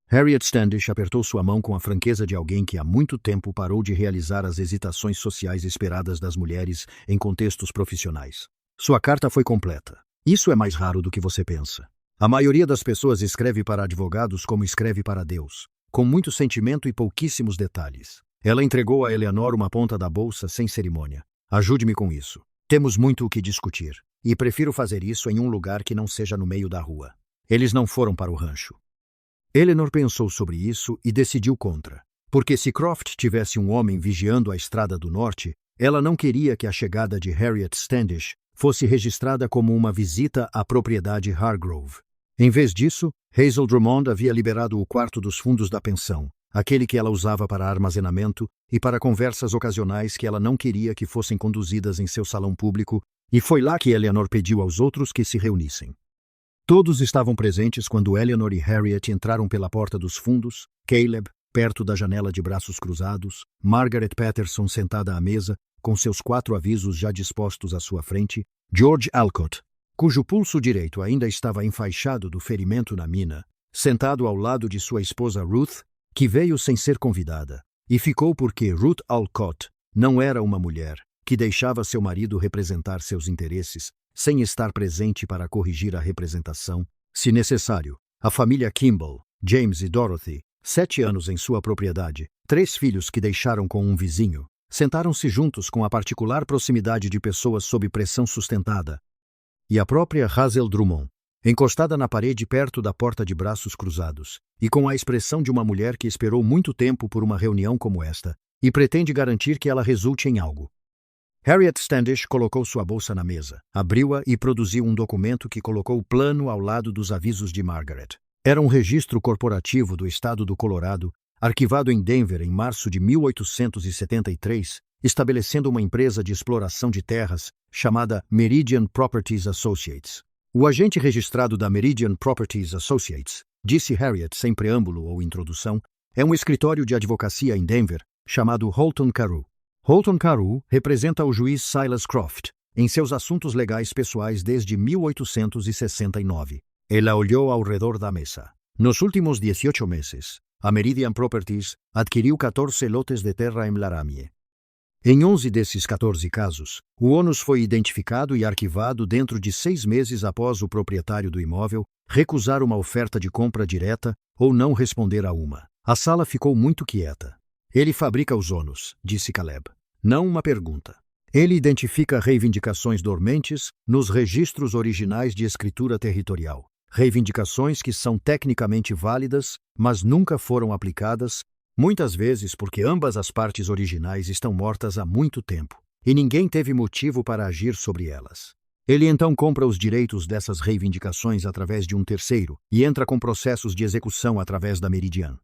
Harriet Standish apertou sua mão com a franqueza de alguém que há muito tempo parou de realizar as hesitações sociais esperadas das mulheres em contextos profissionais. Sua carta foi completa. Isso é mais raro do que você pensa. A maioria das pessoas escreve para advogados como escreve para Deus, com muito sentimento e pouquíssimos detalhes. Ela entregou a Eleanor uma ponta da bolsa sem cerimônia. Ajude-me com isso. Temos muito o que discutir, e prefiro fazer isso em um lugar que não seja no meio da rua. Eles não foram para o rancho. Eleanor pensou sobre isso e decidiu contra. Porque se Croft tivesse um homem vigiando a estrada do norte, ela não queria que a chegada de Harriet Standish fosse registrada como uma visita à propriedade Hargrove. Em vez disso, Hazel Drummond havia liberado o quarto dos fundos da pensão, aquele que ela usava para armazenamento e para conversas ocasionais que ela não queria que fossem conduzidas em seu salão público, e foi lá que Eleanor pediu aos outros que se reunissem. Todos estavam presentes quando Eleanor e Harriet entraram pela porta dos fundos, Caleb, perto da janela de braços cruzados, Margaret Patterson sentada à mesa, com seus 4 avisos já dispostos à sua frente, George Alcott, cujo pulso direito ainda estava enfaixado do ferimento na mina, sentado ao lado de sua esposa Ruth, que veio sem ser convidada, e ficou porque Ruth Alcott não era uma mulher que deixava seu marido representar seus interesses, sem estar presente para corrigir a representação, se necessário. A família Kimball, James e Dorothy, 7 anos em sua propriedade, 3 filhos que deixaram com um vizinho, sentaram-se juntos com a particular proximidade de pessoas sob pressão sustentada. E a própria Hazel Drummond, encostada na parede perto da porta de braços cruzados, e com a expressão de uma mulher que esperou muito tempo por uma reunião como esta, e pretende garantir que ela resulte em algo. Harriet Standish colocou sua bolsa na mesa, abriu-a e produziu um documento que colocou o plano ao lado dos avisos de Margaret. Era um registro corporativo do estado do Colorado, arquivado em Denver em março de 1873, estabelecendo uma empresa de exploração de terras chamada Meridian Properties Associates. O agente registrado da Meridian Properties Associates, disse Harriet sem preâmbulo ou introdução, é um escritório de advocacia em Denver chamado Holton Carew. Holton Carew representa o juiz Silas Croft em seus assuntos legais pessoais desde 1869. Ela olhou ao redor da mesa. Nos últimos 18 meses, a Meridian Properties adquiriu 14 lotes de terra em Laramie. Em 11 desses 14 casos, o ônus foi identificado e arquivado dentro de 6 meses após o proprietário do imóvel recusar uma oferta de compra direta ou não responder a uma. A sala ficou muito quieta. Ele fabrica os ônus, disse Caleb. Não uma pergunta. Ele identifica reivindicações dormentes nos registros originais de escritura territorial. Reivindicações que são tecnicamente válidas, mas nunca foram aplicadas, muitas vezes porque ambas as partes originais estão mortas há muito tempo, e ninguém teve motivo para agir sobre elas. Ele então compra os direitos dessas reivindicações através de um terceiro e entra com processos de execução através da Meridian.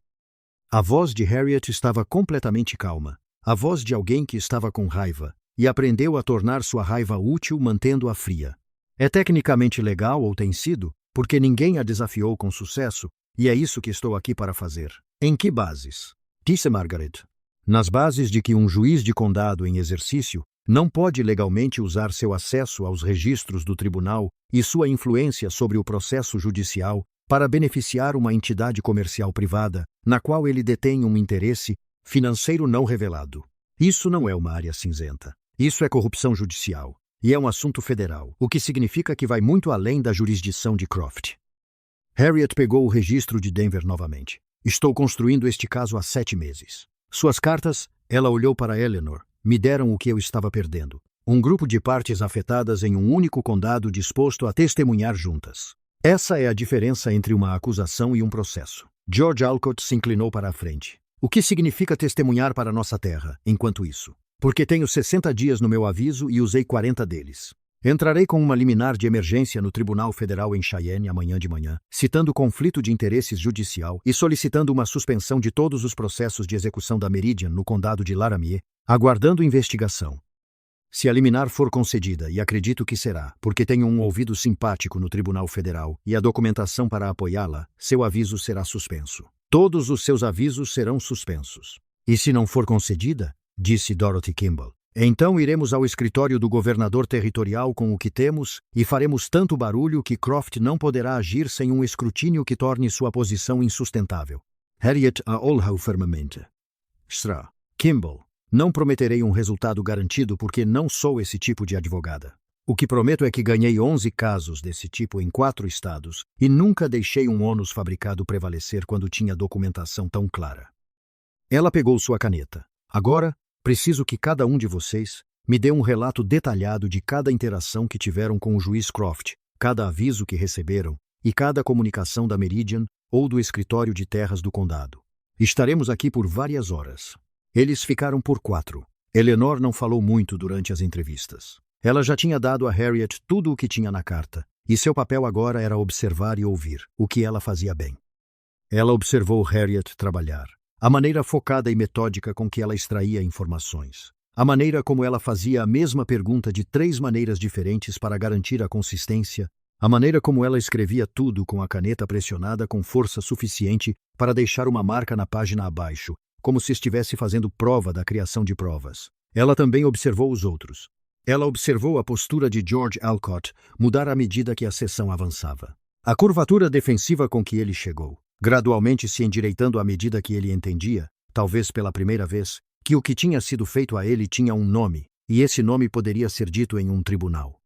A voz de Harriet estava completamente calma, a voz de alguém que estava com raiva, e aprendeu a tornar sua raiva útil mantendo-a fria. É tecnicamente legal ou tem sido, porque ninguém a desafiou com sucesso, e é isso que estou aqui para fazer. Em que bases? Disse Margaret. Nas bases de que um juiz de condado em exercício não pode legalmente usar seu acesso aos registros do tribunal e sua influência sobre o processo judicial para beneficiar uma entidade comercial privada, na qual ele detém um interesse financeiro não revelado. Isso não é uma área cinzenta. Isso é corrupção judicial. E é um assunto federal, o que significa que vai muito além da jurisdição de Croft. Harriet pegou o registro de Denver novamente. Estou construindo este caso há 7 meses. Suas cartas, ela olhou para Eleanor, me deram o que eu estava perdendo. Um grupo de partes afetadas em um único condado disposto a testemunhar juntas. Essa é a diferença entre uma acusação e um processo. George Alcott se inclinou para a frente. O que significa testemunhar para nossa terra, enquanto isso? Porque tenho 60 dias no meu aviso e usei 40 deles. Entrarei com uma liminar de emergência no Tribunal Federal em Cheyenne amanhã de manhã, citando conflito de interesses judicial e solicitando uma suspensão de todos os processos de execução da Meridian no condado de Laramie, aguardando investigação. Se a liminar for concedida, e acredito que será, porque tenho um ouvido simpático no Tribunal Federal e a documentação para apoiá-la, seu aviso será suspenso. Todos os seus avisos serão suspensos. E se não for concedida, disse Dorothy Kimball, então iremos ao escritório do governador territorial com o que temos e faremos tanto barulho que Croft não poderá agir sem um escrutínio que torne sua posição insustentável. Harriet a olhou firmemente. Sra. Kimball, não prometerei um resultado garantido porque não sou esse tipo de advogada. O que prometo é que ganhei 11 casos desse tipo em 4 estados e nunca deixei um ônus fabricado prevalecer quando tinha documentação tão clara. Ela pegou sua caneta. Agora, preciso que cada um de vocês me dê um relato detalhado de cada interação que tiveram com o juiz Croft, cada aviso que receberam e cada comunicação da Meridian ou do escritório de terras do condado. Estaremos aqui por várias horas. Eles ficaram por 4. Eleanor não falou muito durante as entrevistas. Ela já tinha dado a Harriet tudo o que tinha na carta, e seu papel agora era observar e ouvir, o que ela fazia bem. Ela observou Harriet trabalhar, a maneira focada e metódica com que ela extraía informações, a maneira como ela fazia a mesma pergunta de 3 maneiras diferentes para garantir a consistência, a maneira como ela escrevia tudo com a caneta pressionada com força suficiente para deixar uma marca na página abaixo, como se estivesse fazendo prova da criação de provas. Ela também observou os outros. Ela observou a postura de George Alcott mudar à medida que a sessão avançava. A curvatura defensiva com que ele chegou, gradualmente se endireitando à medida que ele entendia, talvez pela primeira vez, que o que tinha sido feito a ele tinha um nome, e esse nome poderia ser dito em um tribunal.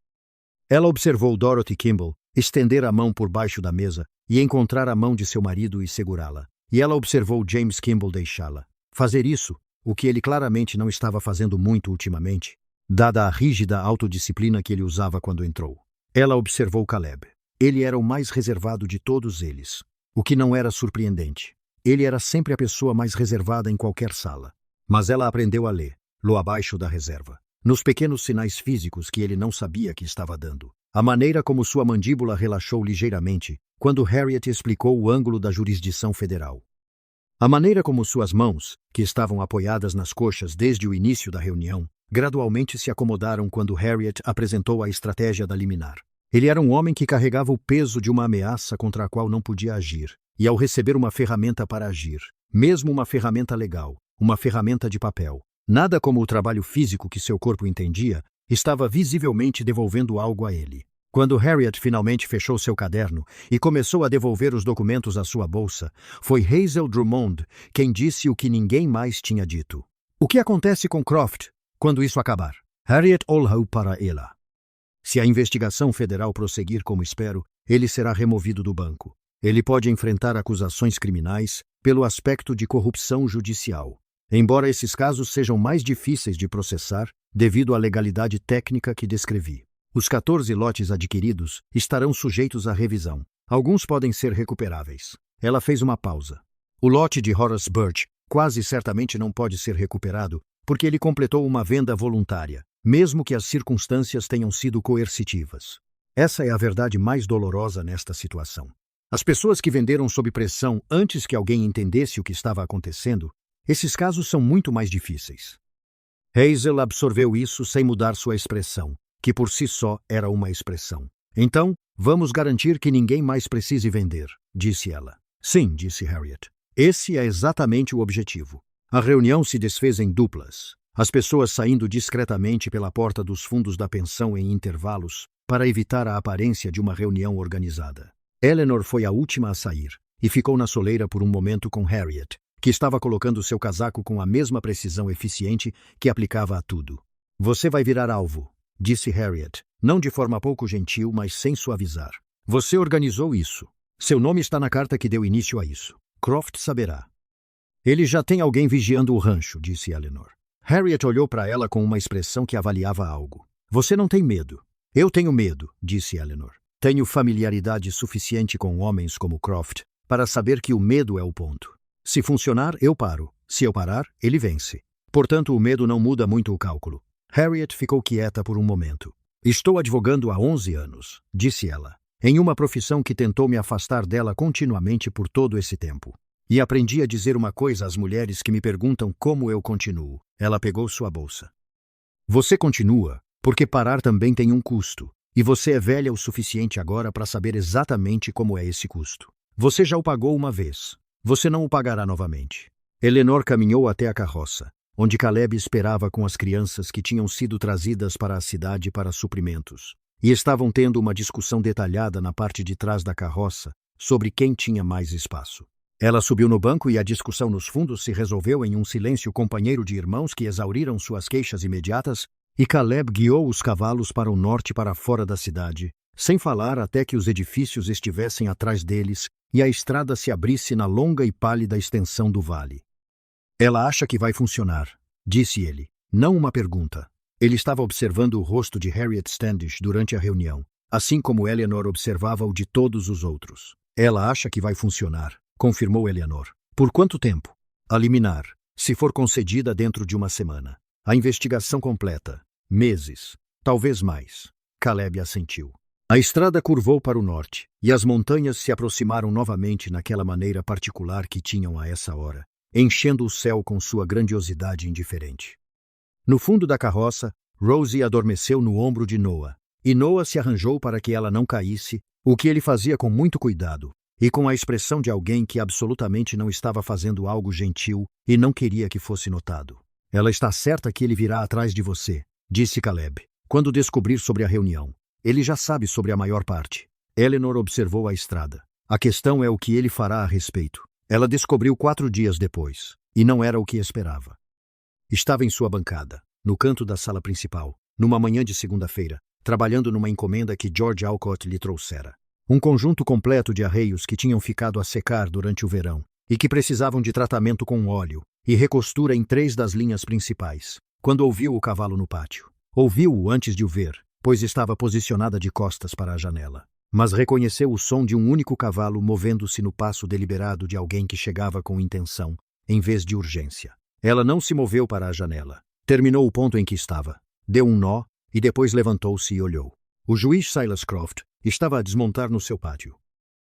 Ela observou Dorothy Kimball estender a mão por baixo da mesa e encontrar a mão de seu marido e segurá-la, e ela observou James Kimball deixá-la. Fazer isso, o que ele claramente não estava fazendo muito ultimamente, dada a rígida autodisciplina que ele usava quando entrou. Ela observou Caleb. Ele era o mais reservado de todos eles, o que não era surpreendente. Ele era sempre a pessoa mais reservada em qualquer sala. Mas ela aprendeu a ler, lo abaixo da reserva, nos pequenos sinais físicos que ele não sabia que estava dando. A maneira como sua mandíbula relaxou ligeiramente quando Harriet explicou o ângulo da jurisdição federal. A maneira como suas mãos, que estavam apoiadas nas coxas desde o início da reunião, gradualmente se acomodaram quando Harriet apresentou a estratégia da liminar. Ele era um homem que carregava o peso de uma ameaça contra a qual não podia agir, e ao receber uma ferramenta para agir, mesmo uma ferramenta legal, uma ferramenta de papel, nada como o trabalho físico que seu corpo entendia, estava visivelmente devolvendo algo a ele. Quando Harriet finalmente fechou seu caderno e começou a devolver os documentos à sua bolsa, foi Hazel Drummond quem disse o que ninguém mais tinha dito. O que acontece com Croft quando isso acabar? Harriet olhou para ela. Se a investigação federal prosseguir como espero, ele será removido do banco. Ele pode enfrentar acusações criminais pelo aspecto de corrupção judicial, embora esses casos sejam mais difíceis de processar devido à legalidade técnica que descrevi. Os 14 lotes adquiridos estarão sujeitos à revisão. Alguns podem ser recuperáveis. Ela fez uma pausa. O lote de Horace Birch quase certamente não pode ser recuperado porque ele completou uma venda voluntária, mesmo que as circunstâncias tenham sido coercitivas. Essa é a verdade mais dolorosa nesta situação. As pessoas que venderam sob pressão antes que alguém entendesse o que estava acontecendo, esses casos são muito mais difíceis. Hazel absorveu isso sem mudar sua expressão, que por si só era uma expressão. Então, vamos garantir que ninguém mais precise vender, disse ela. Sim, disse Harriet. Esse é exatamente o objetivo. A reunião se desfez em duplas, as pessoas saindo discretamente pela porta dos fundos da pensão em intervalos para evitar a aparência de uma reunião organizada. Eleanor foi a última a sair e ficou na soleira por um momento com Harriet, que estava colocando seu casaco com a mesma precisão eficiente que aplicava a tudo. Você vai virar alvo, disse Harriet, não de forma pouco gentil, mas sem suavizar. Você organizou isso. Seu nome está na carta que deu início a isso. Croft saberá. Ele já tem alguém vigiando o rancho, disse Eleanor. Harriet olhou para ela com uma expressão que avaliava algo. Você não tem medo. Eu tenho medo, disse Eleanor. Tenho familiaridade suficiente com homens como Croft para saber que o medo é o ponto. Se funcionar, eu paro. Se eu parar, ele vence. Portanto, o medo não muda muito o cálculo. Harriet ficou quieta por um momento. Estou advogando há 11 anos, disse ela, em uma profissão que tentou me afastar dela continuamente por todo esse tempo. E aprendi a dizer uma coisa às mulheres que me perguntam como eu continuo. Ela pegou sua bolsa. Você continua, porque parar também tem um custo. E você é velha o suficiente agora para saber exatamente como é esse custo. Você já o pagou uma vez. Você não o pagará novamente. Eleanor caminhou até a carroça, onde Caleb esperava com as crianças que tinham sido trazidas para a cidade para suprimentos, e estavam tendo uma discussão detalhada na parte de trás da carroça sobre quem tinha mais espaço. Ela subiu no banco e a discussão nos fundos se resolveu em um silêncio companheiro de irmãos que exauriram suas queixas imediatas, e Caleb guiou os cavalos para o norte para fora da cidade, sem falar até que os edifícios estivessem atrás deles e a estrada se abrisse na longa e pálida extensão do vale. Ela acha que vai funcionar, disse ele, não uma pergunta. Ele estava observando o rosto de Harriet Standish durante a reunião, assim como Eleanor observava o de todos os outros. Ela acha que vai funcionar, confirmou Eleanor. Por quanto tempo? A liminar, se for concedida dentro de uma semana. A investigação completa. Meses. Talvez mais. Caleb assentiu. A estrada curvou para o norte, e as montanhas se aproximaram novamente naquela maneira particular que tinham a essa hora, enchendo o céu com sua grandiosidade indiferente. No fundo da carroça, Rosie adormeceu no ombro de Noah, e Noah se arranjou para que ela não caísse, o que ele fazia com muito cuidado, e com a expressão de alguém que absolutamente não estava fazendo algo gentil e não queria que fosse notado. Ela está certa que ele virá atrás de você, disse Caleb, quando descobrir sobre a reunião. Ele já sabe sobre a maior parte. Eleanor observou a estrada. A questão é o que ele fará a respeito. Ela descobriu 4 dias depois, e não era o que esperava. Estava em sua bancada, no canto da sala principal, numa manhã de segunda-feira, trabalhando numa encomenda que George Alcott lhe trouxera. Um conjunto completo de arreios que tinham ficado a secar durante o verão e que precisavam de tratamento com óleo e recostura em 3 das linhas principais, quando ouviu o cavalo no pátio. Ouviu-o antes de o ver, pois estava posicionada de costas para a janela. mas reconheceu o som de um único cavalo movendo-se no passo deliberado de alguém que chegava com intenção, em vez de urgência. Ela não se moveu para a janela. Terminou o ponto em que estava. Deu um nó e depois levantou-se e olhou. O juiz Silas Croft estava a desmontar no seu pátio.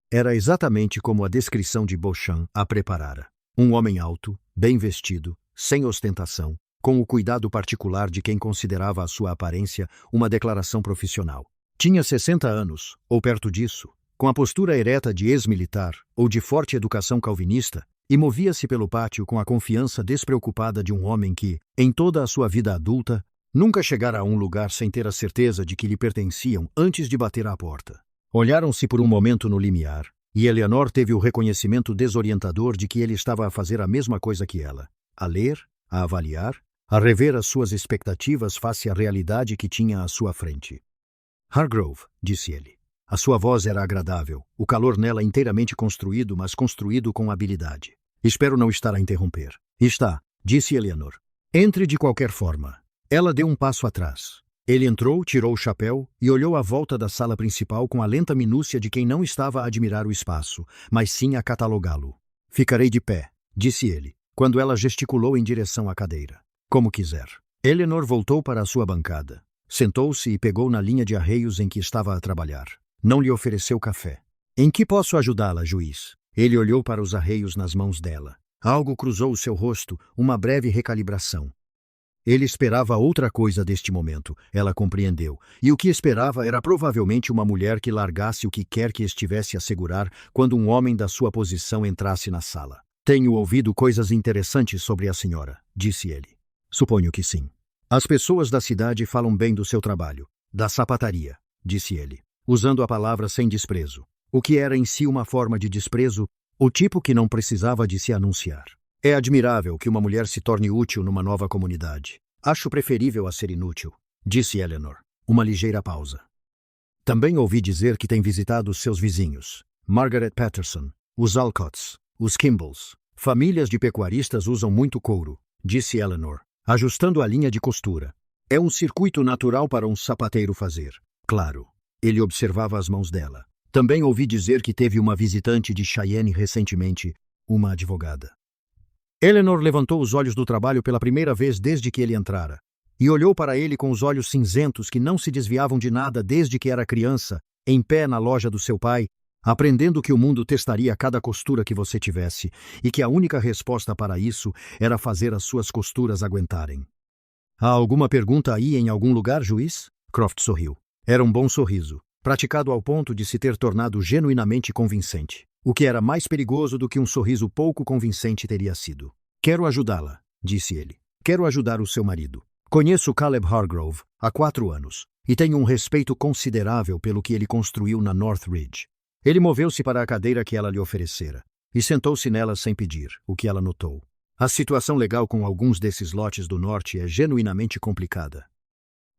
Era exatamente como a descrição de Beauchamp a preparara. Um homem alto, bem vestido, sem ostentação, com o cuidado particular de quem considerava a sua aparência uma declaração profissional. Tinha 60 anos, ou perto disso, com a postura ereta de ex-militar ou de forte educação calvinista, e movia-se pelo pátio com a confiança despreocupada de um homem que, em toda a sua vida adulta, nunca chegara a um lugar sem ter a certeza de que lhe pertenciam antes de bater à porta. Olharam-se por um momento no limiar, e Eleanor teve o reconhecimento desorientador de que ele estava a fazer a mesma coisa que ela, a ler, a avaliar, a rever as suas expectativas face à realidade que tinha à sua frente. Hargrove, disse ele. A sua voz era agradável, o calor nela inteiramente construído, mas construído com habilidade. Espero não estar a interromper. Está, disse Eleanor. Entre de qualquer forma. Ela deu um passo atrás. Ele entrou, tirou o chapéu e olhou à volta da sala principal com a lenta minúcia de quem não estava a admirar o espaço, mas sim a catalogá-lo. Ficarei de pé, disse ele, quando ela gesticulou em direção à cadeira. Como quiser. Eleanor voltou para a sua bancada. Sentou-se e pegou na linha de arreios em que estava a trabalhar. Não lhe ofereceu café. Em que posso ajudá-la, juiz? Ele olhou para os arreios nas mãos dela. Algo cruzou o seu rosto, uma breve recalibração. Ele esperava outra coisa deste momento, ela compreendeu, e o que esperava era provavelmente uma mulher que largasse o que quer que estivesse a segurar quando um homem da sua posição entrasse na sala. Tenho ouvido coisas interessantes sobre a senhora, disse ele. Suponho que sim. As pessoas da cidade falam bem do seu trabalho, da sapataria, disse ele, usando a palavra sem desprezo, o que era em si uma forma de desprezo, o tipo que não precisava de se anunciar. É admirável que uma mulher se torne útil numa nova comunidade. Acho preferível a ser inútil, disse Eleanor. Uma ligeira pausa. Também ouvi dizer que tem visitado os seus vizinhos, Margaret Patterson, os Alcotts, os Kimballs. Famílias de pecuaristas usam muito couro, disse Eleanor, ajustando a linha de costura. É um circuito natural para um sapateiro fazer. Claro. Ele observava as mãos dela. Também ouvi dizer que teve uma visitante de Cheyenne recentemente, uma advogada. Eleanor levantou os olhos do trabalho pela primeira vez desde que ele entrara, e olhou para ele com os olhos cinzentos que não se desviavam de nada desde que era criança, em pé na loja do seu pai, aprendendo que o mundo testaria cada costura que você tivesse, e que a única resposta para isso era fazer as suas costuras aguentarem. Há alguma pergunta aí em algum lugar, juiz? Croft sorriu. Era um bom sorriso, praticado ao ponto de se ter tornado genuinamente convincente. O que era mais perigoso do que um sorriso pouco convincente teria sido. Quero ajudá-la, disse ele. Quero ajudar o seu marido. Conheço Caleb Hargrove há 4 anos e tenho um respeito considerável pelo que ele construiu na Northridge. Ele moveu-se para a cadeira que ela lhe oferecera e sentou-se nela sem pedir, o que ela notou. A situação legal com alguns desses lotes do norte é genuinamente complicada.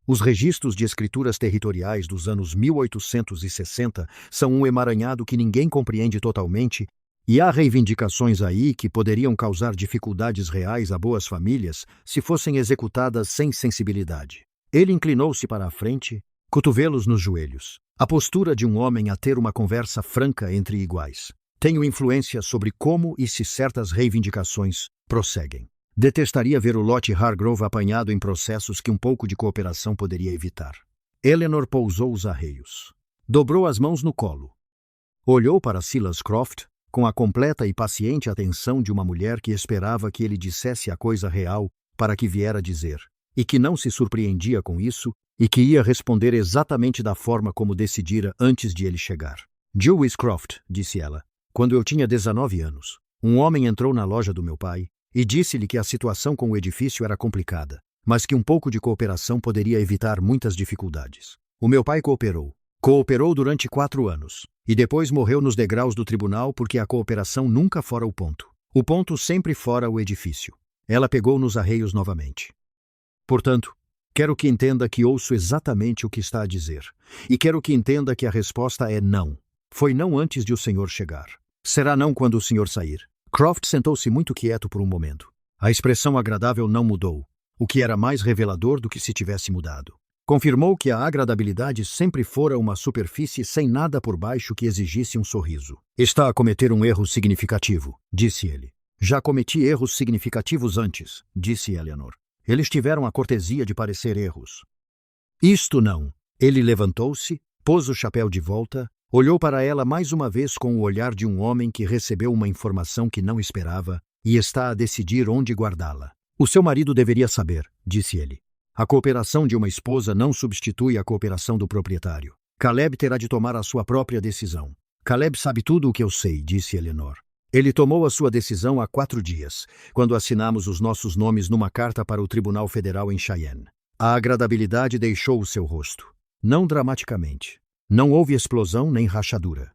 Os registros de escrituras territoriais dos anos 1860 são um emaranhado que ninguém compreende totalmente, e há reivindicações aí que poderiam causar dificuldades reais a boas famílias se fossem executadas sem sensibilidade. Ele inclinou-se para a frente, cotovelos nos joelhos, a postura de um homem a ter uma conversa franca entre iguais. Tenho influência sobre como e se certas reivindicações prosseguem. Detestaria ver o lote Hargrove apanhado em processos que um pouco de cooperação poderia evitar. Eleanor pousou os arreios. Dobrou as mãos no colo. Olhou para Silas Croft com a completa e paciente atenção de uma mulher que esperava que ele dissesse a coisa real para que viera dizer, e que não se surpreendia com isso, e que ia responder exatamente da forma como decidira antes de ele chegar. Juiz Croft, disse ela, quando eu tinha 19 anos, um homem entrou na loja do meu pai e disse-lhe que a situação com o edifício era complicada, mas que um pouco de cooperação poderia evitar muitas dificuldades. O meu pai cooperou. Cooperou durante 4 anos, e depois morreu nos degraus do tribunal porque a cooperação nunca fora o ponto. O ponto sempre fora o edifício. Ela pegou nos arreios novamente. Portanto, quero que entenda que ouço exatamente o que está a dizer, e quero que entenda que a resposta é não. Foi não antes de o senhor chegar. Será não quando o senhor sair. Croft sentou-se muito quieto por um momento. A expressão agradável não mudou, o que era mais revelador do que se tivesse mudado. Confirmou que a agradabilidade sempre fora uma superfície sem nada por baixo que exigisse um sorriso. Está a cometer um erro significativo, disse ele. Já cometi erros significativos antes, disse Eleanor. Eles tiveram a cortesia de parecer erros. Isto não. Ele levantou-se, pôs o chapéu de volta, olhou para ela mais uma vez com o olhar de um homem que recebeu uma informação que não esperava e está a decidir onde guardá-la. O seu marido deveria saber, disse ele. A cooperação de uma esposa não substitui a cooperação do proprietário. Caleb terá de tomar a sua própria decisão. Caleb sabe tudo o que eu sei, disse Eleanor. Ele tomou a sua decisão há 4 dias, quando assinamos os nossos nomes numa carta para o Tribunal Federal em Cheyenne. A agradabilidade deixou o seu rosto. Não dramaticamente. Não houve explosão nem rachadura.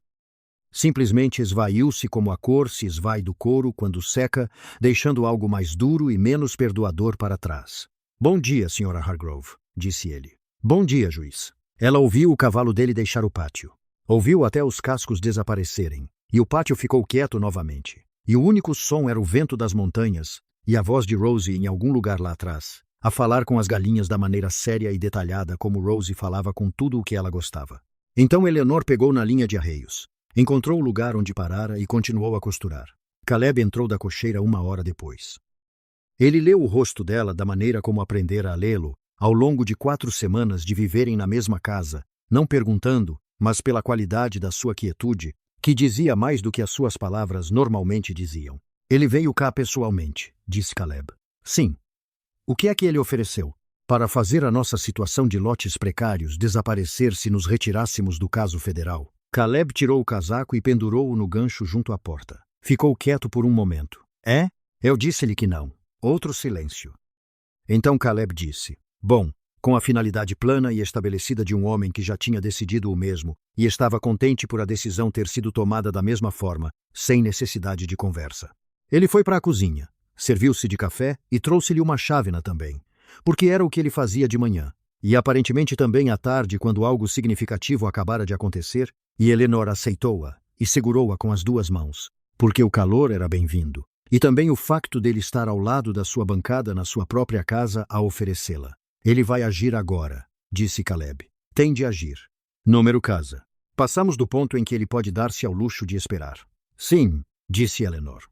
Simplesmente esvaiu-se como a cor se esvai do couro quando seca, deixando algo mais duro e menos perdoador para trás. Bom dia, Sra. Hargrove, disse ele. Bom dia, juiz. Ela ouviu o cavalo dele deixar o pátio. Ouviu até os cascos desaparecerem, e o pátio ficou quieto novamente. E o único som era o vento das montanhas e a voz de Rosie em algum lugar lá atrás, a falar com as galinhas da maneira séria e detalhada como Rosie falava com tudo o que ela gostava. Então Eleanor pegou na linha de arreios, encontrou o lugar onde parara e continuou a costurar. Caleb entrou da cocheira 1 hora depois. Ele leu o rosto dela da maneira como aprendera a lê-lo, ao longo de 4 semanas de viverem na mesma casa, não perguntando, mas pela qualidade da sua quietude, que dizia mais do que as suas palavras normalmente diziam. Ele veio cá pessoalmente, disse Caleb. Sim. O que é que ele ofereceu? Para fazer a nossa situação de lotes precários desaparecer se nos retirássemos do caso federal. Caleb tirou o casaco e pendurou-o no gancho junto à porta. Ficou quieto por um momento. É? Eu disse-lhe que não. Outro silêncio. Então Caleb disse, bom, com a finalidade plana e estabelecida de um homem que já tinha decidido o mesmo e estava contente por a decisão ter sido tomada da mesma forma, sem necessidade de conversa. Ele foi para a cozinha, serviu-se de café e trouxe-lhe uma chávena também, porque era o que ele fazia de manhã, e aparentemente também à tarde quando algo significativo acabara de acontecer, e Eleanor aceitou-a e segurou-a com as 2 mãos, porque o calor era bem-vindo. E também o facto dele estar ao lado da sua bancada na sua própria casa a oferecê-la. Ele vai agir agora, disse Caleb. Tem de agir. Número casa. Passamos do ponto em que ele pode dar-se ao luxo de esperar. Sim, disse Eleanor.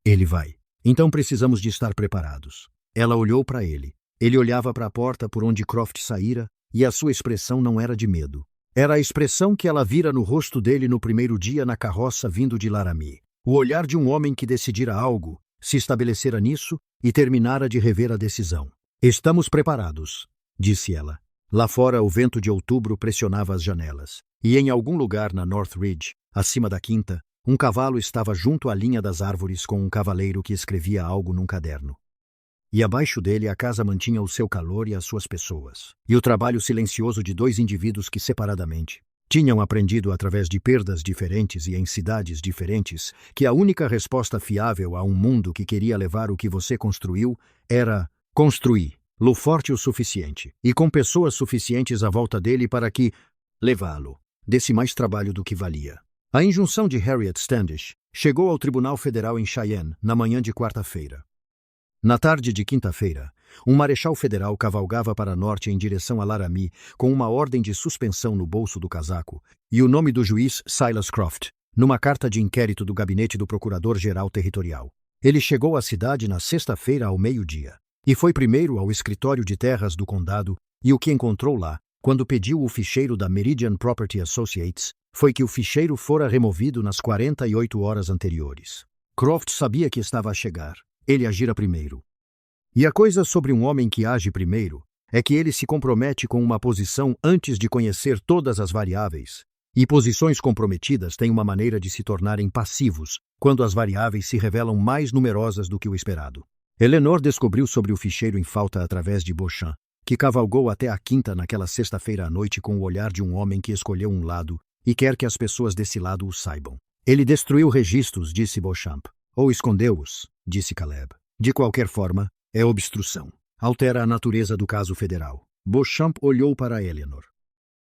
Ele vai. Então precisamos de estar preparados. Ela olhou para ele. Ele olhava para a porta por onde Croft saíra, e a sua expressão não era de medo. Era a expressão que ela vira no rosto dele no primeiro dia na carroça vindo de Laramie. O olhar de um homem que decidira algo, se estabelecera nisso e terminara de rever a decisão. Estamos preparados, disse ela. Lá fora o vento de outubro pressionava as janelas, e em algum lugar na North Ridge, acima da quinta, um cavalo estava junto à linha das árvores com um cavaleiro que escrevia algo num caderno. E abaixo dele a casa mantinha o seu calor e as suas pessoas, e o trabalho silencioso de 2 indivíduos que separadamente tinham aprendido através de perdas diferentes e em cidades diferentes que a única resposta fiável a um mundo que queria levar o que você construiu era construí-lo forte o suficiente e com pessoas suficientes à volta dele para que levá-lo desse mais trabalho do que valia. A injunção de Harriet Standish chegou ao Tribunal Federal em Cheyenne na manhã de 4ª-feira. Na tarde de quinta-feira, um marechal federal cavalgava para norte em direção a Laramie com uma ordem de suspensão no bolso do casaco e o nome do juiz Silas Croft, numa carta de inquérito do gabinete do Procurador-Geral Territorial. Ele chegou à cidade na sexta-feira ao meio-dia e foi primeiro ao escritório de terras do condado e o que encontrou lá, quando pediu o ficheiro da Meridian Property Associates, foi que o ficheiro fora removido nas 48 horas anteriores. Croft sabia que estava a chegar. Ele agira primeiro. E a coisa sobre um homem que age primeiro é que ele se compromete com uma posição antes de conhecer todas as variáveis. E posições comprometidas têm uma maneira de se tornarem passivos quando as variáveis se revelam mais numerosas do que o esperado. Eleanor descobriu sobre o ficheiro em falta através de Beauchamp, que cavalgou até a quinta naquela sexta-feira à noite com o olhar de um homem que escolheu um lado e quer que as pessoas desse lado o saibam. Ele destruiu registros, disse Beauchamp. Ou escondeu-os, disse Caleb. De qualquer forma, é obstrução. Altera a natureza do caso federal. Beauchamp olhou para Eleanor.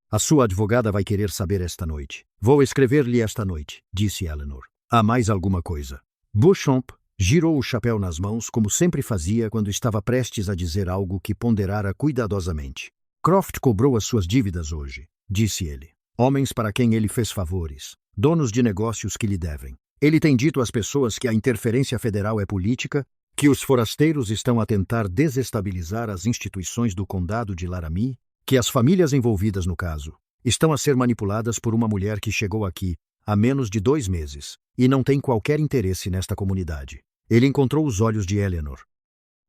A sua advogada vai querer saber esta noite. Vou escrever-lhe esta noite, disse Eleanor. Há mais alguma coisa? Beauchamp girou o chapéu nas mãos como sempre fazia quando estava prestes a dizer algo que ponderara cuidadosamente. Croft cobrou as suas dívidas hoje, disse ele. Homens para quem ele fez favores, donos de negócios que lhe devem. Ele tem dito às pessoas que a interferência federal é política, que os forasteiros estão a tentar desestabilizar as instituições do condado de Laramie, que as famílias envolvidas no caso estão a ser manipuladas por uma mulher que chegou aqui há menos de 2 meses e não tem qualquer interesse nesta comunidade. Ele encontrou os olhos de Eleanor.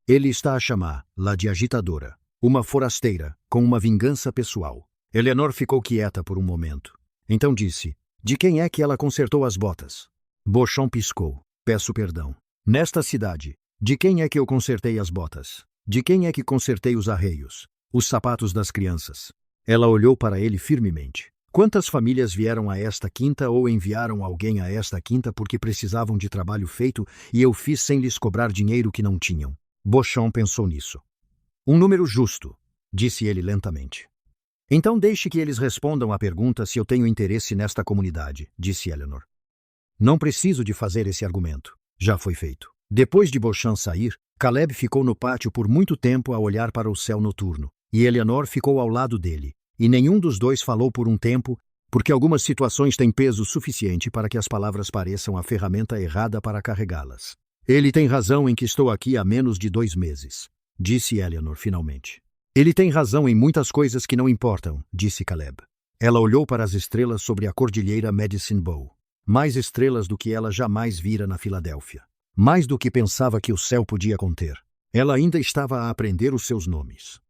Ele está a chamá-la de agitadora, uma forasteira com uma vingança pessoal. Eleanor ficou quieta por um momento. Então disse: de quem é que ela consertou as botas? Beauchamp piscou. Peço perdão. Nesta cidade, de quem é que eu consertei as botas? De quem é que consertei os arreios? Os sapatos das crianças? Ela olhou para ele firmemente. Quantas famílias vieram a esta quinta ou enviaram alguém a esta quinta porque precisavam de trabalho feito e eu fiz sem lhes cobrar dinheiro que não tinham? Beauchamp pensou nisso. Um número justo, disse ele lentamente. Então deixe que eles respondam à pergunta se eu tenho interesse nesta comunidade, disse Eleanor. Não preciso de fazer esse argumento. Já foi feito. Depois de Beauchamp sair, Caleb ficou no pátio por muito tempo a olhar para o céu noturno, e Eleanor ficou ao lado dele, e nenhum dos dois falou por um tempo, porque algumas situações têm peso suficiente para que as palavras pareçam a ferramenta errada para carregá-las. Ele tem razão em que estou aqui há menos de 2 meses, disse Eleanor finalmente. Ele tem razão em muitas coisas que não importam, disse Caleb. Ela olhou para as estrelas sobre a cordilheira Medicine Bow. Mais estrelas do que ela jamais vira na Filadélfia. Mais do que pensava que o céu podia conter. Ela ainda estava a aprender os seus nomes.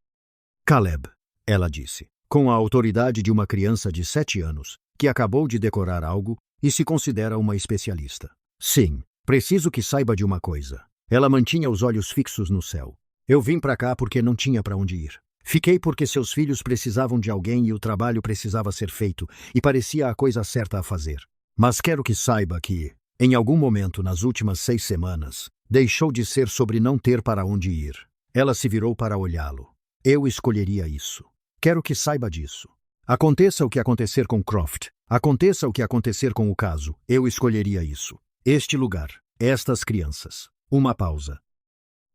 Caleb, ela disse, com a autoridade de uma criança de 7 anos, que acabou de decorar algo e se considera uma especialista. Sim, preciso que saiba de uma coisa. Ela mantinha os olhos fixos no céu. Eu vim para cá porque não tinha para onde ir. Fiquei porque seus filhos precisavam de alguém e o trabalho precisava ser feito, e parecia a coisa certa a fazer. Mas quero que saiba que, em algum momento nas últimas 6 semanas, deixou de ser sobre não ter para onde ir. Ela se virou para olhá-lo. Eu escolheria isso. Quero que saiba disso. Aconteça o que acontecer com Croft, aconteça o que acontecer com o caso, eu escolheria isso. Este lugar, estas crianças. Uma pausa.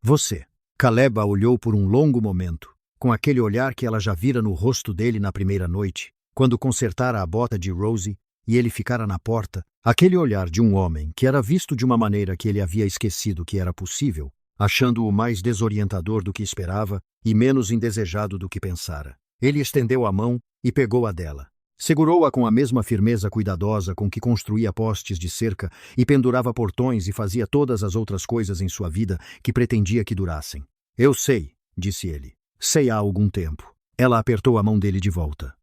Você. Caleb a olhou por um longo momento, com aquele olhar que ela já vira no rosto dele na primeira noite, quando consertara a bota de Rosie e ele ficara na porta, aquele olhar de um homem que era visto de uma maneira que ele havia esquecido que era possível, achando-o mais desorientador do que esperava e menos indesejado do que pensara. Ele estendeu a mão e pegou a dela. Segurou-a com a mesma firmeza cuidadosa com que construía postes de cerca e pendurava portões e fazia todas as outras coisas em sua vida que pretendia que durassem. Eu sei, disse ele. Sei há algum tempo. Ela apertou a mão dele de volta.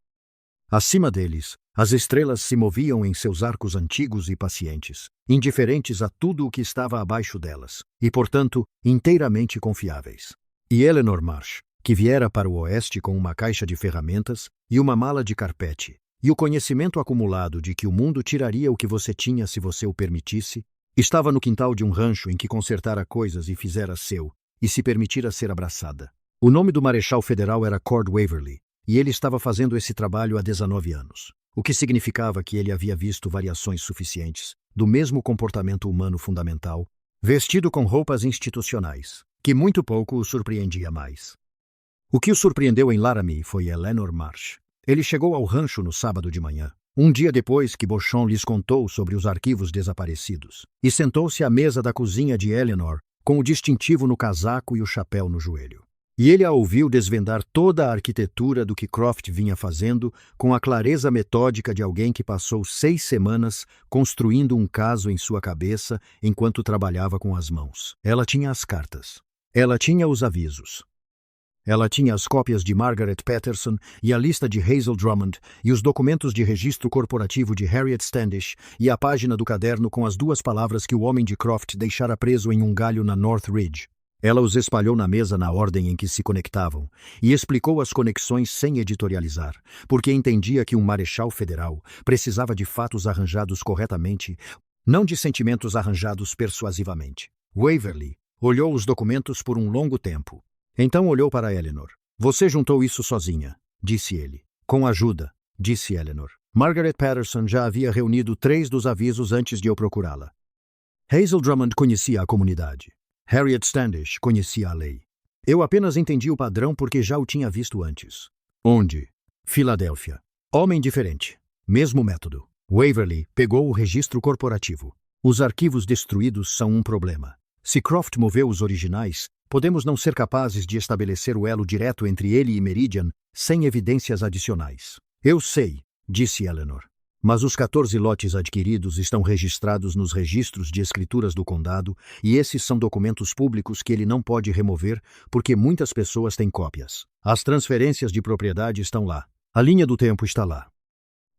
Acima deles, as estrelas se moviam em seus arcos antigos e pacientes, indiferentes a tudo o que estava abaixo delas, e, portanto, inteiramente confiáveis. E Eleanor Marsh, que viera para o oeste com uma caixa de ferramentas e uma mala de carpete, e o conhecimento acumulado de que o mundo tiraria o que você tinha se você o permitisse, estava no quintal de um rancho em que consertara coisas e fizera seu, e se permitira ser abraçada. O nome do marechal federal era Cord Waverly, e ele estava fazendo esse trabalho há 19 anos, o que significava que ele havia visto variações suficientes do mesmo comportamento humano fundamental, vestido com roupas institucionais, que muito pouco o surpreendia mais. O que o surpreendeu em Laramie foi Eleanor Marsh. Ele chegou ao rancho no sábado de manhã, um dia depois que Beauchamp lhes contou sobre os arquivos desaparecidos, e sentou-se à mesa da cozinha de Eleanor com o distintivo no casaco e o chapéu no joelho. E ele a ouviu desvendar toda a arquitetura do que Croft vinha fazendo com a clareza metódica de alguém que passou 6 semanas construindo um caso em sua cabeça enquanto trabalhava com as mãos. Ela tinha as cartas. Ela tinha os avisos. Ela tinha as cópias de Margaret Patterson e a lista de Hazel Drummond e os documentos de registro corporativo de Harriet Standish e a página do caderno com as 2 palavras que o homem de Croft deixara preso em um galho na North Ridge. Ela os espalhou na mesa na ordem em que se conectavam e explicou as conexões sem editorializar, porque entendia que um marechal federal precisava de fatos arranjados corretamente, não de sentimentos arranjados persuasivamente. Waverly olhou os documentos por um longo tempo. Então olhou para Eleanor. Você juntou isso sozinha, disse ele. Com ajuda, disse Eleanor. Margaret Patterson já havia reunido 3 dos avisos antes de eu procurá-la. Hazel Drummond conhecia a comunidade. Harriet Standish conhecia a lei. Eu apenas entendi o padrão porque já o tinha visto antes. Onde? Filadélfia. Homem diferente. Mesmo método. Waverly pegou o registro corporativo. Os arquivos destruídos são um problema. Se Croft moveu os originais, podemos não ser capazes de estabelecer o elo direto entre ele e Meridian sem evidências adicionais. Eu sei, disse Eleanor. Mas os 14 lotes adquiridos estão registrados nos registros de escrituras do condado e esses são documentos públicos que ele não pode remover porque muitas pessoas têm cópias. As transferências de propriedade estão lá. A linha do tempo está lá.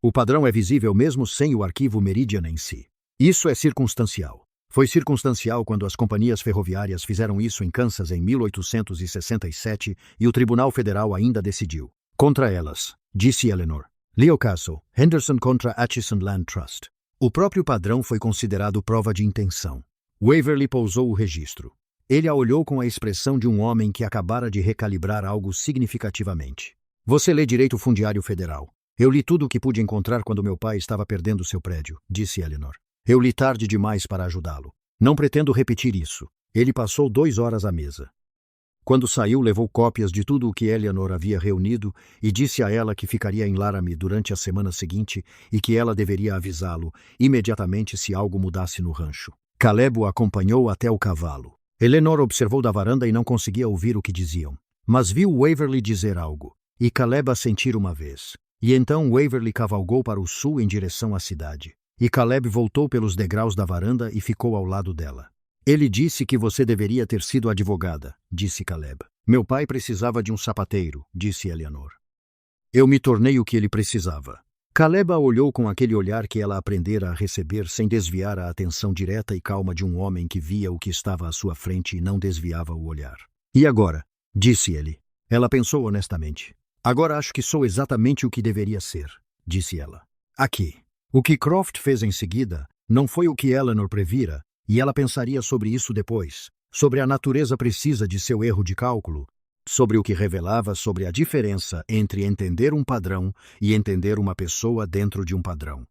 O padrão é visível mesmo sem o arquivo Meridian em si. Isso é circunstancial. Foi circunstancial quando as companhias ferroviárias fizeram isso em Kansas em 1867 e o Tribunal Federal ainda decidiu. Contra elas, disse Eleanor. Leo Castle, Henderson contra Atchison Land Trust. O próprio padrão foi considerado prova de intenção. Waverly pousou o registro. Ele a olhou com a expressão de um homem que acabara de recalibrar algo significativamente. Você lê direito fundiário federal. Eu li tudo o que pude encontrar quando meu pai estava perdendo seu prédio, disse Eleanor. Eu li tarde demais para ajudá-lo. Não pretendo repetir isso. Ele passou 2 horas à mesa. Quando saiu, levou cópias de tudo o que Eleanor havia reunido e disse a ela que ficaria em Laramie durante a semana seguinte e que ela deveria avisá-lo imediatamente se algo mudasse no rancho. Caleb o acompanhou até o cavalo. Eleanor observou da varanda e não conseguia ouvir o que diziam. Mas viu Waverly dizer algo, e Caleb assentir uma vez. E então Waverly cavalgou para o sul em direção à cidade. E Caleb voltou pelos degraus da varanda e ficou ao lado dela. Ele disse que você deveria ter sido advogada, disse Caleb. Meu pai precisava de um sapateiro, disse Eleanor. Eu me tornei o que ele precisava. Caleb a olhou com aquele olhar que ela aprendera a receber sem desviar a atenção direta e calma de um homem que via o que estava à sua frente e não desviava o olhar. E agora? Disse ele. Ela pensou honestamente. Agora acho que sou exatamente o que deveria ser, disse ela. Aqui. O que Croft fez em seguida não foi o que Eleanor previra, e ela pensaria sobre isso depois, sobre a natureza precisa de seu erro de cálculo, sobre o que revelava sobre a diferença entre entender um padrão e entender uma pessoa dentro de um padrão.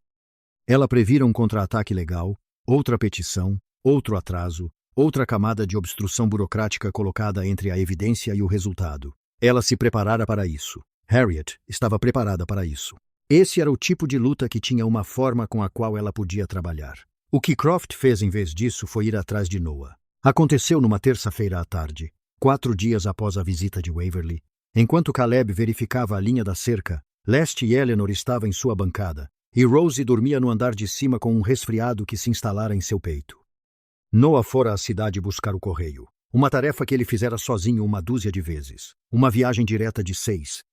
Ela previra um contra-ataque legal, outra petição, outro atraso, outra camada de obstrução burocrática colocada entre a evidência e o resultado. Ela se preparara para isso. Harriet estava preparada para isso. Esse era o tipo de luta que tinha uma forma com a qual ela podia trabalhar. O que Croft fez em vez disso foi ir atrás de Noah. Aconteceu numa terça-feira à tarde, 4 dias após a visita de Waverly. Enquanto Caleb verificava a linha da cerca, Leste e Eleanor estavam em sua bancada, e Rosie dormia no andar de cima com um resfriado que se instalara em seu peito. Noah fora à cidade buscar o correio. Uma tarefa que ele fizera sozinho uma dúzia de vezes. Uma viagem direta de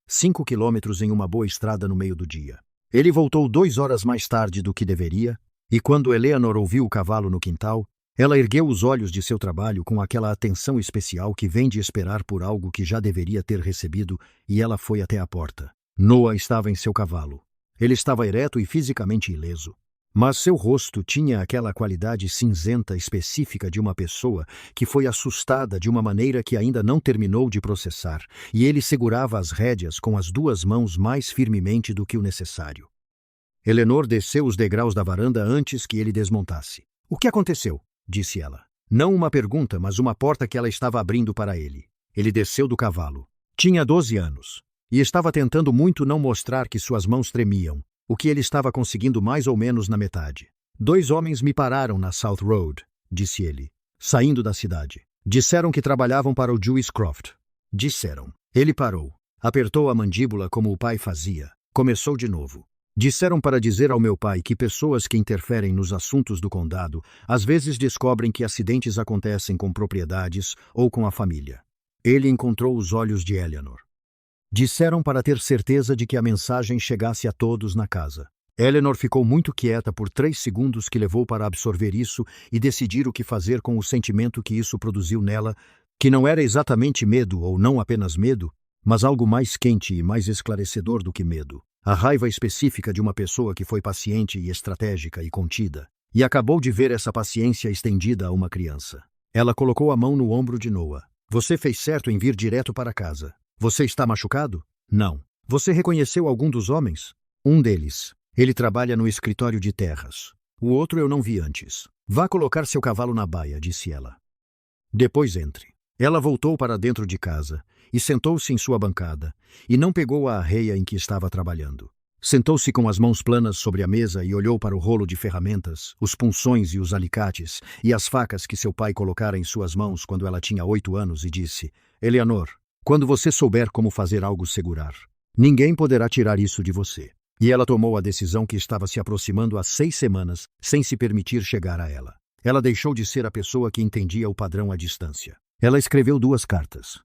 5 quilômetros em uma boa estrada no meio do dia. Ele voltou 2 horas mais tarde do que deveria, e quando Eleanor ouviu o cavalo no quintal, ela ergueu os olhos de seu trabalho com aquela atenção especial que vem de esperar por algo que já deveria ter recebido, e ela foi até a porta. Noah estava em seu cavalo. Ele estava ereto e fisicamente ileso. Mas seu rosto tinha aquela qualidade cinzenta específica de uma pessoa que foi assustada de uma maneira que ainda não terminou de processar, e ele segurava as rédeas com as 2 mãos mais firmemente do que o necessário. Eleanor desceu os degraus da varanda antes que ele desmontasse. O que aconteceu? Disse ela. Não uma pergunta, mas uma porta que ela estava abrindo para ele. Ele desceu do cavalo. Tinha 12 anos. E estava tentando muito não mostrar que suas mãos tremiam, o que ele estava conseguindo mais ou menos na metade. 2 homens me pararam na South Road, disse ele, saindo da cidade. Disseram que trabalhavam para o Juice Croft. Disseram. Ele parou. Apertou a mandíbula como o pai fazia. Começou de novo. Disseram para dizer ao meu pai que pessoas que interferem nos assuntos do condado às vezes descobrem que acidentes acontecem com propriedades ou com a família. Ele encontrou os olhos de Eleanor. Disseram para ter certeza de que a mensagem chegasse a todos na casa. Eleanor ficou muito quieta por 3 segundos que levou para absorver isso e decidir o que fazer com o sentimento que isso produziu nela, que não era exatamente medo ou não apenas medo, mas algo mais quente e mais esclarecedor do que medo. A raiva específica de uma pessoa que foi paciente e estratégica e contida, e acabou de ver essa paciência estendida a uma criança. Ela colocou a mão no ombro de Noah. Você fez certo em vir direto para casa. Você está machucado? Não. Você reconheceu algum dos homens? Um deles. Ele trabalha no escritório de terras. O outro eu não vi antes. Vá colocar seu cavalo na baia, disse ela. Depois entre. Ela voltou para dentro de casa e sentou-se em sua bancada, e não pegou a arreia em que estava trabalhando. Sentou-se com as mãos planas sobre a mesa e olhou para o rolo de ferramentas, os punções e os alicates, e as facas que seu pai colocara em suas mãos quando ela tinha 8 anos e disse: Eleanor, quando você souber como fazer algo segurar, ninguém poderá tirar isso de você. E ela tomou a decisão que estava se aproximando há 6 semanas, sem se permitir chegar a ela. Ela deixou de ser a pessoa que entendia o padrão à distância. Ela escreveu 2 cartas.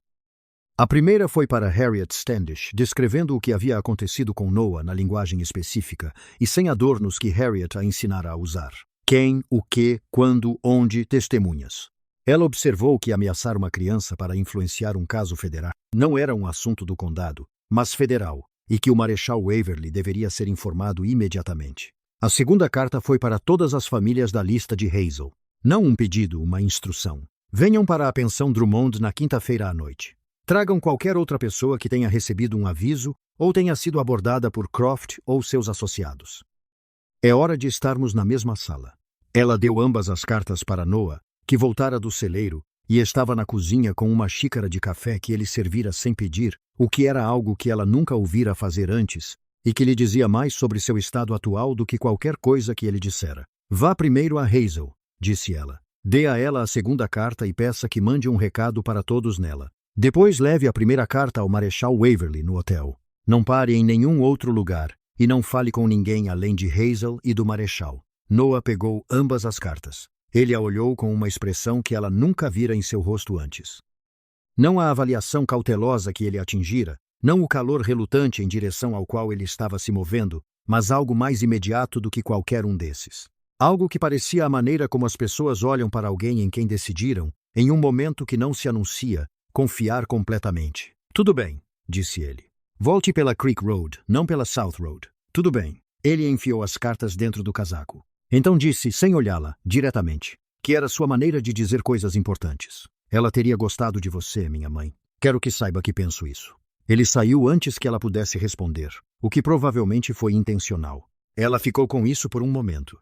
A primeira foi para Harriet Standish, descrevendo o que havia acontecido com Noah na linguagem específica e sem adornos que Harriet a ensinara a usar. Quem, o que, quando, onde, testemunhas. Ela observou que ameaçar uma criança para influenciar um caso federal não era um assunto do condado, mas federal, e que o Marechal Waverly deveria ser informado imediatamente. A segunda carta foi para todas as famílias da lista de Hazel. Não um pedido, uma instrução. Venham para a pensão Drummond na quinta-feira à noite. Tragam qualquer outra pessoa que tenha recebido um aviso ou tenha sido abordada por Croft ou seus associados. É hora de estarmos na mesma sala. Ela deu ambas as cartas para Noah, que voltara do celeiro e estava na cozinha com uma xícara de café que ele servira sem pedir, o que era algo que ela nunca ouvira fazer antes e que lhe dizia mais sobre seu estado atual do que qualquer coisa que ele dissera. Vá primeiro a Hazel, disse ela. Dê a ela a segunda carta e peça que mande um recado para todos nela. Depois leve a primeira carta ao Marechal Waverly no hotel. Não pare em nenhum outro lugar e não fale com ninguém além de Hazel e do Marechal. Noah pegou ambas as cartas. Ele a olhou com uma expressão que ela nunca vira em seu rosto antes. Não a avaliação cautelosa que ele atingira, não o calor relutante em direção ao qual ele estava se movendo, mas algo mais imediato do que qualquer um desses. Algo que parecia a maneira como as pessoas olham para alguém em quem decidiram, em um momento que não se anuncia, confiar completamente. Tudo bem, disse ele. Volte pela Creek Road, não pela South Road. Tudo bem. Ele enfiou as cartas dentro do casaco. Então disse, sem olhá-la, diretamente, que era sua maneira de dizer coisas importantes. Ela teria gostado de você, minha mãe. Quero que saiba que penso isso. Ele saiu antes que ela pudesse responder, o que provavelmente foi intencional. Ela ficou com isso por um momento.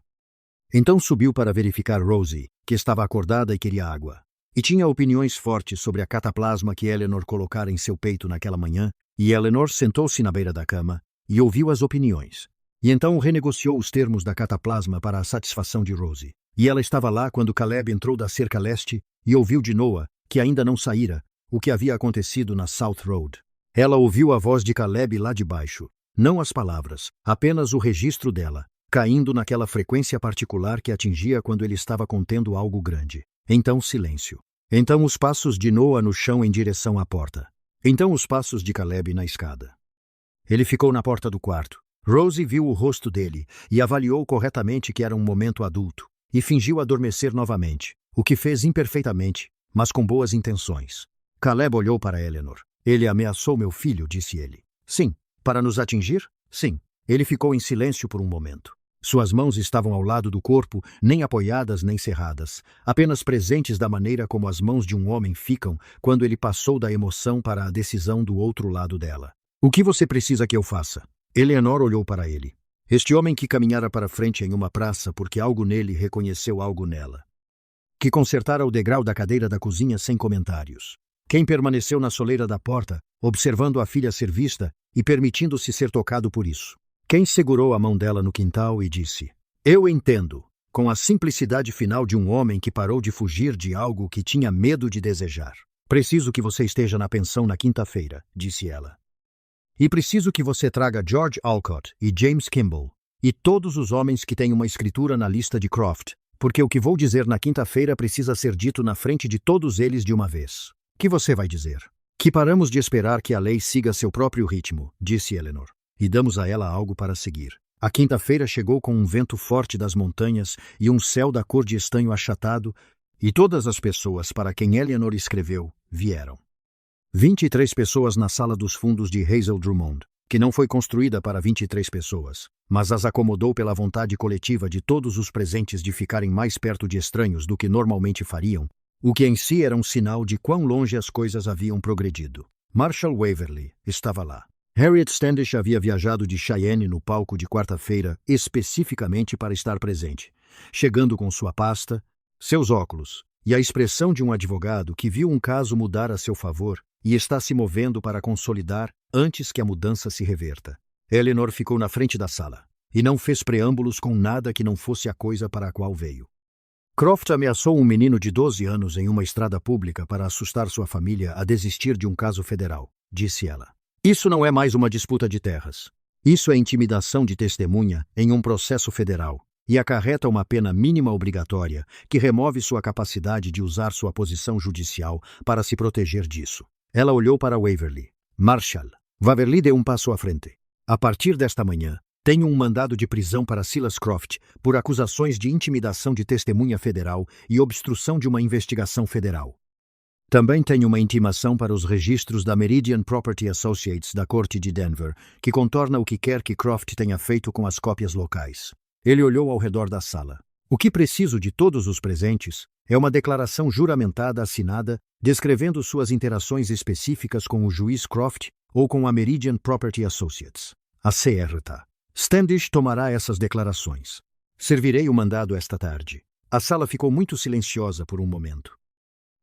Então subiu para verificar Rosie, que estava acordada e queria água. E tinha opiniões fortes sobre a cataplasma que Eleanor colocara em seu peito naquela manhã, e Eleanor sentou-se na beira da cama e ouviu as opiniões. E então renegociou os termos da cataplasma para a satisfação de Rosie. E ela estava lá quando Caleb entrou da cerca leste e ouviu de Noah, que ainda não saíra, o que havia acontecido na South Road. Ela ouviu a voz de Caleb lá de baixo, não as palavras, apenas o registro dela, caindo naquela frequência particular que atingia quando ele estava contendo algo grande. Então silêncio. Então os passos de Noah no chão em direção à porta. Então os passos de Caleb na escada. Ele ficou na porta do quarto. Rosie viu o rosto dele e avaliou corretamente que era um momento adulto, e fingiu adormecer novamente, o que fez imperfeitamente, mas com boas intenções. Caleb olhou para Eleanor. Ele ameaçou meu filho, disse ele. Sim. Para nos atingir? Sim. Ele ficou em silêncio por um momento. Suas mãos estavam ao lado do corpo, nem apoiadas nem cerradas, apenas presentes da maneira como as mãos de um homem ficam quando ele passou da emoção para a decisão do outro lado dela. O que você precisa que eu faça? Eleanor olhou para ele. Este homem que caminhara para frente em uma praça porque algo nele reconheceu algo nela. Que consertara o degrau da cadeira da cozinha sem comentários. Quem permaneceu na soleira da porta, observando a filha ser vista e permitindo-se ser tocado por isso. Quem segurou a mão dela no quintal e disse, eu entendo, com a simplicidade final de um homem que parou de fugir de algo que tinha medo de desejar. Preciso que você esteja na pensão na quinta-feira, disse ela. E preciso que você traga George Alcott e James Kimball, e todos os homens que têm uma escritura na lista de Croft, porque o que vou dizer na quinta-feira precisa ser dito na frente de todos eles de uma vez. Que você vai dizer? Que paramos de esperar que a lei siga seu próprio ritmo, disse Eleanor, e damos a ela algo para seguir. A quinta-feira chegou com um vento forte das montanhas e um céu da cor de estanho achatado, e todas as pessoas para quem Eleanor escreveu vieram. 23 pessoas na sala dos fundos de Hazel Drummond, que não foi construída para 23 pessoas, mas as acomodou pela vontade coletiva de todos os presentes de ficarem mais perto de estranhos do que normalmente fariam, o que em si era um sinal de quão longe as coisas haviam progredido. Marshall Waverly estava lá. Harriet Standish havia viajado de Cheyenne no palco de quarta-feira especificamente para estar presente, chegando com sua pasta, seus óculos e a expressão de um advogado que viu um caso mudar a seu favor e está se movendo para consolidar antes que a mudança se reverta. Eleanor ficou na frente da sala e não fez preâmbulos com nada que não fosse a coisa para a qual veio. Croft ameaçou um menino de 12 anos em uma estrada pública para assustar sua família a desistir de um caso federal, disse ela. Isso não é mais uma disputa de terras. Isso é intimidação de testemunha em um processo federal e acarreta uma pena mínima obrigatória que remove sua capacidade de usar sua posição judicial para se proteger disso. Ela olhou para Waverly. Marshall. Waverly deu um passo à frente. A partir desta manhã, tenho um mandado de prisão para Silas Croft por acusações de intimidação de testemunha federal e obstrução de uma investigação federal. Também tenho uma intimação para os registros da Meridian Property Associates da Corte de Denver, que contorna o que quer que Croft tenha feito com as cópias locais. Ele olhou ao redor da sala. O que preciso de todos os presentes é uma declaração juramentada assinada descrevendo suas interações específicas com o juiz Croft ou com a Meridian Property Associates. A CRTA. Standish tomará essas declarações. Servirei o mandado esta tarde. A sala ficou muito silenciosa por um momento.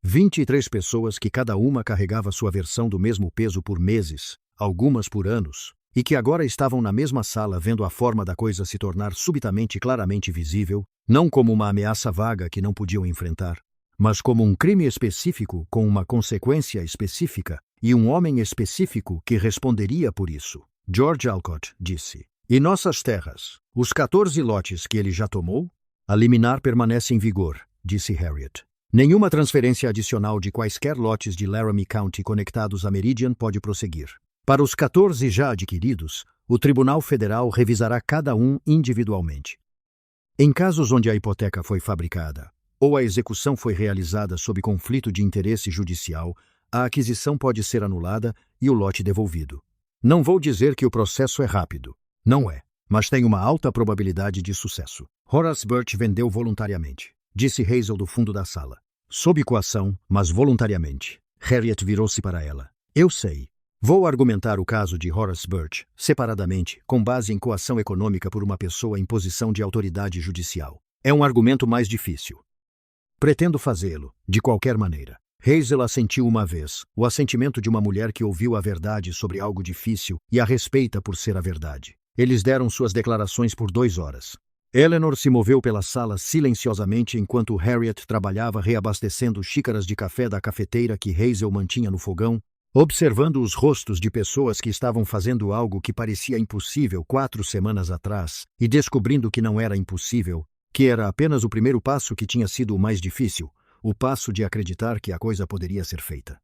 23 pessoas que cada uma carregava sua versão do mesmo peso por meses, algumas por anos, e que agora estavam na mesma sala vendo a forma da coisa se tornar subitamente claramente visível, não como uma ameaça vaga que não podiam enfrentar, mas como um crime específico com uma consequência específica e um homem específico que responderia por isso. George Alcott disse. E nossas terras? Os 14 lotes que ele já tomou? A liminar permanece em vigor, disse Harriet. Nenhuma transferência adicional de quaisquer lotes de Laramie County conectados a Meridian pode prosseguir. Para os 14 já adquiridos, o Tribunal Federal revisará cada um individualmente. Em casos onde a hipoteca foi fabricada ou a execução foi realizada sob conflito de interesse judicial, a aquisição pode ser anulada e o lote devolvido. Não vou dizer que o processo é rápido. Não é, mas tem uma alta probabilidade de sucesso. Horace Birch vendeu voluntariamente, disse Hazel do fundo da sala. Sob coação, mas voluntariamente. Harriet virou-se para ela. Eu sei. Vou argumentar o caso de Horace Birch, separadamente, com base em coação econômica por uma pessoa em posição de autoridade judicial. É um argumento mais difícil. Pretendo fazê-lo, de qualquer maneira. Hazel assentiu uma vez, o assentimento de uma mulher que ouviu a verdade sobre algo difícil e a respeita por ser a verdade. Eles deram suas declarações por 2 horas. Eleanor se moveu pela sala silenciosamente enquanto Harriet trabalhava reabastecendo xícaras de café da cafeteira que Hazel mantinha no fogão, observando os rostos de pessoas que estavam fazendo algo que parecia impossível 4 semanas atrás e descobrindo que não era impossível, que era apenas o primeiro passo que tinha sido o mais difícil, o passo de acreditar que a coisa poderia ser feita.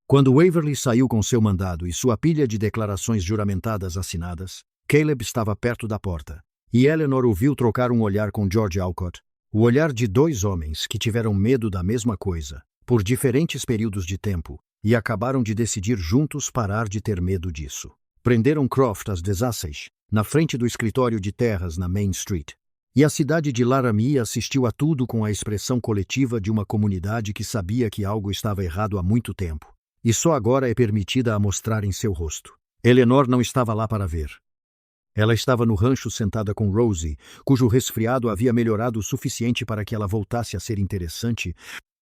Quando Waverly saiu com seu mandado e sua pilha de declarações juramentadas assinadas, Caleb estava perto da porta, e Eleanor ouviu trocar um olhar com George Alcott, o olhar de 2 homens que tiveram medo da mesma coisa, por diferentes períodos de tempo, e acabaram de decidir juntos parar de ter medo disso. Prenderam Croft às 16, na frente do escritório de terras na Main Street. E a cidade de Laramie assistiu a tudo com a expressão coletiva de uma comunidade que sabia que algo estava errado há muito tempo, e só agora é permitida a mostrar em seu rosto. Eleanor não estava lá para ver. Ela estava no rancho sentada com Rosie, cujo resfriado havia melhorado o suficiente para que ela voltasse a ser interessante,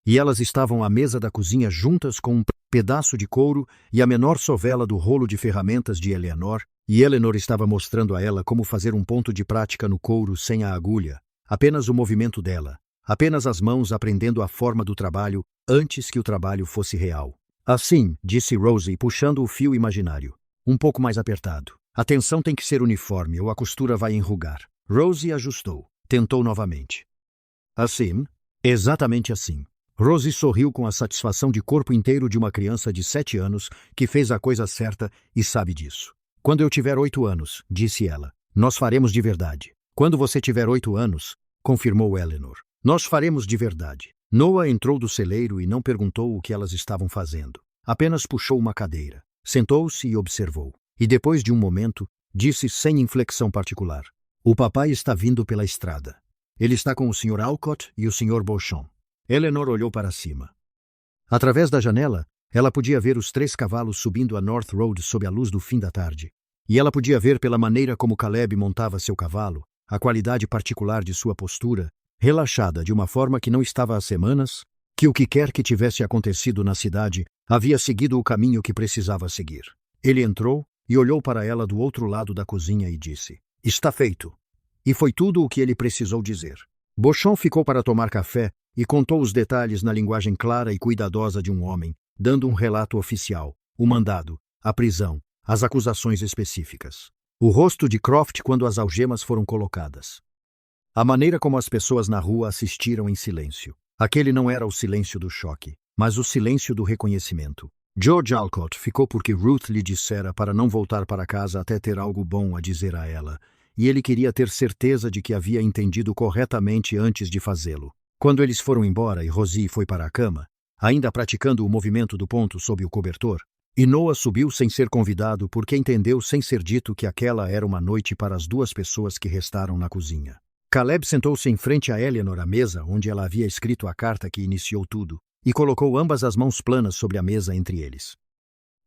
e elas estavam à mesa da cozinha juntas com um pedaço de couro e a menor sovela do rolo de ferramentas de Eleanor, e Eleanor estava mostrando a ela como fazer um ponto de prática no couro sem a agulha, apenas o movimento dela, apenas as mãos aprendendo a forma do trabalho antes que o trabalho fosse real. Assim, disse Rosie, puxando o fio imaginário. Um pouco mais apertado. A tensão tem que ser uniforme ou a costura vai enrugar. Rosie ajustou. Tentou novamente. Assim? Exatamente assim. Rosie sorriu com a satisfação de corpo inteiro de uma criança de 7 anos que fez a coisa certa e sabe disso. Quando eu tiver 8 anos, disse ela, nós faremos de verdade. Quando você tiver 8 anos, confirmou Eleanor, nós faremos de verdade. Noah entrou do celeiro e não perguntou o que elas estavam fazendo. Apenas puxou uma cadeira, sentou-se e observou. E depois de um momento, disse sem inflexão particular, o papai está vindo pela estrada. Ele está com o Sr. Alcott e o Sr. Beauchamp. Eleanor olhou para cima. Através da janela, ela podia ver os 3 cavalos subindo a North Road sob a luz do fim da tarde. E ela podia ver pela maneira como Caleb montava seu cavalo, a qualidade particular de sua postura, relaxada de uma forma que não estava há semanas, que o que quer que tivesse acontecido na cidade havia seguido o caminho que precisava seguir. Ele entrou e olhou para ela do outro lado da cozinha e disse: "Está feito." E foi tudo o que ele precisou dizer. Beauchamp ficou para tomar café e contou os detalhes na linguagem clara e cuidadosa de um homem, dando um relato oficial, o mandado, a prisão, as acusações específicas. O rosto de Croft quando as algemas foram colocadas. A maneira como as pessoas na rua assistiram em silêncio. Aquele não era o silêncio do choque, mas o silêncio do reconhecimento. George Alcott ficou porque Ruth lhe dissera para não voltar para casa até ter algo bom a dizer a ela, e ele queria ter certeza de que havia entendido corretamente antes de fazê-lo. Quando eles foram embora e Rosie foi para a cama, ainda praticando o movimento do ponto sob o cobertor, e Noah subiu sem ser convidado porque entendeu sem ser dito que aquela era uma noite para as duas pessoas que restaram na cozinha. Caleb sentou-se em frente a Eleanor à mesa onde ela havia escrito a carta que iniciou tudo, e colocou ambas as mãos planas sobre a mesa entre eles.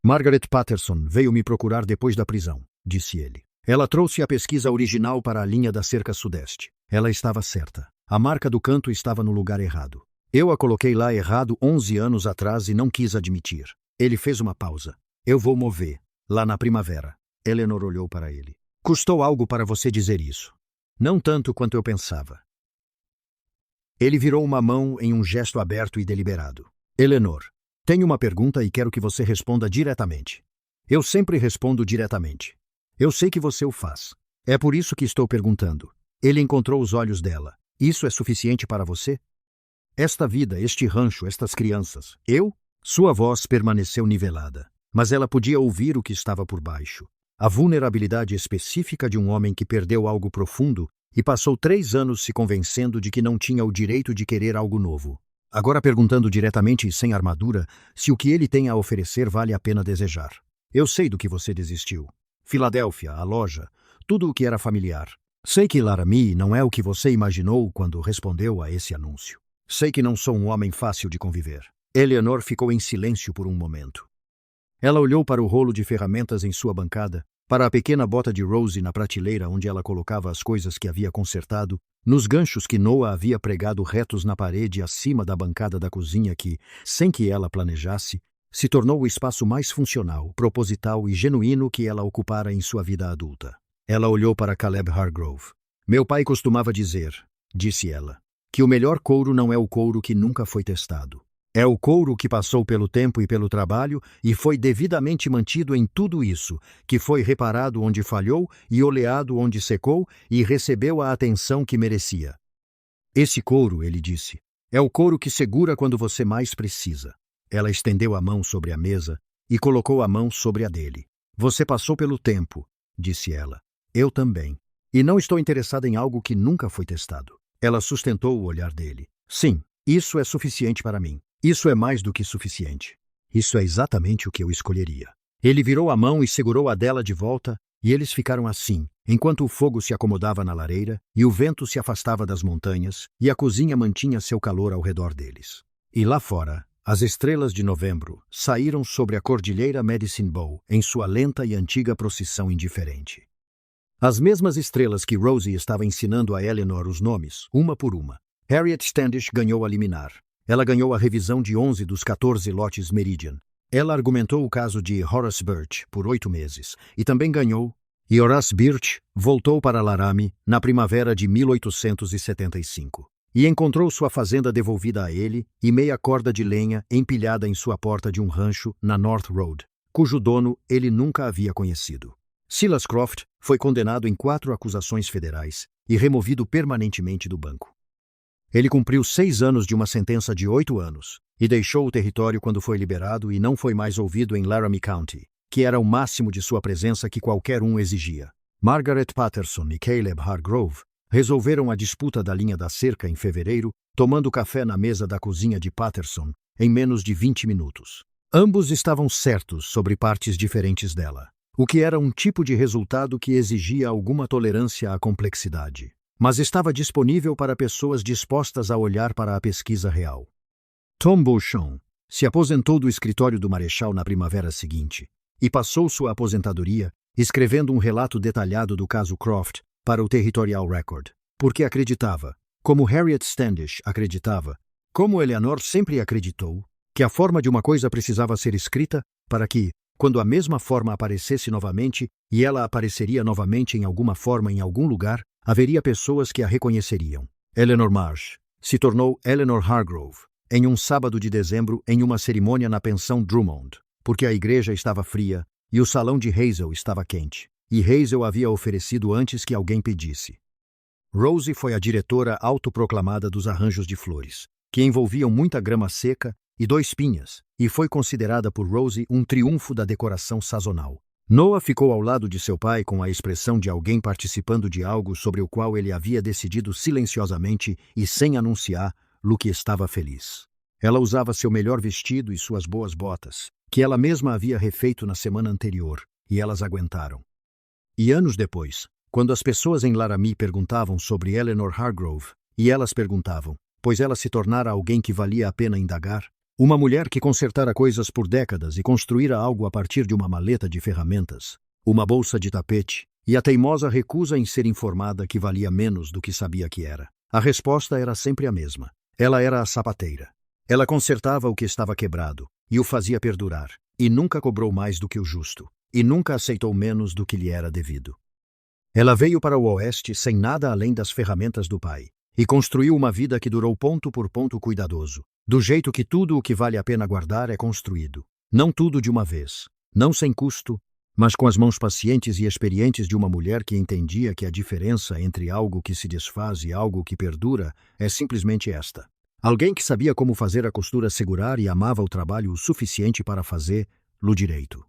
"Margaret Patterson veio me procurar depois da prisão", disse ele. "Ela trouxe a pesquisa original para a linha da cerca sudeste. Ela estava certa. A marca do canto estava no lugar errado. Eu a coloquei lá errado 11 anos atrás e não quis admitir." Ele fez uma pausa. "Eu vou mover, lá na primavera." Eleanor olhou para ele. "Custou algo para você dizer isso." "Não tanto quanto eu pensava." Ele virou uma mão em um gesto aberto e deliberado. "Eleanor, tenho uma pergunta e quero que você responda diretamente." "Eu sempre respondo diretamente." "Eu sei que você o faz. É por isso que estou perguntando." Ele encontrou os olhos dela. "Isso é suficiente para você? Esta vida, este rancho, estas crianças. Eu?" Sua voz permaneceu nivelada, mas ela podia ouvir o que estava por baixo. A vulnerabilidade específica de um homem que perdeu algo profundo e passou 3 anos se convencendo de que não tinha o direito de querer algo novo. Agora perguntando diretamente e sem armadura se o que ele tem a oferecer vale a pena desejar. "Eu sei do que você desistiu. Filadélfia, a loja, tudo o que era familiar. Sei que Laramie não é o que você imaginou quando respondeu a esse anúncio. Sei que não sou um homem fácil de conviver." Eleanor ficou em silêncio por um momento. Ela olhou para o rolo de ferramentas em sua bancada, para a pequena bota de Rosie na prateleira onde ela colocava as coisas que havia consertado, nos ganchos que Noah havia pregado retos na parede acima da bancada da cozinha que, sem que ela planejasse, se tornou o espaço mais funcional, proposital e genuíno que ela ocupara em sua vida adulta. Ela olhou para Caleb Hargrove. "Meu pai costumava dizer", disse ela, "que o melhor couro não é o couro que nunca foi testado. É o couro que passou pelo tempo e pelo trabalho e foi devidamente mantido em tudo isso, que foi reparado onde falhou e oleado onde secou e recebeu a atenção que merecia. Esse couro", ele disse, "é o couro que segura quando você mais precisa." Ela estendeu a mão sobre a mesa e colocou a mão sobre a dele. "Você passou pelo tempo", disse ela. "Eu também. E não estou interessada em algo que nunca foi testado." Ela sustentou o olhar dele. "Sim, isso é suficiente para mim. Isso é mais do que suficiente. Isso é exatamente o que eu escolheria." Ele virou a mão e segurou a dela de volta, e eles ficaram assim, enquanto o fogo se acomodava na lareira, e o vento se afastava das montanhas, e a cozinha mantinha seu calor ao redor deles. E lá fora, as estrelas de novembro saíram sobre a cordilheira Medicine Bow em sua lenta e antiga procissão indiferente. As mesmas estrelas que Rosie estava ensinando a Eleanor os nomes, uma por uma. Harriet Standish ganhou a liminar. Ela ganhou a revisão de 11 dos 14 lotes Meridian. Ela argumentou o caso de Horace Birch por 8 meses e também ganhou. E Horace Birch voltou para Laramie na primavera de 1875 e encontrou sua fazenda devolvida a ele e meia corda de lenha empilhada em sua porta de um rancho na North Road, cujo dono ele nunca havia conhecido. Silas Croft foi condenado em 4 acusações federais e removido permanentemente do banco. Ele cumpriu 6 anos de uma sentença de 8 anos e deixou o território quando foi liberado e não foi mais ouvido em Laramie County, que era o máximo de sua presença que qualquer um exigia. Margaret Patterson e Caleb Hargrove resolveram a disputa da linha da cerca em fevereiro, tomando café na mesa da cozinha de Patterson em menos de 20 minutos. Ambos estavam certos sobre partes diferentes dela, o que era um tipo de resultado que exigia alguma tolerância à complexidade, mas estava disponível para pessoas dispostas a olhar para a pesquisa real. Tom Beauchamp se aposentou do escritório do Marechal na primavera seguinte e passou sua aposentadoria escrevendo um relato detalhado do caso Croft para o Territorial Record, porque acreditava, como Harriet Standish acreditava, como Eleanor sempre acreditou, que a forma de uma coisa precisava ser escrita para que, quando a mesma forma aparecesse novamente, e ela apareceria novamente em alguma forma em algum lugar, haveria pessoas que a reconheceriam. Eleanor Marsh se tornou Eleanor Hargrove em um sábado de dezembro em uma cerimônia na pensão Drummond, porque a igreja estava fria e o salão de Hazel estava quente, e Hazel havia oferecido antes que alguém pedisse. Rosie foi a diretora autoproclamada dos arranjos de flores, que envolviam muita grama seca e 2 pinhas, e foi considerada por Rosie um triunfo da decoração sazonal. Noah ficou ao lado de seu pai com a expressão de alguém participando de algo sobre o qual ele havia decidido silenciosamente e sem anunciar, Luke estava feliz. Ela usava seu melhor vestido e suas boas botas, que ela mesma havia refeito na semana anterior, e elas aguentaram. E anos depois, quando as pessoas em Laramie perguntavam sobre Eleanor Hargrove, e elas perguntavam, pois ela se tornara alguém que valia a pena indagar, uma mulher que consertara coisas por décadas e construíra algo a partir de uma maleta de ferramentas, uma bolsa de tapete, e a teimosa recusa em ser informada que valia menos do que sabia que era. A resposta era sempre a mesma. Ela era a sapateira. Ela consertava o que estava quebrado, e o fazia perdurar, e nunca cobrou mais do que o justo, e nunca aceitou menos do que lhe era devido. Ela veio para o Oeste sem nada além das ferramentas do pai, e construiu uma vida que durou ponto por ponto cuidadoso, do jeito que tudo o que vale a pena guardar é construído. Não tudo de uma vez, não sem custo, mas com as mãos pacientes e experientes de uma mulher que entendia que a diferença entre algo que se desfaz e algo que perdura é simplesmente esta. Alguém que sabia como fazer a costura segurar e amava o trabalho o suficiente para fazer-lo direito.